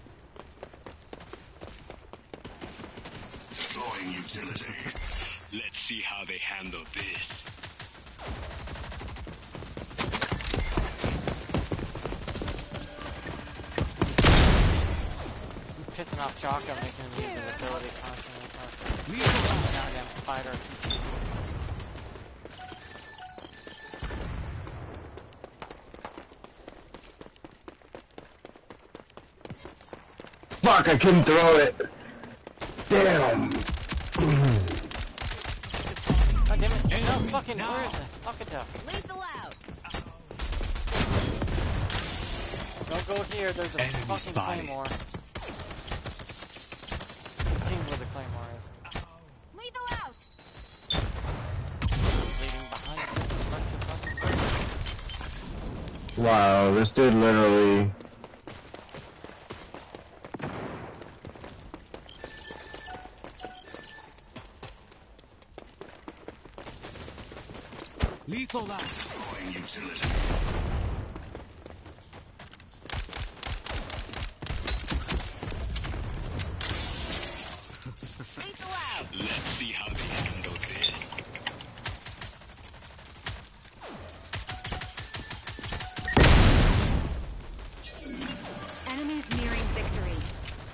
[SPEAKER 4] Destroying utility. Let's see how they handle this.
[SPEAKER 1] I'm pissing off Shotgun, making him use his ability constantly.
[SPEAKER 7] Lethal out!
[SPEAKER 1] Goddamn spider.
[SPEAKER 12] Fuck, I couldn't throw it. Damn.
[SPEAKER 1] God damn it. No, fucking, where is it? Fuck it up.
[SPEAKER 2] Lethal out.
[SPEAKER 1] Don't go here, there's a
[SPEAKER 7] Enemy
[SPEAKER 1] fucking
[SPEAKER 7] spotted.
[SPEAKER 1] claymore. King where the claymore is.
[SPEAKER 2] Lethal out.
[SPEAKER 1] I'm leaving behind a bunch of fucking
[SPEAKER 12] Wow, this dude literally...
[SPEAKER 7] Lethal out!
[SPEAKER 4] Destroying utility.
[SPEAKER 2] Lethal out.
[SPEAKER 4] Let's see how they handle this.
[SPEAKER 2] Enemies nearing victory.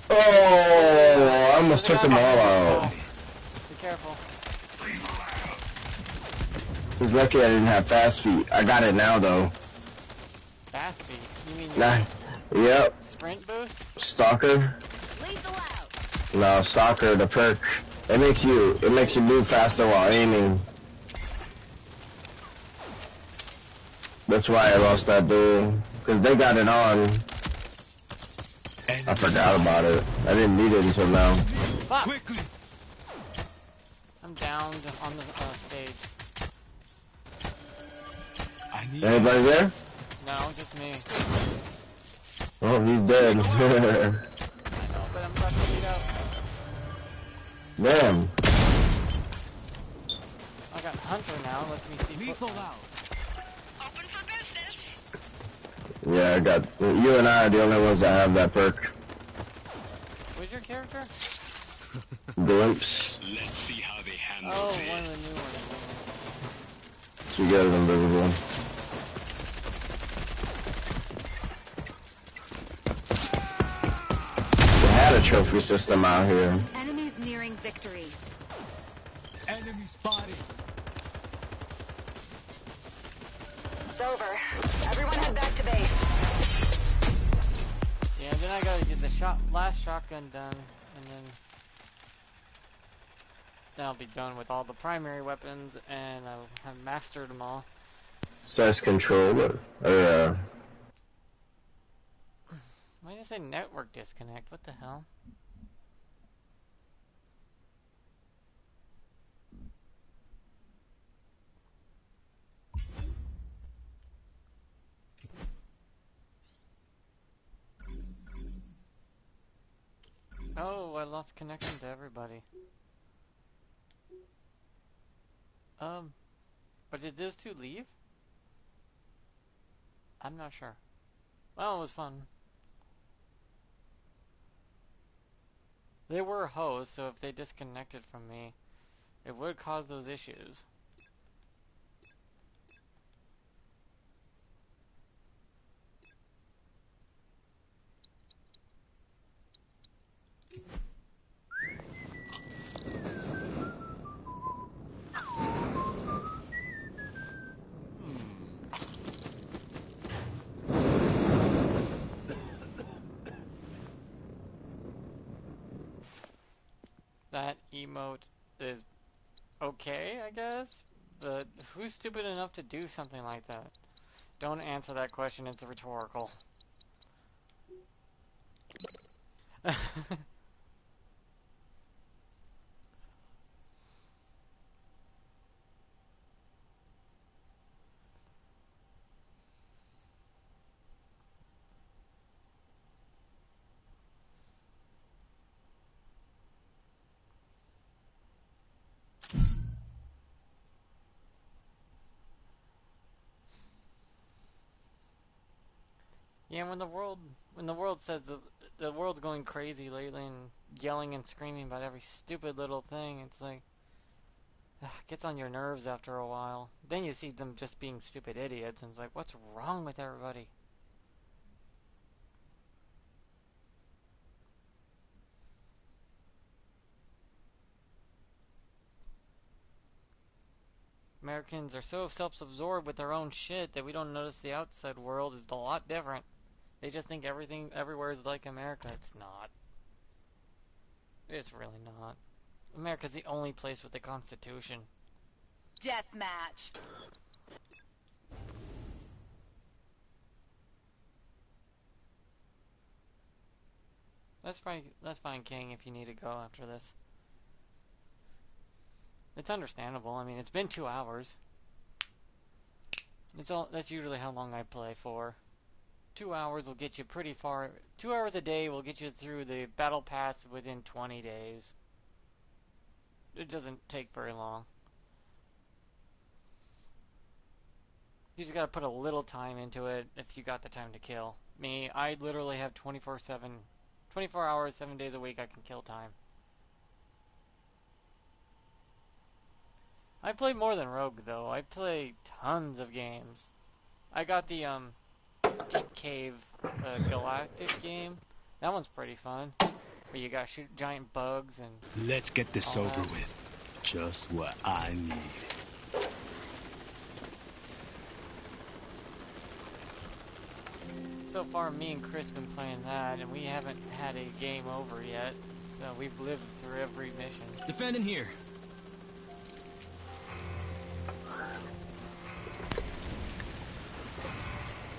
[SPEAKER 12] Oh, I almost took them all out.
[SPEAKER 1] Be careful.
[SPEAKER 12] He's lucky I didn't have fast feet. I got it now though.
[SPEAKER 1] Fast feet? You mean your
[SPEAKER 12] Nah. Yep.
[SPEAKER 1] sprint boost?
[SPEAKER 12] Stalker.
[SPEAKER 2] Lethal out.
[SPEAKER 12] No, Stalker, the perk. It makes you move faster while aiming. That's why I lost that duel. Cause they got it on. I forgot about it. I didn't need it until now.
[SPEAKER 1] Fuck!
[SPEAKER 7] Quickly!
[SPEAKER 1] I'm downed on the stage.
[SPEAKER 7] I need
[SPEAKER 12] Anybody there?
[SPEAKER 1] No, just me.
[SPEAKER 12] Oh, he's dead.
[SPEAKER 1] I know, but I'm about to bleed out.
[SPEAKER 12] Damn.
[SPEAKER 1] I got Hunter now, lets me see
[SPEAKER 7] Lethal
[SPEAKER 1] footprints.
[SPEAKER 7] out!
[SPEAKER 14] Open for business.
[SPEAKER 12] Yeah, I got you and I are the only ones that have that perk.
[SPEAKER 1] What's your character?
[SPEAKER 12] Glimpse.
[SPEAKER 4] Let's see how they handle
[SPEAKER 1] Oh,
[SPEAKER 4] this.
[SPEAKER 1] one of the new ones.
[SPEAKER 12] She gets invisible. They had a trophy system out here.
[SPEAKER 2] Enemies nearing victory.
[SPEAKER 7] Enemy spotted!
[SPEAKER 2] It's over. Everyone head back to base.
[SPEAKER 1] Yeah, then I gotta get the last shotgun done, and then I'll be done with all the primary weapons, and I'll have mastered them all.
[SPEAKER 12] Size controller.
[SPEAKER 1] Why did it say network disconnect? What the hell? Oh, I lost connection to everybody. But did those two leave? I'm not sure. Well, it was fun. They were hosts, so if they disconnected from me, it would cause those issues. That emote is okay, I guess? But who's stupid enough to do something like that? Don't answer that question, it's rhetorical. Yeah, when the world says the world's going crazy lately and yelling and screaming about every stupid little thing, it's like gets on your nerves after a while. Then you see them just being stupid idiots, and it's like, what's wrong with everybody? Americans are so self-absorbed with their own shit that we don't notice the outside world is a lot different. They just think everything everywhere is like America. It's not. It's really not. America's the only place with a constitution.
[SPEAKER 2] Deathmatch.
[SPEAKER 1] That's fine, King, if you need to go after this. It's understandable. I mean, it's been 2 hours. That's usually how long I play for. 2 hours will get you pretty far. 2 hours a day will get you through the battle pass within 20 days. It doesn't take very long. You just gotta put a little time into it if you got the time to kill. Me, I literally have 24 hours, 7 days a week I can kill time. I play more than Rogue, though. I play tons of games. I got the, Deep Cave, Galactic game. That one's pretty fun. Where you gotta shoot giant bugs and...
[SPEAKER 7] Let's get this over with. Just what I need.
[SPEAKER 1] So far, me and Chris have been playing that, and we haven't had a game over yet. So we've lived through every mission.
[SPEAKER 13] Defending here.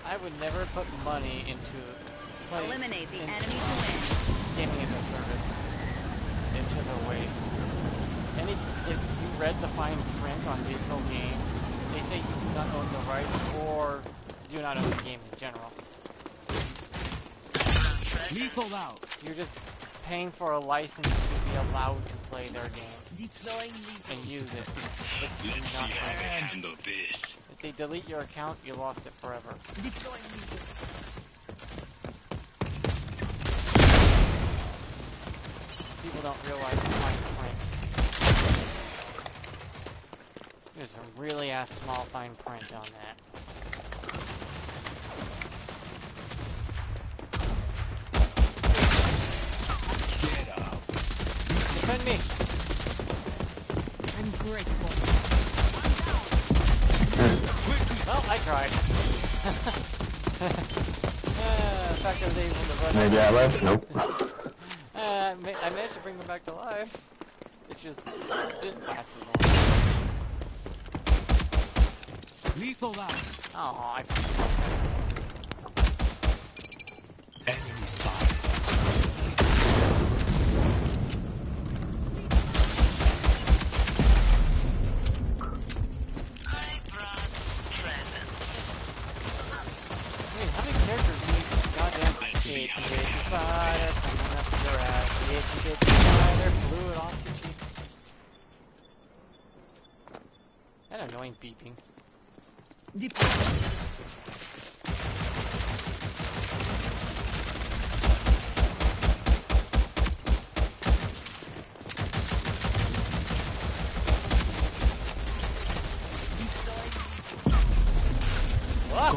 [SPEAKER 1] I would never put money into
[SPEAKER 2] Eliminate the enemy to win.
[SPEAKER 1] Gaming as a service into the waste. If you read the fine print on digital games, they say you do not own the rights or do not own the game in general.
[SPEAKER 13] Lethal out.
[SPEAKER 1] You're just paying for a license to be allowed to play their game and use it. But you do not own it. If they delete your account, you lost it forever. People don't realize the fine print. There's a really small fine print on that. Defend me!
[SPEAKER 2] I'm grateful.
[SPEAKER 1] Well, I tried. In fact, I was able to run.
[SPEAKER 12] Maybe I left? Nope.
[SPEAKER 1] I managed to bring them back to life. It just didn't last as long.
[SPEAKER 13] Lethal out.
[SPEAKER 1] Oh, I.
[SPEAKER 7] Enemy spotted.
[SPEAKER 1] How many characters do you goddamn escape? Coming up your ass. bitch spider blew it off your cheeks. That annoying beeping. What?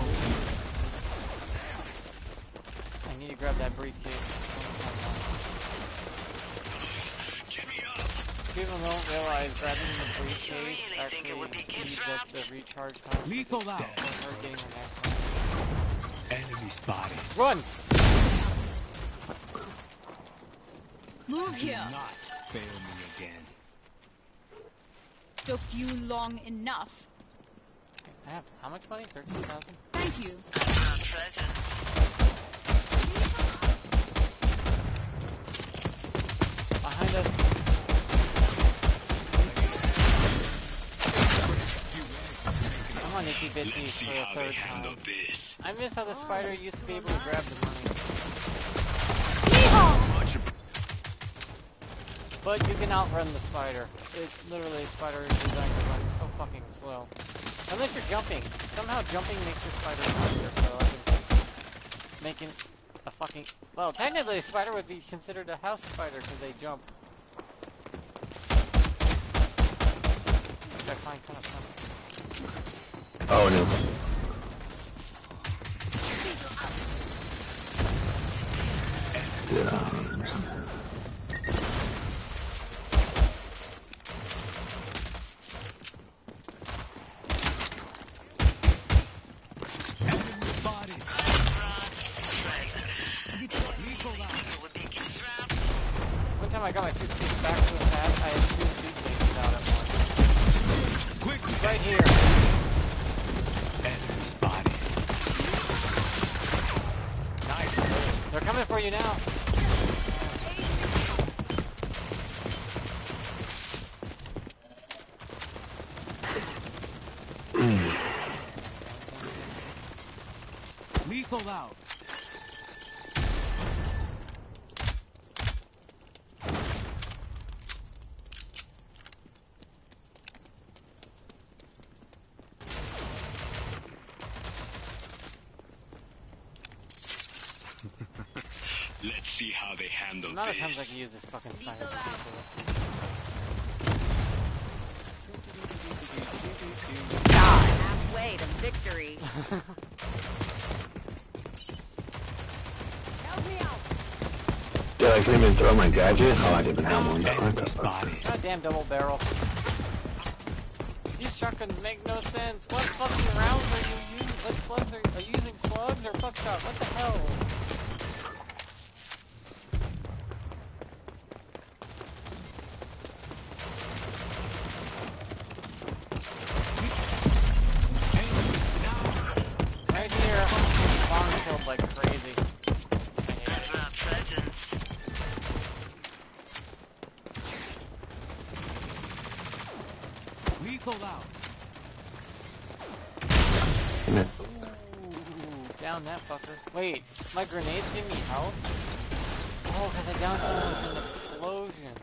[SPEAKER 1] I need to grab that briefcase. People don't realize grabbing the briefcase actually speeds up the recharge time.
[SPEAKER 7] Lethal out.
[SPEAKER 1] For her getting her next one.
[SPEAKER 7] Enemy spotted.
[SPEAKER 1] Run!
[SPEAKER 2] Move
[SPEAKER 7] Do
[SPEAKER 2] here.
[SPEAKER 7] not fail me again.
[SPEAKER 2] Took you long enough.
[SPEAKER 1] I have how much money? 13,000?
[SPEAKER 2] Thank you.
[SPEAKER 1] Behind us. I'm on Icky Bitsy for the third time. I miss how the spider used to be able to grab the money. But you can outrun the spider. It's literally a spider is designed to run so fucking slow. Unless you're jumping. Somehow jumping makes your spider faster, so I've been making a fucking... Well, technically a spider would be considered a house spider because they jump. Which I find kind of funny.
[SPEAKER 12] Oh no. Yeah.
[SPEAKER 1] One time I got my suitcase back so fast, I had 2 suitcases out at once.
[SPEAKER 7] Quick,
[SPEAKER 1] Right here.
[SPEAKER 7] enemy spotted.
[SPEAKER 1] Nice. They're coming for you now.
[SPEAKER 7] Lethal out.
[SPEAKER 4] Let's see how they handle
[SPEAKER 1] The amount of
[SPEAKER 4] this.
[SPEAKER 1] times I can use this fucking spider is ridiculous.
[SPEAKER 2] Halfway to victory. Help me out.
[SPEAKER 12] Did I couldn't even throw my gadget? Oh, I didn't have one.
[SPEAKER 1] Goddamn double barrel. These shotguns make no sense. What fucking rounds are you using? What slugs are you using? Slugs or buckshot? What the hell? Right here. Spawn killed like crazy.
[SPEAKER 7] Lethal out.
[SPEAKER 1] Ooh, down that fucker. Wait, my grenades give me health? Oh, because I downed someone with an explosion.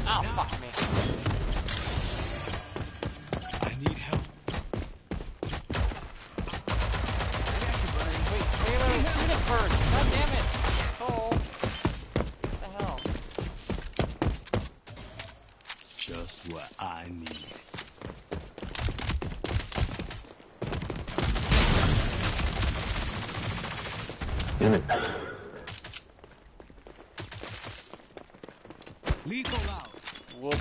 [SPEAKER 1] Oh, fuck me.
[SPEAKER 7] I need help.
[SPEAKER 1] Wait, Taylor, shoot it first. God damn it. Oh. What the hell?
[SPEAKER 7] Just what I need.
[SPEAKER 12] Damn it.
[SPEAKER 7] Lethal out.
[SPEAKER 1] Whoops.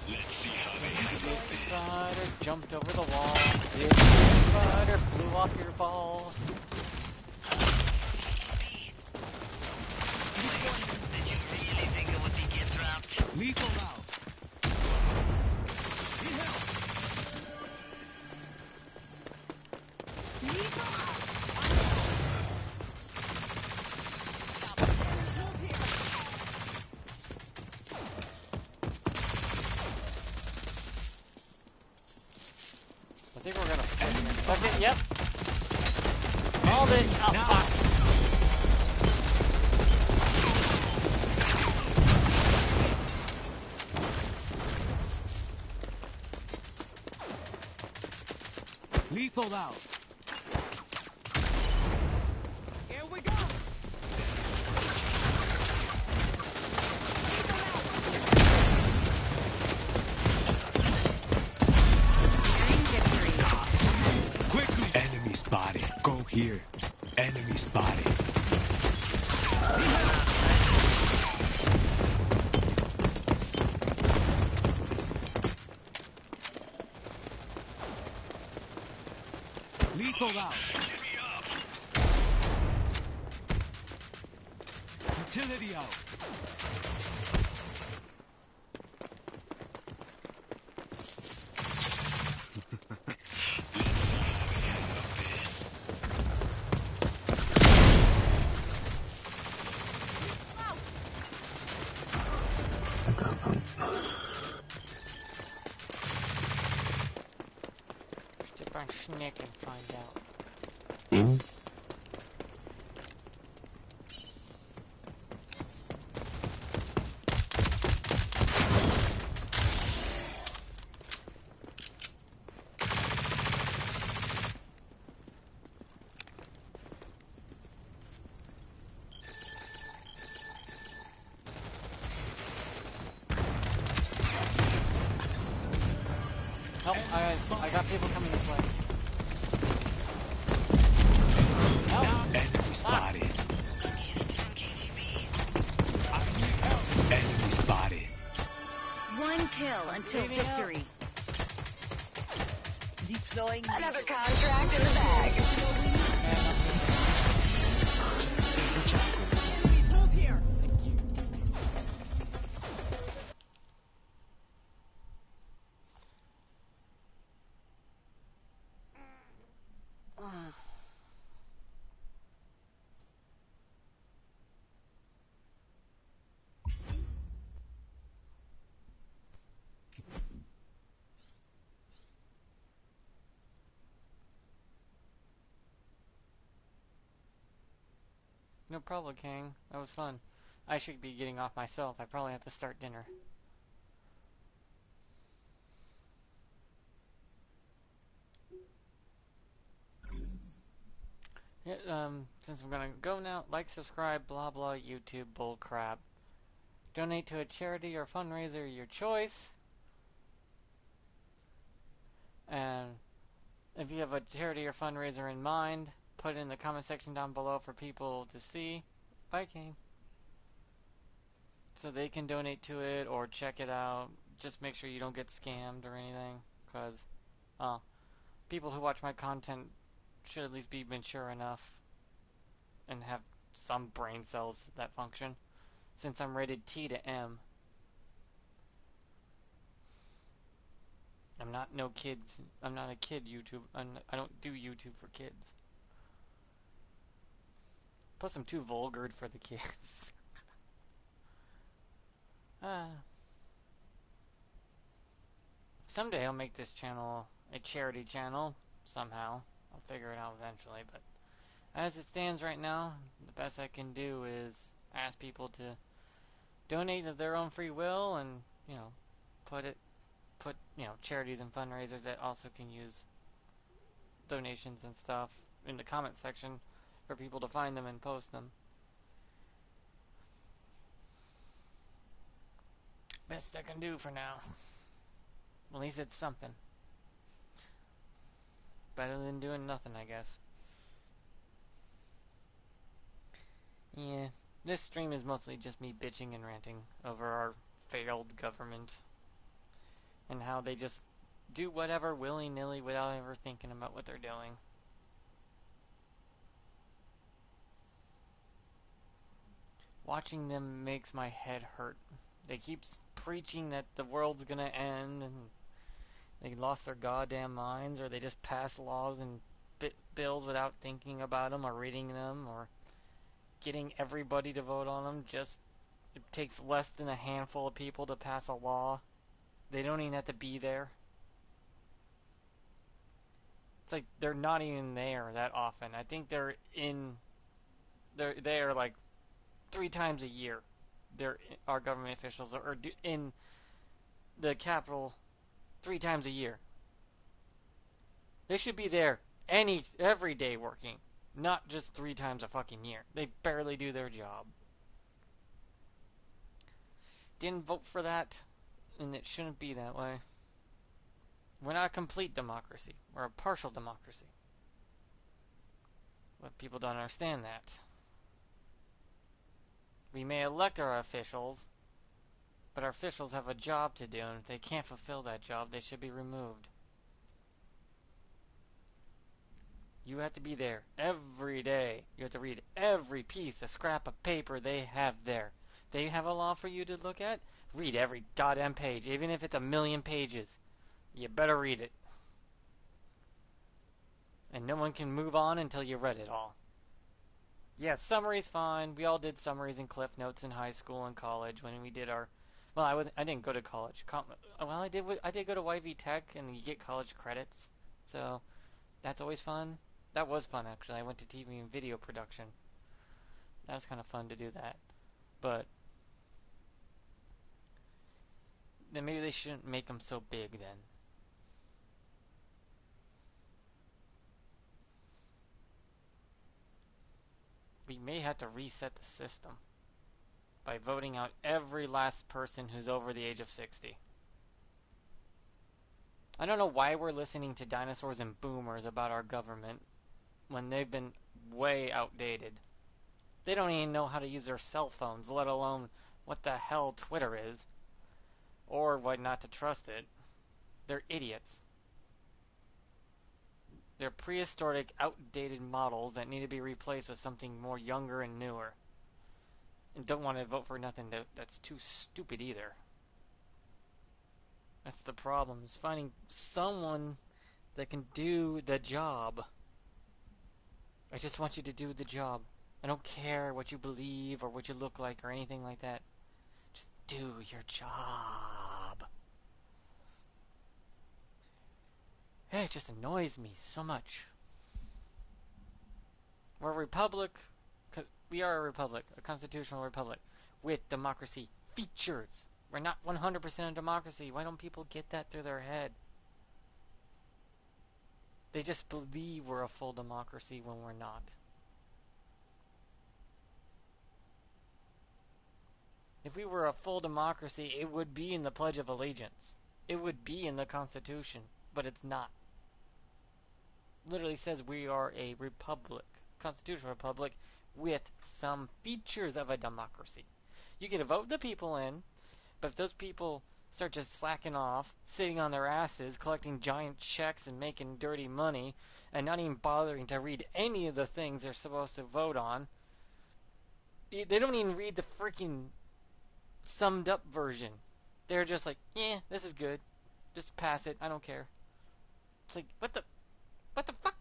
[SPEAKER 4] Let's see how they handle
[SPEAKER 1] The
[SPEAKER 4] this.
[SPEAKER 1] spider jumped over the wall. The spider blew off your balls.
[SPEAKER 14] Did you really think it would be get dropped?
[SPEAKER 7] Lethal out.
[SPEAKER 1] I think we're gonna fight in a second. Yep. Hold it! Oh, fuck!
[SPEAKER 7] Lethal out.
[SPEAKER 13] Here we go.
[SPEAKER 7] Quickly. Enemy spotted. Go here. Enemy spotted. Lethal out. Utility out.
[SPEAKER 1] Step on Schnick and find out.
[SPEAKER 12] In?
[SPEAKER 1] Help! I got people coming this way. Help!
[SPEAKER 7] Enemy spotted. Enemy spotted.
[SPEAKER 2] One kill until victory. Deploying
[SPEAKER 14] Another contract in the bag.
[SPEAKER 2] Move here.
[SPEAKER 1] No problem, King. That was fun. I should be getting off myself. I probably have to start dinner. Yeah, since I'm gonna go now, like, subscribe, blah blah, YouTube bullcrap. Donate to a charity or fundraiser, your choice. And if you have a charity or fundraiser in mind, put it in the comment section down below for people to see. Bye, King. So they can donate to it or check it out. Just make sure you don't get scammed or anything, because people who watch my content should at least be mature enough and have some brain cells that function, since I'm rated T to M. I'm not no kids. I'm not a kid YouTube. I don't do YouTube for kids. Plus, I'm too vulgar for the kids. Someday I'll make this channel a charity channel somehow. I'll figure it out eventually, but as it stands right now, the best I can do is ask people to donate of their own free will, and put charities and fundraisers that also can use donations and stuff in the comment section for people to find them and post them. Best I can do for now. At least it's something. Better than doing nothing, I guess. Yeah, this stream is mostly just me bitching and ranting over our failed government and how they just do whatever willy-nilly without ever thinking about what they're doing. Watching them makes my head hurt. They keep preaching that the world's gonna end and they lost their goddamn minds, or they just pass laws and bills without thinking about them or reading them or getting everybody to vote on them. Just it takes less than a handful of people to pass a law. They don't even have to be there. It's like they're not even there that often. I think they're there like 3 times a year. Our government officials are in the Capitol 3 times a year. They should be there every day working, not just 3 times a fucking year. They barely do their job. Didn't vote for that, and it shouldn't be that way. We're not a complete democracy. We're a partial democracy. But people don't understand that. We may elect our officials, but our officials have a job to do, and if they can't fulfill that job, they should be removed. You have to be there every day. You have to read every piece of scrap of paper they have there. They have a law for you to look at? Read every goddamn page, even if it's 1,000,000 pages. You better read it. And no one can move on until you read it all. Yeah, summary's fine. We all did summaries and cliff notes in high school and college when we did our. Well, I didn't go to college. Well, I did go to YV Tech, and you get college credits, so that's always fun. That was fun, actually. I went to TV and video production. That was kind of fun to do that. But then maybe they shouldn't make them so big then. We may have to reset the system by voting out every last person who's over the age of 60. I don't know why we're listening to dinosaurs and boomers about our government when they've been way outdated. They don't even know how to use their cell phones, let alone what the hell Twitter is, or why not to trust it. They're idiots. They're prehistoric, outdated models that need to be replaced with something more younger and newer. And don't want to vote for nothing that's too stupid either. That's the problem, is finding someone that can do the job. I just want you to do the job. I don't care what you believe or what you look like or anything like that. Just do your job. Hey, it just annoys me so much. We're a republic. We are a republic, a constitutional republic, with democracy features. We're not 100% a democracy. Why don't people get that through their head? They just believe we're a full democracy when we're not. If we were a full democracy, it would be in the Pledge of Allegiance. It would be in the Constitution, but it's not. It literally says we are a republic, constitutional republic, with some features of a democracy. You get to vote the people in, but if those people start just slacking off, sitting on their asses, collecting giant checks and making dirty money, and not even bothering to read any of the things they're supposed to vote on, they don't even read the freaking summed up version. They're just like, yeah, this is good. Just pass it. I don't care. It's like, what the fuck?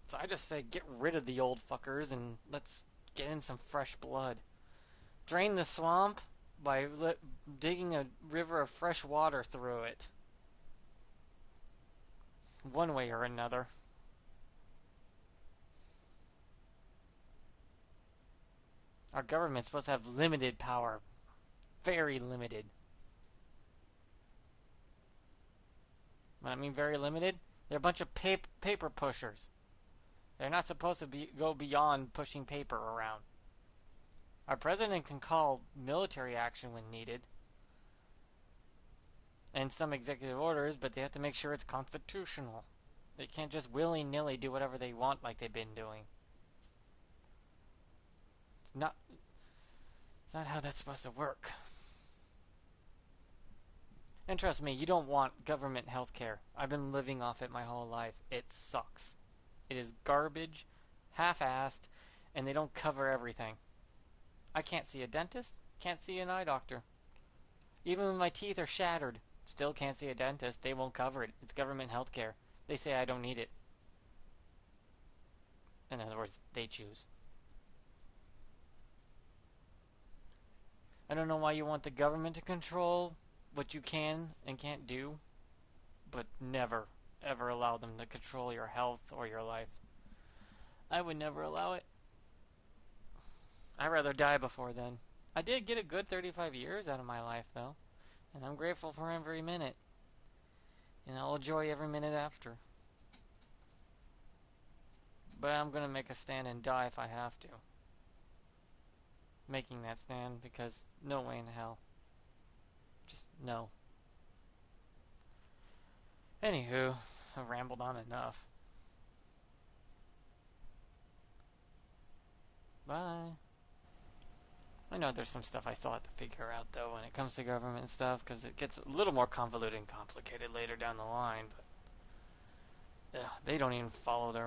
[SPEAKER 1] So I just say get rid of the old fuckers and let's get in some fresh blood. Drain the swamp by digging a river of fresh water through it. One way or another. Our government's supposed to have limited power. Very limited. What I mean very limited? They're a bunch of paper pushers. They're not supposed to go beyond pushing paper around. Our president can call military action when needed. And some executive orders, but they have to make sure it's constitutional. They can't just willy-nilly do whatever they want like they've been doing. It's not how that's supposed to work. And trust me, you don't want government health care. I've been living off it my whole life. It sucks. It is garbage, half-assed, and they don't cover everything. I can't see a dentist, can't see an eye doctor. Even when my teeth are shattered, still can't see a dentist. They won't cover it. It's government health care. They say I don't need it. In other words, they choose. I don't know why you want the government to control what you can and can't do, but never, ever allow them to control your health or your life. I would never allow it. I'd rather die before then. I did get a good 35 years out of my life, though, and I'm grateful for every minute, and I'll enjoy every minute after. But I'm gonna make a stand and die if I have to. Making that stand because no way in hell. Just no. Anywho, I've rambled on enough. Bye. I know there's some stuff I still have to figure out, though, when it comes to government stuff, because it gets a little more convoluted and complicated later down the line, but they don't even follow their